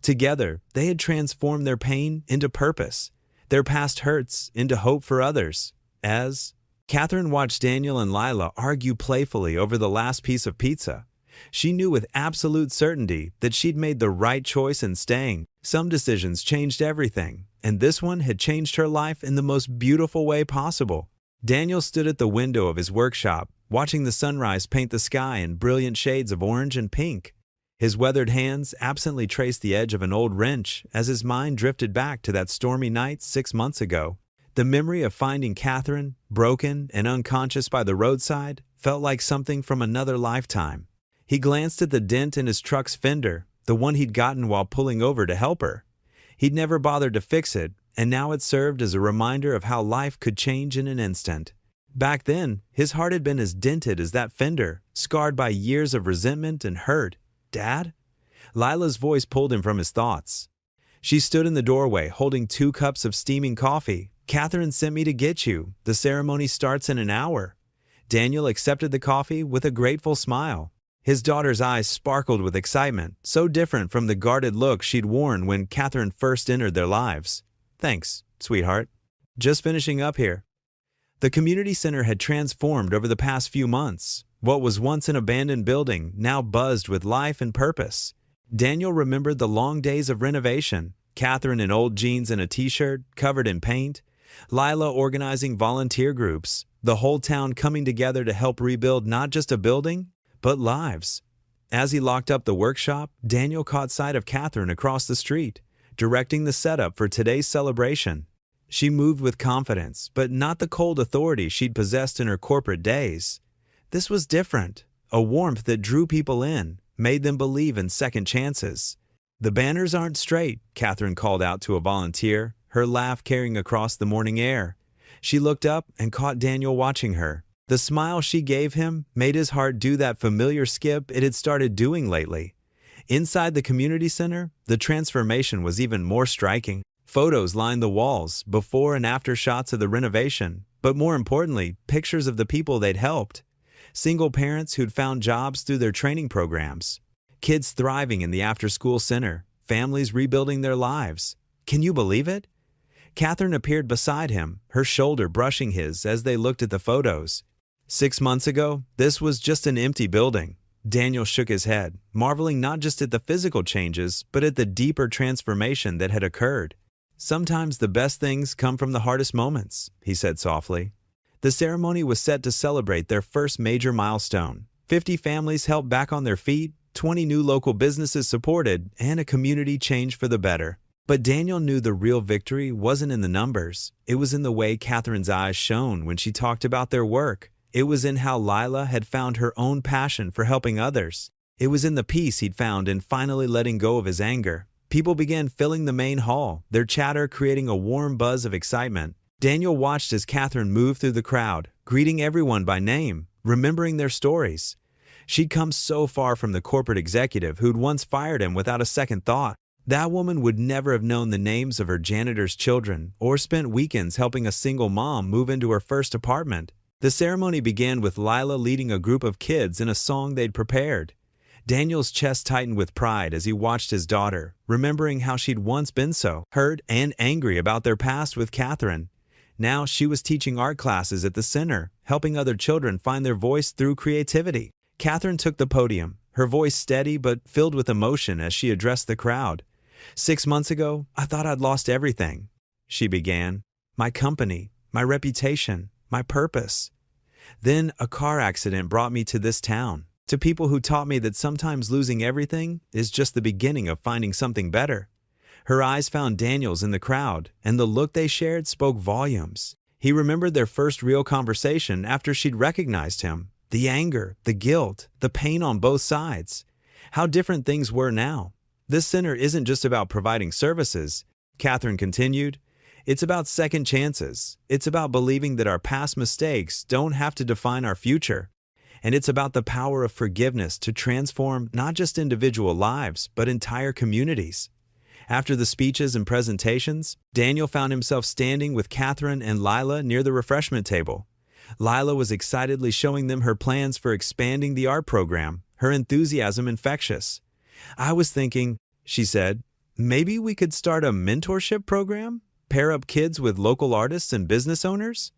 Together, they had transformed their pain into purpose, their past hurts into hope for others. As Catherine watched Daniel and Lila argue playfully over the last piece of pizza, she knew with absolute certainty that she'd made the right choice in staying. Some decisions changed everything, and this one had changed her life in the most beautiful way possible. Daniel stood at the window of his workshop, watching the sunrise paint the sky in brilliant shades of orange and pink. His weathered hands absently traced the edge of an old wrench as his mind drifted back to that stormy night 6 months ago. The memory of finding Catherine, broken and unconscious by the roadside, felt like something from another lifetime. He glanced at the dent in his truck's fender, the one he'd gotten while pulling over to help her. He'd never bothered to fix it, and now it served as a reminder of how life could change in an instant. Back then, his heart had been as dented as that fender, scarred by years of resentment and hurt. "Dad?" Lila's voice pulled him from his thoughts. She stood in the doorway, holding 2 cups of steaming coffee. "Catherine sent me to get you. The ceremony starts in an hour." Daniel accepted the coffee with a grateful smile. His daughter's eyes sparkled with excitement, so different from the guarded look she'd worn when Catherine first entered their lives. "Thanks, sweetheart. Just finishing up here." The community center had transformed over the past few months. What was once an abandoned building now buzzed with life and purpose. Daniel remembered the long days of renovation, Catherine in old jeans and a t-shirt, covered in paint, Lila organizing volunteer groups, the whole town coming together to help rebuild not just a building, but lives. As he locked up the workshop, Daniel caught sight of Catherine across the street, directing the setup for today's celebration. She moved with confidence, but not the cold authority she'd possessed in her corporate days. This was different, a warmth that drew people in, made them believe in second chances. "The banners aren't straight," Catherine called out to a volunteer, her laugh carrying across the morning air. She looked up and caught Daniel watching her. The smile she gave him made his heart do that familiar skip it had started doing lately. Inside the community center, the transformation was even more striking. Photos lined the walls, before and after shots of the renovation, but more importantly, pictures of the people they'd helped. Single parents who'd found jobs through their training programs, kids thriving in the after-school center, families rebuilding their lives. Can you believe it? Catherine appeared beside him, her shoulder brushing his as they looked at the photos. 6 months ago, this was just an empty building. Daniel shook his head, marveling not just at the physical changes, but at the deeper transformation that had occurred. "Sometimes the best things come from the hardest moments," he said softly. The ceremony was set to celebrate their first major milestone. 50 families helped back on their feet, 20 new local businesses supported, and a community changed for the better. But Daniel knew the real victory wasn't in the numbers. It was in the way Catherine's eyes shone when she talked about their work. It was in how Lila had found her own passion for helping others. It was in the peace he'd found in finally letting go of his anger. People began filling the main hall, their chatter creating a warm buzz of excitement. Daniel watched as Catherine moved through the crowd, greeting everyone by name, remembering their stories. She'd come so far from the corporate executive who'd once fired him without a second thought. That woman would never have known the names of her janitor's children or spent weekends helping a single mom move into her first apartment. The ceremony began with Lila leading a group of kids in a song they'd prepared. Daniel's chest tightened with pride as he watched his daughter, remembering how she'd once been so hurt and angry about their past with Catherine. Now she was teaching art classes at the center, helping other children find their voice through creativity. Catherine took the podium, her voice steady but filled with emotion as she addressed the crowd. 6 months ago, I thought I'd lost everything, she began. My company, my reputation, my purpose. Then a car accident brought me to this town, to people who taught me that sometimes losing everything is just the beginning of finding something better. Her eyes found Daniel's in the crowd, and the look they shared spoke volumes. He remembered their first real conversation after she'd recognized him. The anger, the guilt, the pain on both sides. How different things were now. This center isn't just about providing services, Catherine continued. It's about second chances. It's about believing that our past mistakes don't have to define our future. And it's about the power of forgiveness to transform not just individual lives, but entire communities. After the speeches and presentations, Daniel found himself standing with Catherine and Lila near the refreshment table. Lila was excitedly showing them her plans for expanding the art program, her enthusiasm infectious. I was thinking, she said, maybe we could start a mentorship program? Pair up kids with local artists and business owners?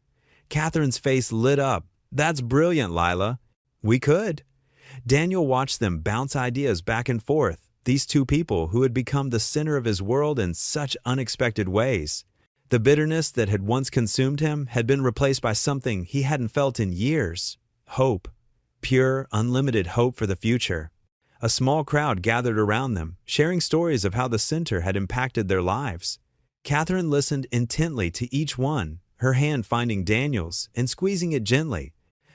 Catherine's face lit up. That's brilliant, Lila. We could. Daniel watched them bounce ideas back and forth, these two people who had become the center of his world in such unexpected ways. The bitterness that had once consumed him had been replaced by something he hadn't felt in years. Hope. Pure, unlimited hope for the future. A small crowd gathered around them, sharing stories of how the center had impacted their lives. Catherine listened intently to each one, her hand finding Daniel's and squeezing it gently.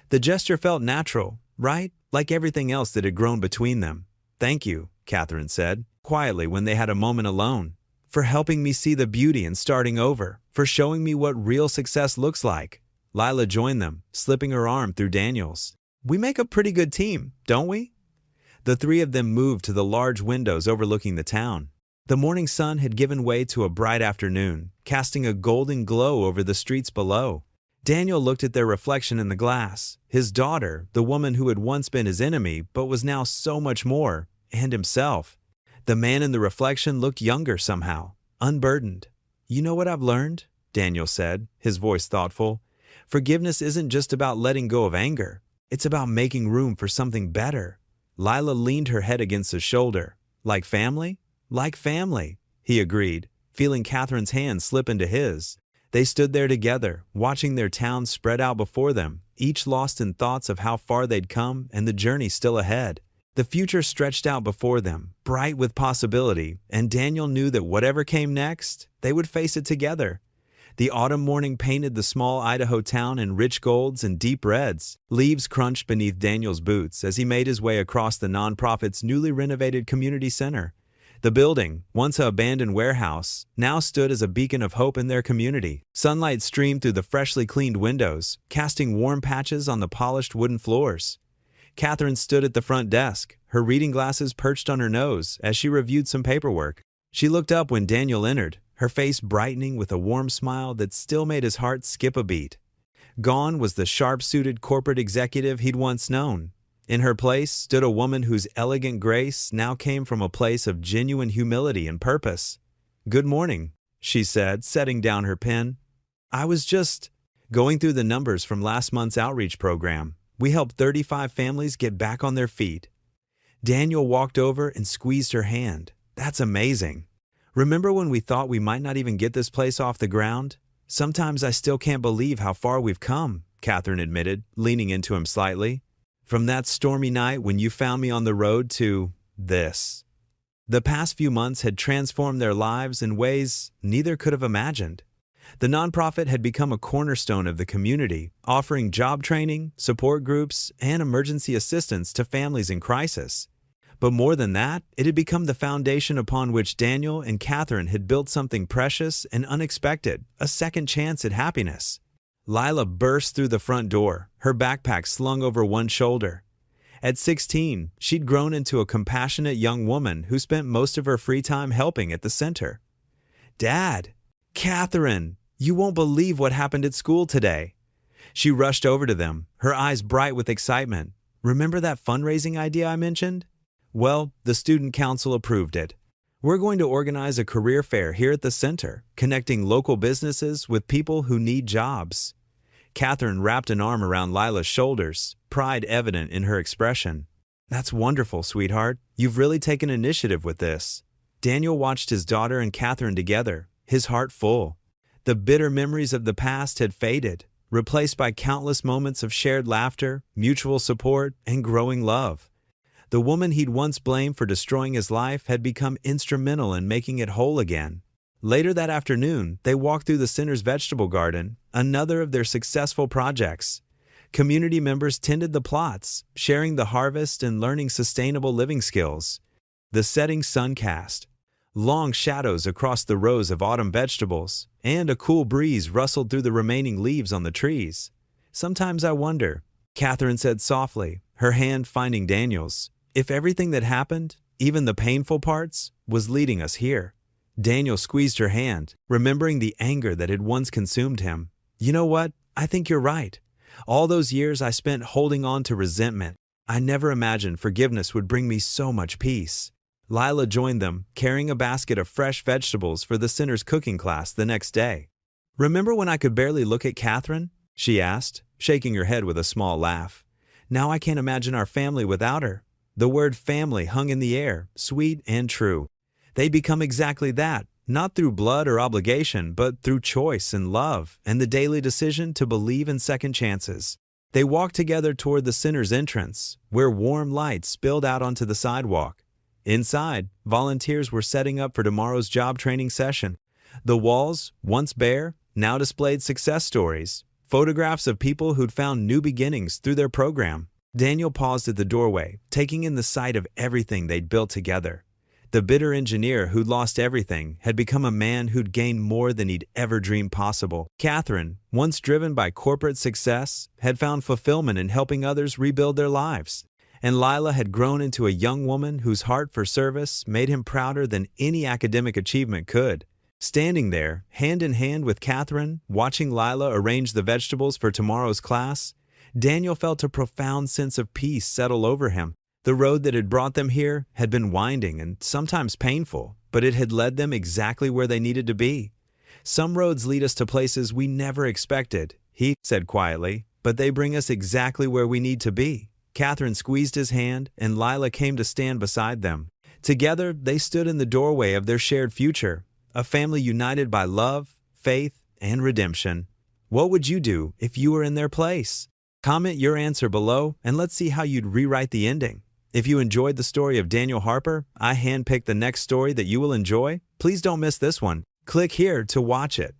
The gesture felt natural, right? Like everything else that had grown between them. Thank you, Catherine said, quietly when they had a moment alone. For helping me see the beauty in starting over, for showing me what real success looks like. Lila joined them, slipping her arm through Daniel's. We make a pretty good team, don't we? The three of them moved to the large windows overlooking the town. The morning sun had given way to a bright afternoon, casting a golden glow over the streets below. Daniel looked at their reflection in the glass. His daughter, the woman who had once been his enemy but was now so much more, and himself. The man in the reflection looked younger somehow, unburdened. You know what I've learned? Daniel said, his voice thoughtful. Forgiveness isn't just about letting go of anger. It's about making room for something better. Lila leaned her head against his shoulder. Like family? Like family, he agreed, feeling Catherine's hand slip into his. They stood there together, watching their town spread out before them, each lost in thoughts of how far they'd come and the journey still ahead. The future stretched out before them, bright with possibility, and Daniel knew that whatever came next, they would face it together. The autumn morning painted the small Idaho town in rich golds and deep reds. Leaves crunched beneath Daniel's boots as he made his way across the nonprofit's newly renovated community center. The building, once an abandoned warehouse, now stood as a beacon of hope in their community. Sunlight streamed through the freshly cleaned windows, casting warm patches on the polished wooden floors. Catherine stood at the front desk, her reading glasses perched on her nose as she reviewed some paperwork. She looked up when Daniel entered, her face brightening with a warm smile that still made his heart skip a beat. Gone was the sharp-suited corporate executive he'd once known. In her place stood a woman whose elegant grace now came from a place of genuine humility and purpose. Good morning, she said, setting down her pen. I was just going through the numbers from last month's outreach program. We helped 35 families get back on their feet. Daniel walked over and squeezed her hand. That's amazing. Remember when we thought we might not even get this place off the ground? Sometimes I still can't believe how far we've come, Catherine admitted, leaning into him slightly. From that stormy night when you found me on the road to this. The past few months had transformed their lives in ways neither could have imagined. The nonprofit had become a cornerstone of the community, offering job training, support groups, and emergency assistance to families in crisis. But more than that, it had become the foundation upon which Daniel and Catherine had built something precious and unexpected, a second chance at happiness. Lila burst through the front door, her backpack slung over one shoulder. At 16, she'd grown into a compassionate young woman who spent most of her free time helping at the center. "Dad! Catherine! You won't believe what happened at school today." She rushed over to them, her eyes bright with excitement. "Remember that fundraising idea I mentioned? Well, the student council approved it. We're going to organize a career fair here at the center, connecting local businesses with people who need jobs." Catherine wrapped an arm around Lila's shoulders, pride evident in her expression. "That's wonderful, sweetheart. You've really taken initiative with this." Daniel watched his daughter and Catherine together, his heart full. The bitter memories of the past had faded, replaced by countless moments of shared laughter, mutual support, and growing love. The woman he'd once blamed for destroying his life had become instrumental in making it whole again. Later that afternoon, they walked through the center's vegetable garden, another of their successful projects. Community members tended the plots, sharing the harvest and learning sustainable living skills. The setting sun cast long shadows across the rows of autumn vegetables, and a cool breeze rustled through the remaining leaves on the trees. "Sometimes I wonder," Catherine said softly, her hand finding Daniel's, "if everything that happened, even the painful parts, was leading us here." Daniel squeezed her hand, remembering the anger that had once consumed him. "You know what? I think you're right. All those years I spent holding on to resentment. I never imagined forgiveness would bring me so much peace." Lila joined them, carrying a basket of fresh vegetables for the center's cooking class the next day. "Remember when I could barely look at Catherine?" she asked, shaking her head with a small laugh. "Now I can't imagine our family without her." The word family hung in the air, sweet and true. They become exactly that, not through blood or obligation, but through choice and love and the daily decision to believe in second chances. They walked together toward the center's entrance, where warm light spilled out onto the sidewalk. Inside, volunteers were setting up for tomorrow's job training session. The walls, once bare, now displayed success stories, photographs of people who'd found new beginnings through their program. Daniel paused at the doorway, taking in the sight of everything they'd built together. The bitter engineer who'd lost everything had become a man who'd gained more than he'd ever dreamed possible. Catherine, once driven by corporate success, had found fulfillment in helping others rebuild their lives. And Lila had grown into a young woman whose heart for service made him prouder than any academic achievement could. Standing there, hand in hand with Catherine, watching Lila arrange the vegetables for tomorrow's class, Daniel felt a profound sense of peace settle over him. The road that had brought them here had been winding and sometimes painful, but it had led them exactly where they needed to be. "Some roads lead us to places we never expected," he said quietly, "but they bring us exactly where we need to be." Catherine squeezed his hand, and Lila came to stand beside them. Together, they stood in the doorway of their shared future, a family united by love, faith, and redemption. What would you do if you were in their place? Comment your answer below, and let's see how you'd rewrite the ending. If you enjoyed the story of Daniel Harper, I handpicked the next story that you will enjoy. Please don't miss this one. Click here to watch it.